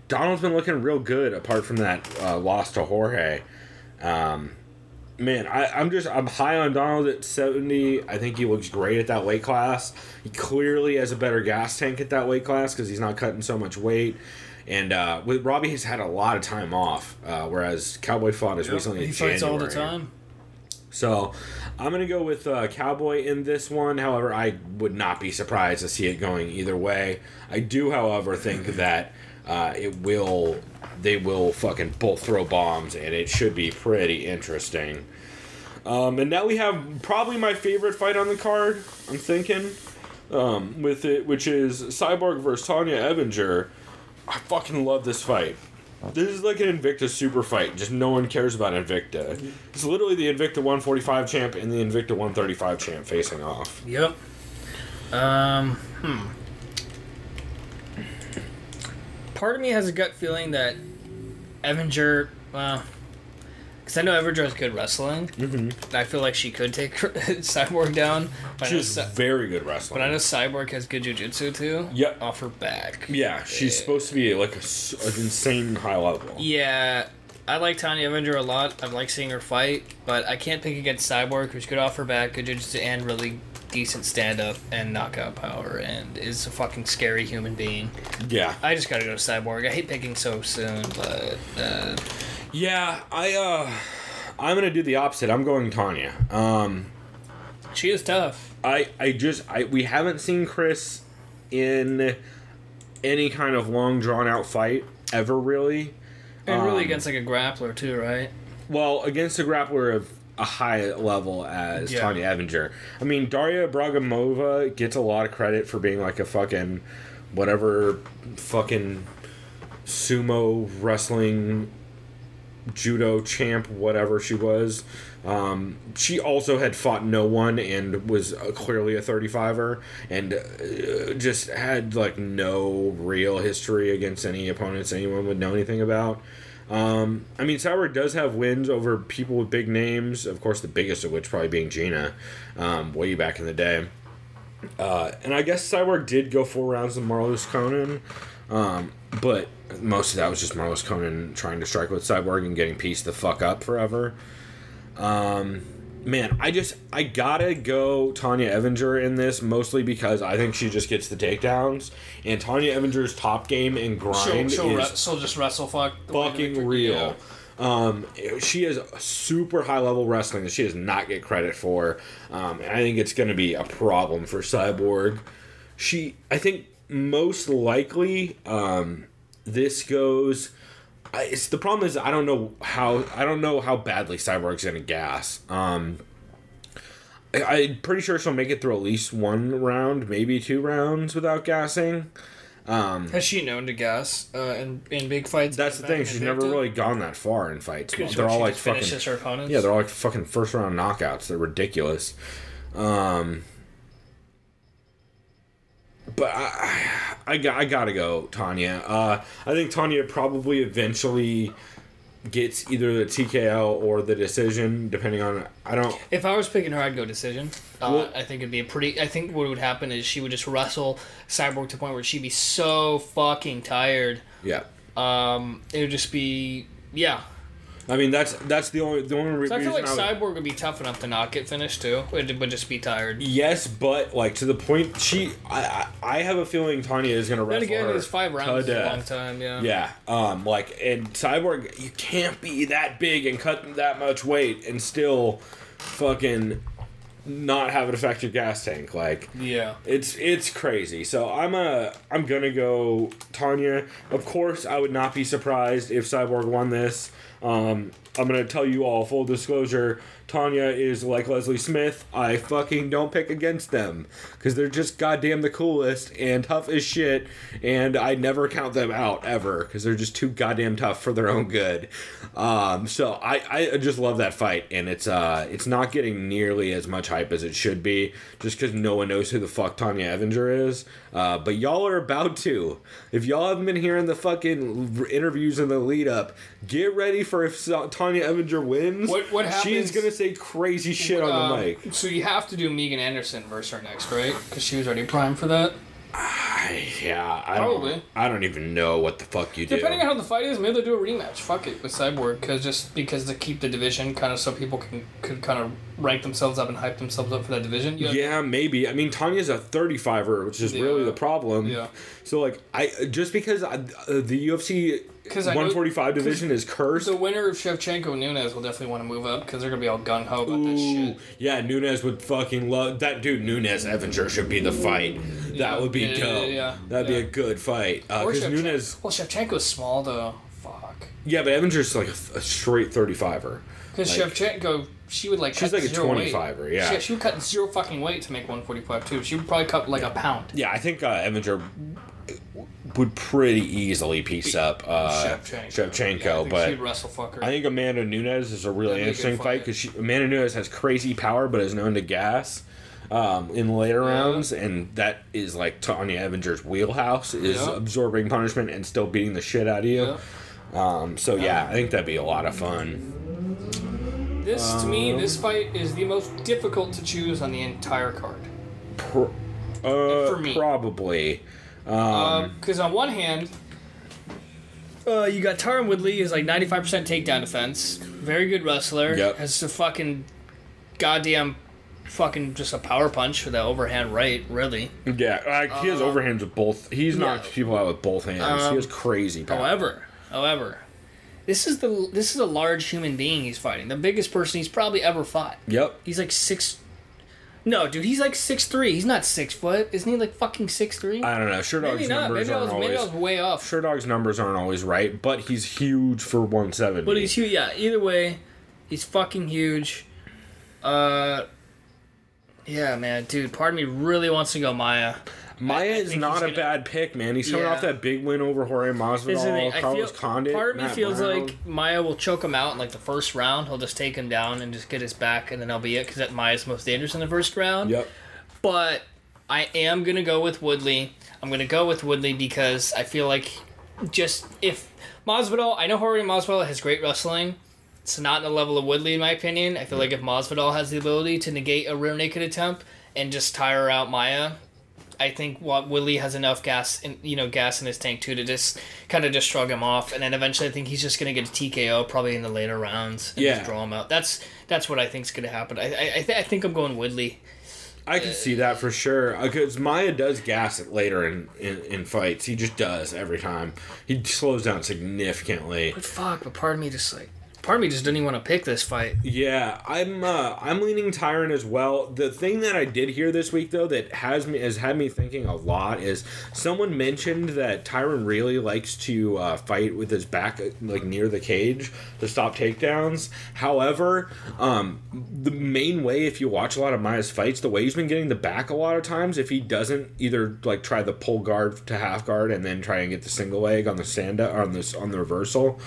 Donald's been looking real good apart from that loss to Jorge. Man, I'm high on Donald at 70. I think he looks great at that weight class. He clearly has a better gas tank at that weight class because he's not cutting so much weight. And with Robbie, he's had a lot of time off, whereas Cowboy fought as recently as January. He fights all the time. So I'm going to go with Cowboy in this one. However, I would not be surprised to see it going either way. I do, however, think that they will fucking both throw bombs, and it should be pretty interesting. And now we have probably my favorite fight on the card, I'm thinking, with it, which is Cyborg versus Tonya Evinger. I fucking love this fight. This is like an Invicta super fight. Just no one cares about Invicta. It's literally the Invicta 145 champ and the Invicta 135 champ facing off. Yep. Part of me has a gut feeling that Evinger, because I know Evinger has good wrestling. Mm-hmm. I feel like she could take Cyborg down. She's very good wrestling. But I know Cyborg has good jiu-jitsu too. Yep. Off her back. Yeah, she's supposed to be like an insane high level. Yeah, I like Tonya Evinger a lot. I like seeing her fight, but I can't pick against Cyborg, who's good off her back, good jiu-jitsu, and really decent stand-up and knockout power, and is a fucking scary human being. Yeah. I just gotta go to Cyborg. I hate picking so soon, but... Yeah, I'm gonna do the opposite. I'm going Tonya. She is tough. We haven't seen Chris in any kind of long drawn out fight ever, really. And really against like a grappler too, right? Well, against a grappler of a high level as Tonya Evinger. I mean, Daria Bragomova gets a lot of credit for being like a fucking whatever fucking sumo wrestling judo champ, whatever she was. She also had fought no one and was clearly a 35er and just had like no real history against any opponents anyone would know anything about. I mean, Cyborg does have wins over people with big names, of course the biggest of which probably being Gina, way back in the day. And I guess Cyborg did go 4 rounds with Marlos Conan, but most of that was just Marlos Conan trying to strike with Cyborg and getting pieced the fuck up forever. Man, I gotta go Tonya Evinger in this, mostly because I think she just gets the takedowns, and Tonya Evinger's top game and grind she'll just wrestle fucking real. She has super high level wrestling that she does not get credit for, and I think it's gonna be a problem for Cyborg. I think most likely, this goes. The problem is I don't know how badly Cyborg's gonna gas. I'm pretty sure she'll make it through at least 1 round, maybe 2 rounds without gassing. Has she known to gas in big fights? That's the thing. She's never really gone that far in fights. They're all like fucking finishes her opponents. Yeah, they're all like fucking first round knockouts. They're ridiculous. But I gotta go Tonya. I think Tonya probably eventually gets either the TKO or the decision, depending on... If I was picking her, I'd go decision. I think it'd be I think what would happen is she would just wrestle Cyborg to the point where she'd be so fucking tired. Yeah. It would just be... Yeah. I mean, that's the only reason. So I feel like Cyborg would be tough enough to not get finished too. It would just be tired. Yes, but like to the point, I have a feeling Tonya is gonna wrestle her. Then again, it's 5 rounds is a long time. Yeah. Yeah. And Cyborg, you can't be that big and cut that much weight and still fucking not have it affect your gas tank. Like, yeah, it's crazy. So I'm gonna go Tonya. Of course, I would not be surprised if Cyborg won this. I'm going to tell you all, full disclosure, Tonya is like Leslie Smith. I fucking don't pick against them because they're just goddamn the coolest and tough as shit, and I never count them out ever because they're just too goddamn tough for their own good. So I just love that fight, and it's not getting nearly as much hype as it should be just because no one knows who the fuck Tonya Evinger is. But y'all are about to. If y'all haven't been hearing the fucking interviews in the lead up, get ready for if Tonya Evinger wins. What happens? She's gonna say crazy shit on the mic. So you have to do Megan Anderson versus her next, right? Because she was already primed for that. I don't even know what the fuck you do. Depending on how the fight is, maybe they'll do a rematch. Fuck it with Cyborg, because to keep the division kind of so people could kind of rank themselves up and hype themselves up for that division. Yeah, maybe. I mean, Tanya's a 35er, which is really the problem. Yeah. So like, because the UFC 145 division is cursed. The winner of Shevchenko Nunes will definitely want to move up because they're gonna be all gung ho about this shit. Yeah, Nunes would fucking love that dude. Nunes Evinger should be the fight. That would be dope. Yeah. That'd be a good fight. Because Nunes. Well, Shevchenko's small though. Fuck. Yeah, but Evinger's like a straight 35er. Because Shevchenko, she would like. She's cut like a 25er. Weight. Yeah. She would cut zero fucking weight to make 145 too. She would probably cut like a pound. Yeah, I think Evinger would pretty easily piece up Shevchenko, but she'd wrestle fucker. I think Amanda Nunes is a really interesting fight because Amanda Nunes has crazy power, but is known to gas in the later rounds, and that is like Tonya Evinger's wheelhouse is absorbing punishment and still beating the shit out of you. I think that'd be a lot of fun. To me, this fight is the most difficult to choose on the entire card. For me, probably. Because on one hand, you got Tyron Woodley is like 95% takedown defense, very good wrestler, has a fucking goddamn just a power punch with that overhand right, really. Yeah, he has overhands with both. He's knocked people out with both hands. He has crazy power. However, this is a large human being he's fighting. The biggest person he's probably ever fought. Yep. He's like 6. No, dude, he's like 6'3". He's not 6 foot. Isn't he like fucking 6'3"? I don't know. Sherdog's numbers aren't always. Maybe I was way off. Sherdog's numbers aren't always right, but he's huge for 170. But he's huge. Yeah. Either way, he's fucking huge. Yeah, man, dude. Part of me really wants to go Maia. Maia is not a bad pick, man. He's coming off that big win over Jorge Masvidal, Carlos Condit. Part of me feels like Maia will choke him out in like the first round. He'll just take him down and just get his back, and then that'll be it, because that Maia's most dangerous in the first round. Yep. But I am going to go with Woodley. I'm going to go with Woodley because I feel like just if Masvidal, I know Jorge Masvidal has great wrestling. It's not in the level of Woodley, in my opinion. I feel like if Masvidal has the ability to negate a rear naked attempt and just tire out Maia, I think Woodley has enough gas in his tank too to just kind of just shrug him off, and then eventually I think he's just gonna get a TKO probably in the later rounds and just draw him out. That's what I think's gonna happen. I think I'm going Woodley. I can see that for sure, because Maia does gas it later in fights. He just does every time. He slows down significantly. But part of me just didn't even want to pick this fight. Yeah, I'm leaning Tyron as well. The thing that I did hear this week though that has had me thinking a lot is someone mentioned that Tyron really likes to fight with his back like near the cage to stop takedowns. However, the main way, if you watch a lot of Maia's fights, the way he's been getting the back a lot of times, if he doesn't either like try the pull guard to half guard and then try and get the single leg on the stand up or on the reversal.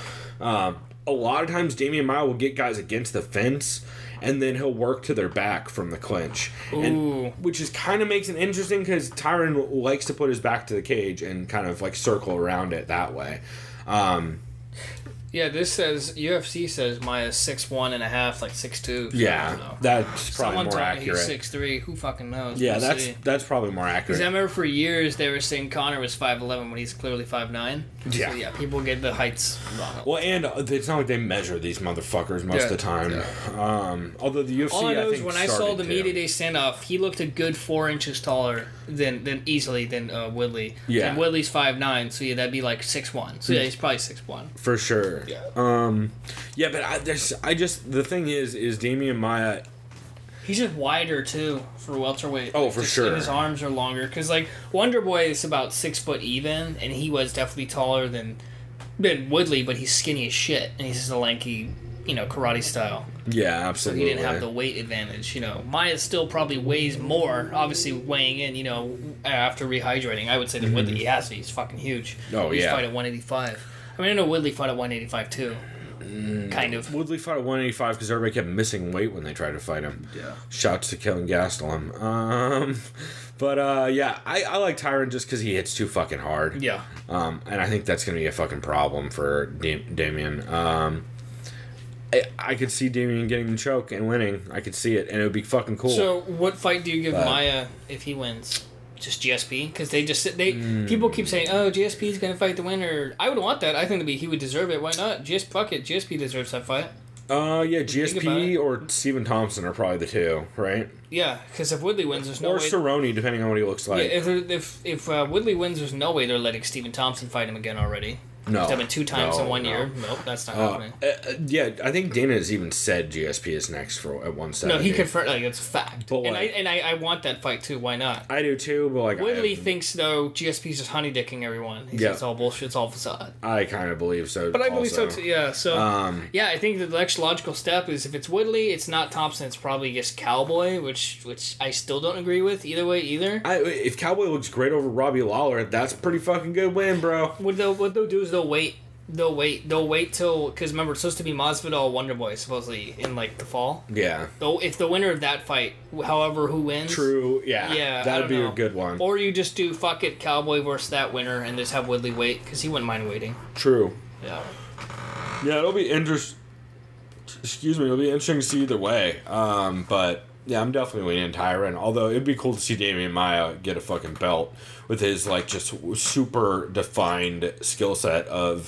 A lot of times Damian Maia will get guys against the fence and then he'll work to their back from the clinch. Which is kind of makes it interesting because Tyron likes to put his back to the cage and kind of like circle around it that way. Yeah, this says UFC says Maia's 6'1.5", like 6'2". So yeah, that's probably more accurate. He's 6'3". Who fucking knows? Yeah, that's probably more accurate. Because I remember for years they were saying Conor was 5'11" when he's clearly 5'9". Yeah, so, people get the heights wrong. Well, and it's not like they measure these motherfuckers most of the time. Yeah. Although the UFC, all I know is when I saw the to. media day standoff, he looked a good 4 inches taller than Woodley. Yeah, and Woodley's 5'9", so that'd be like 6'1". So he's probably 6'1". For sure. Yeah. Yeah, but the thing is Damian Maia. He's just wider too for welterweight. Oh, for sure. And his arms are longer because like Wonder Boy is about 6 foot even, and he was definitely taller than been Woodley, but he's skinny as shit, and he's just a lanky, karate style. Yeah, absolutely. So he didn't have the weight advantage. Maya still probably weighs more, obviously weighing in, after rehydrating. I would say that Woodley, he's fucking huge. Oh, He's yeah. fight at 185. I mean, I know Woodley fought at 185 too. Kind of. Woodley fought at 185 because everybody kept missing weight when they tried to fight him. Yeah. Shouts to Kevin Gastelum. Yeah, I like Tyron just because he hits too fucking hard. Yeah. And I think that's going to be a fucking problem for Damian. I could see Damian getting the choke and winning. I could see it, and it would be fucking cool. So, what fight do you give Maya if he wins? Just GSP? Because people keep saying, "Oh, GSP is gonna fight the winner." I would want that. I think he would deserve it. Why not? Fuck it. GSP deserves that fight. Yeah, GSP or Stephen Thompson are probably the two, right? Yeah, because if Woodley wins, there's no way. Or Cerrone, depending on what he looks like. Yeah, if Woodley wins, there's no way they're letting Stephen Thompson fight him again already. No. It's happened 2 times in 1 year. Nope, that's not happening. Yeah, I think Dana has even said GSP is next at 170. No, he confirmed. It's a fact. But and I want that fight too. Why not? I do too, but Woodley thinks though GSP's just honey dicking everyone. He says it's all bullshit. It's all facade. I kind of believe so. But I believe so too. Yeah. So I think the next logical step is if it's Woodley, it's not Thompson. It's probably just Cowboy, which I still don't agree with either way either. If Cowboy looks great over Robbie Lawler, that's a pretty fucking good win, bro. What they'll do is they'll wait till, because remember, it's supposed to be Masvidal Wonderboy supposedly in the fall. Yeah. Though if the winner of that fight, however who wins. True. Yeah. That'd be a good one. Or you just do fuck it Cowboy versus that winner and just have Woodley wait because he wouldn't mind waiting. True. Yeah. Yeah, it'll be interesting. Excuse me. It'll be interesting to see either way. But. Yeah, I'm definitely leaning Tyron. Although it'd be cool to see Damian Maia get a fucking belt with his just super defined skill set of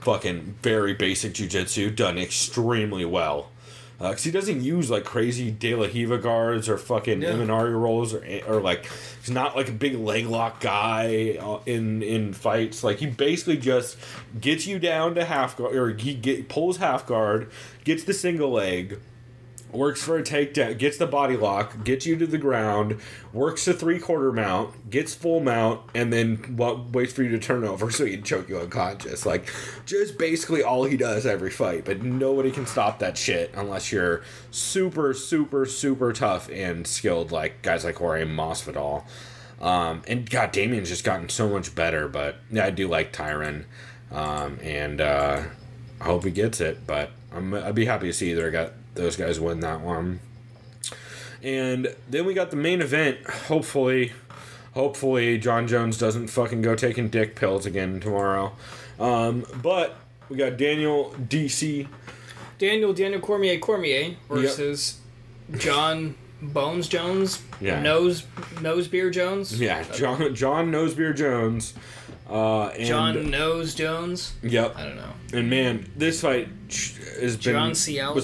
fucking very basic jiu-jitsu done extremely well. Because he doesn't use crazy De La Riva guards or fucking Imanari rolls or he's not a big leg lock guy in fights. He basically just gets you down to half guard, or pulls half guard, gets the single leg. Works for a takedown, gets the body lock, gets you to the ground, works a 3/4 mount, gets full mount, and then waits for you to turn over so he can choke you unconscious. Just basically all he does every fight. But nobody can stop that shit unless you're super, super, super tough and skilled like guys like Jorge Masvidal. And God, Damian's just gotten so much better. But yeah, I do like Tyron. And I hope he gets it. But I'd be happy to see those guys win that one. And then we got the main event. Hopefully John Jones doesn't fucking go taking dick pills again tomorrow. But we got Daniel Cormier versus John Bones Jones. Yeah. Nose Beer Jones. Yeah, John Nosebeer Jones. And John Nose Jones. Yep. I don't know. And man, this fight was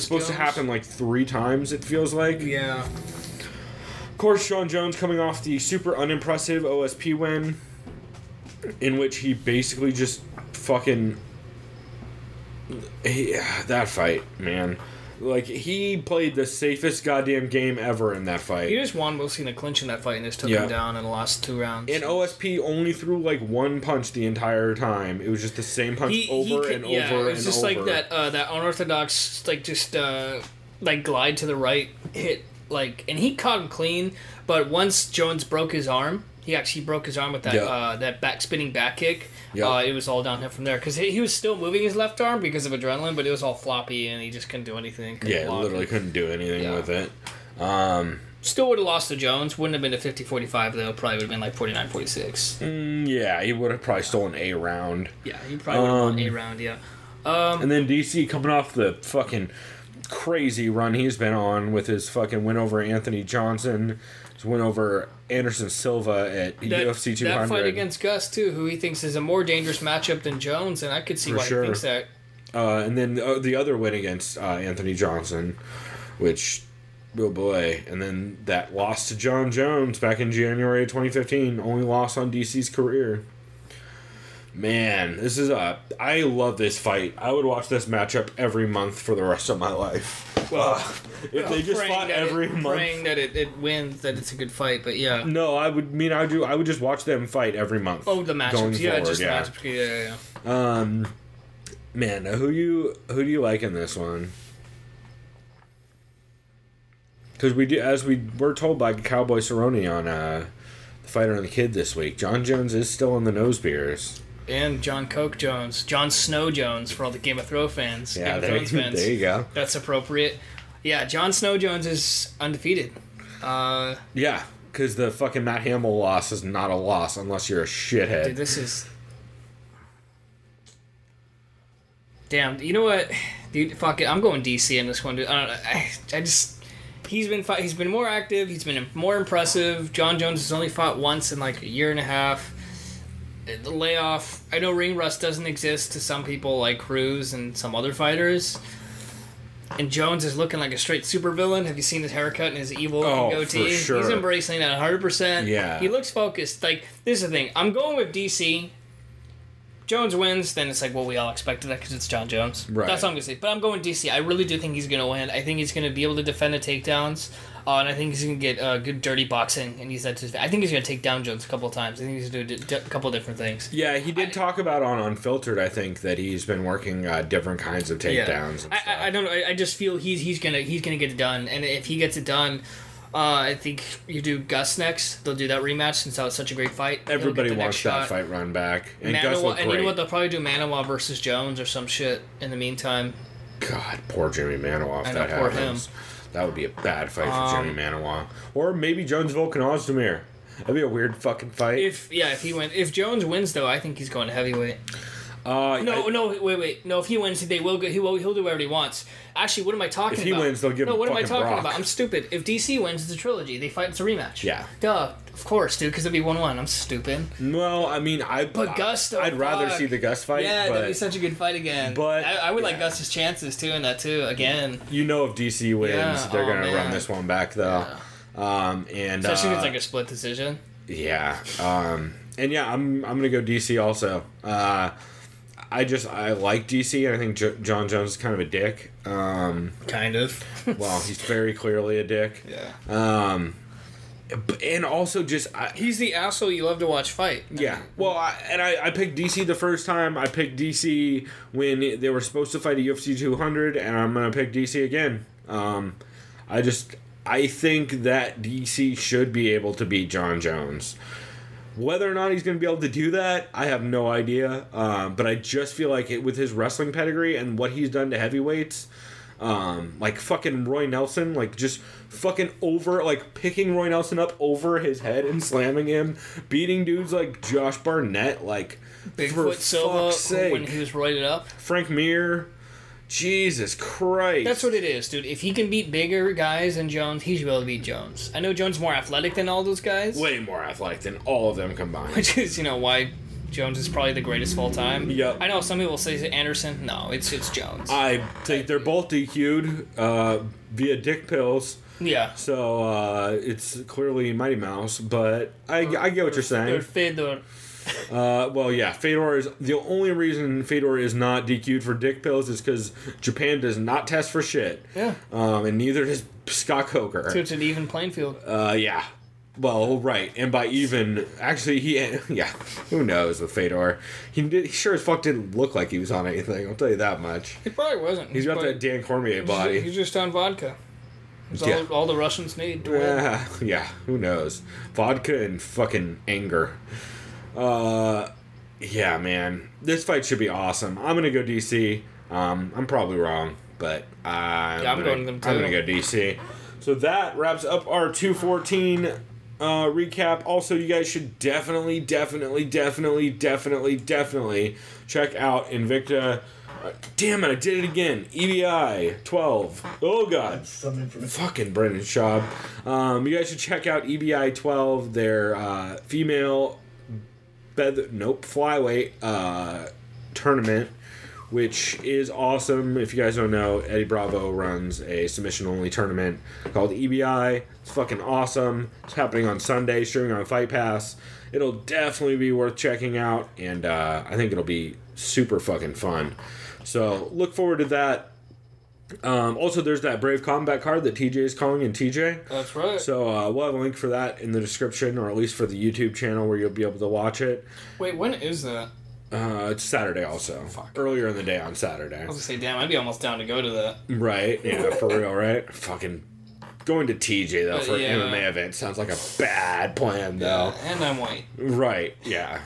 supposed to happen 3 times. It feels like. Yeah. Of course, John Jones coming off the super unimpressive OSP win, in which he basically just fucking that fight, man. He played the safest goddamn game ever in that fight. He just won mostly in a clinch in that fight and just took him down in the last 2 rounds. And OSP only threw 1 punch the entire time. It was just the same punch over and over. It was just that unorthodox glide to the right hit and he caught him clean. But once Jones broke his arm, he actually broke his arm with that back spinning back kick. Yep. It was all downhill from there because he was still moving his left arm because of adrenaline, but it was all floppy and he just couldn't do anything. Literally couldn't do anything with it. Still would have lost to Jones. Wouldn't have been a 50-45 though. Probably would have been 49-46. Yeah, he would have probably stolen a round. Yeah, he probably would have won a round. Yeah. And then DC coming off the fucking crazy run he's been on with his fucking win over Anthony Johnson, his win over Anderson Silva at UFC 200. That fight against Gus too, who he thinks is a more dangerous matchup than Jones, and I could see why he thinks that. And then the other win against Anthony Johnson, which, oh boy, and then that loss to John Jones back in January of 2015, only loss on DC's career. Man, I love this fight. I would watch this matchup every month for the rest of my life. If they just fought every month. Praying that it wins, that it's a good fight, but yeah. No, I would would just watch them fight every month. Oh, the matchups. Yeah, forward, just the matchups. Yeah. Man, who do you like in this one? Because we're told by Cowboy Cerrone on The Fighter and the Kid this week, Jon Jones is still in the nose beers. And John Coke Jones. Jon Snow Jones for all the Game of Thrones fans. Yeah, Game of Thrones fans. There you go. That's appropriate. Yeah, Jon Snow Jones is undefeated. Yeah, because the fucking Matt Hamill loss is not a loss unless you're a shithead. Dude, this is... Damn, you know what? Dude, fuck it. I'm going DC in this one, dude. I don't know. I just... He's been more active. He's been more impressive. Jon Jones has only fought once in like a year and a half. The layoff. I know ring rust doesn't exist to some people like Cruz and some other fighters. And Jones is looking like a straight supervillain. Have you seen his haircut and his evil goatee? For sure. He's embracing that 100%. Yeah. He looks focused. Like, this is the thing. I'm going with DC. Jones wins, then it's like, well, we all expected that because it's Jon Jones. Right. That's what I'm going to say. But I'm going DC. I really do think he's going to win. I think he's going to be able to defend the takedowns. And I think he's going to get good dirty boxing and use that to... I think he's going to take down Jones a couple of times. I think he's going to do a couple of different things. Yeah, he did talk about on Unfiltered, I think, that he's been working different kinds of takedowns. Yeah. I don't know. I just feel he's gonna get it done. And if he gets it done... I think you do Gus next. They'll do that rematch since that was such a great fight. Everybody wants that fight run back. And Gus looked great. And you know what? They'll probably do Manawa versus Jones or some shit in the meantime. God, poor Jimmy Manawa. I know, poor him. That would be a bad fight for Jimmy Manawa. Or maybe Jones Volkan Ozdemir. That'd be a weird fucking fight. If Jones wins, though, I think he's going to heavyweight. Wait. No, if he wins, he'll do whatever he wants. Actually, what am I talking about? If he wins, they'll give him what am I fucking talking Brock. about? I'm stupid. If DC wins, it's a trilogy. They fight, it's a rematch. Yeah. Duh. Of course, dude, because it'd be 1-1. I'm stupid. Well, I mean, But Gus, though, I'd rather see the Gus fight. Yeah, that'd be such a good fight again. But I would like Gus's chances, too, in that, too, again. You know if DC wins, they're going to run this one back, though. Yeah. And especially if it's like a split decision. Yeah. And yeah, I'm going to go DC also. I like DC, and I think Jon Jones is kind of a dick. Kind of. Well, he's very clearly a dick. Yeah. And also just... he's the asshole you love to watch fight. Yeah. Well, I picked DC the first time. I picked DC when they were supposed to fight at UFC 200, and I'm going to pick DC again. I think that DC should be able to beat Jon Jones. Whether or not he's going to be able to do that, I have no idea. But I just feel like with his wrestling pedigree and what he's done to heavyweights, like fucking Roy Nelson, like just fucking picking Roy Nelson up over his head and slamming him, beating dudes like Josh Barnett, like Bigfoot Silva when he was roided up. Frank Mir. Jesus Christ. That's what it is, dude. If he can beat bigger guys than Jones, he should be able to beat Jones. I know Jones is more athletic than all those guys. Way more athletic than all of them combined. Which is, why Jones is probably the greatest of all time. Yep. I know some people say Anderson. No, it's Jones. I think they're both DQ'd via dick pills. Yeah. So it's clearly Mighty Mouse, but I get what you're saying. Fedor. Well, yeah, Fedor is the only reason Fedor is not DQ'd for dick pills is because Japan does not test for shit. Yeah. And neither does Scott Coker. So it's an even playing field. Yeah. Well, right, and by even, actually, who knows with Fedor? He sure as fuck didn't look like he was on anything. I'll tell you that much. He probably wasn't. He's got that Dan Cormier body. He's just on vodka. That's all the Russians need to win. Yeah, who knows? Vodka and fucking anger. Yeah, man. This fight should be awesome. I'm going to go DC. I'm probably wrong, but I'm going to them too. I'm going to go DC. So that wraps up our 214 recap. Also, you guys should definitely check out Invicta. Damn it, I did it again. EBI 12. Oh, God. Fucking Brendan Schaub. You guys should check out EBI 12, their female flyweight tournament, which is awesome. If you guys don't know, Eddie Bravo runs a submission-only tournament called EBI. It's fucking awesome. It's happening on Sunday, streaming on Fight Pass. It'll definitely be worth checking out, and I think it'll be super fucking fun. So look forward to that. Also, there's that Brave Combat card that TJ is calling in TJ. That's right. So we'll have a link for that in the description, or at least for the YouTube channel where you'll be able to watch it. Wait, when is that? It's Saturday also. Earlier in the day on Saturday. I was gonna say, damn, I'd be almost down to go to that. Right? Yeah, for real, right? Fucking going to TJ though for an MMA event sounds like a bad plan though. Yeah, and I'm white. Right? Yeah.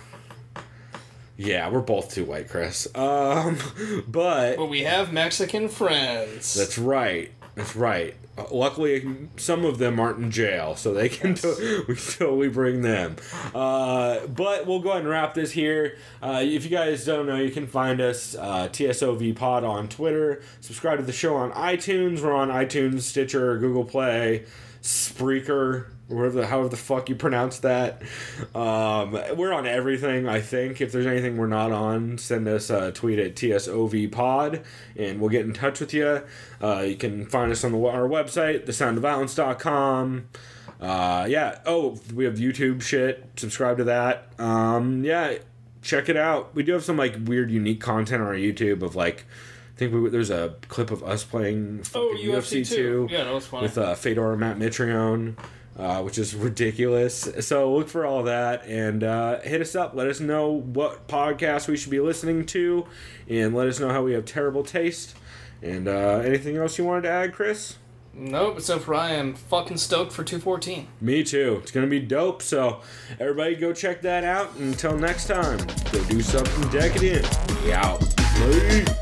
Yeah, we're both too white, Chris. But we have Mexican friends. That's right. That's right. Luckily, some of them aren't in jail, so they can we bring them. But we'll go ahead and wrap this here. If you guys don't know, you can find us TSOV Pod on Twitter. Subscribe to the show on iTunes. We're on iTunes, Stitcher, Google Play, Spreaker, however the fuck you pronounce that. We're on everything, I think. If there's anything we're not on, send us a tweet at TSOVPod, and we'll get in touch with you. You can find us on our website, thesoundofviolence.com. Yeah. Oh, we have YouTube shit. Subscribe to that. Yeah, check it out. We do have some like weird, unique content on our YouTube of like, I think there's a clip of us playing UFC 2. Yeah, that was fun. With Fedor Matt Mitrione. Which is ridiculous. So look for all that and hit us up. Let us know what podcast we should be listening to, and let us know how we have terrible taste. And anything else you wanted to add, Chris? Nope, except for I am fucking stoked for 214. Me too. It's going to be dope. So everybody go check that out. Until next time, go do something decadent. We out. Bye.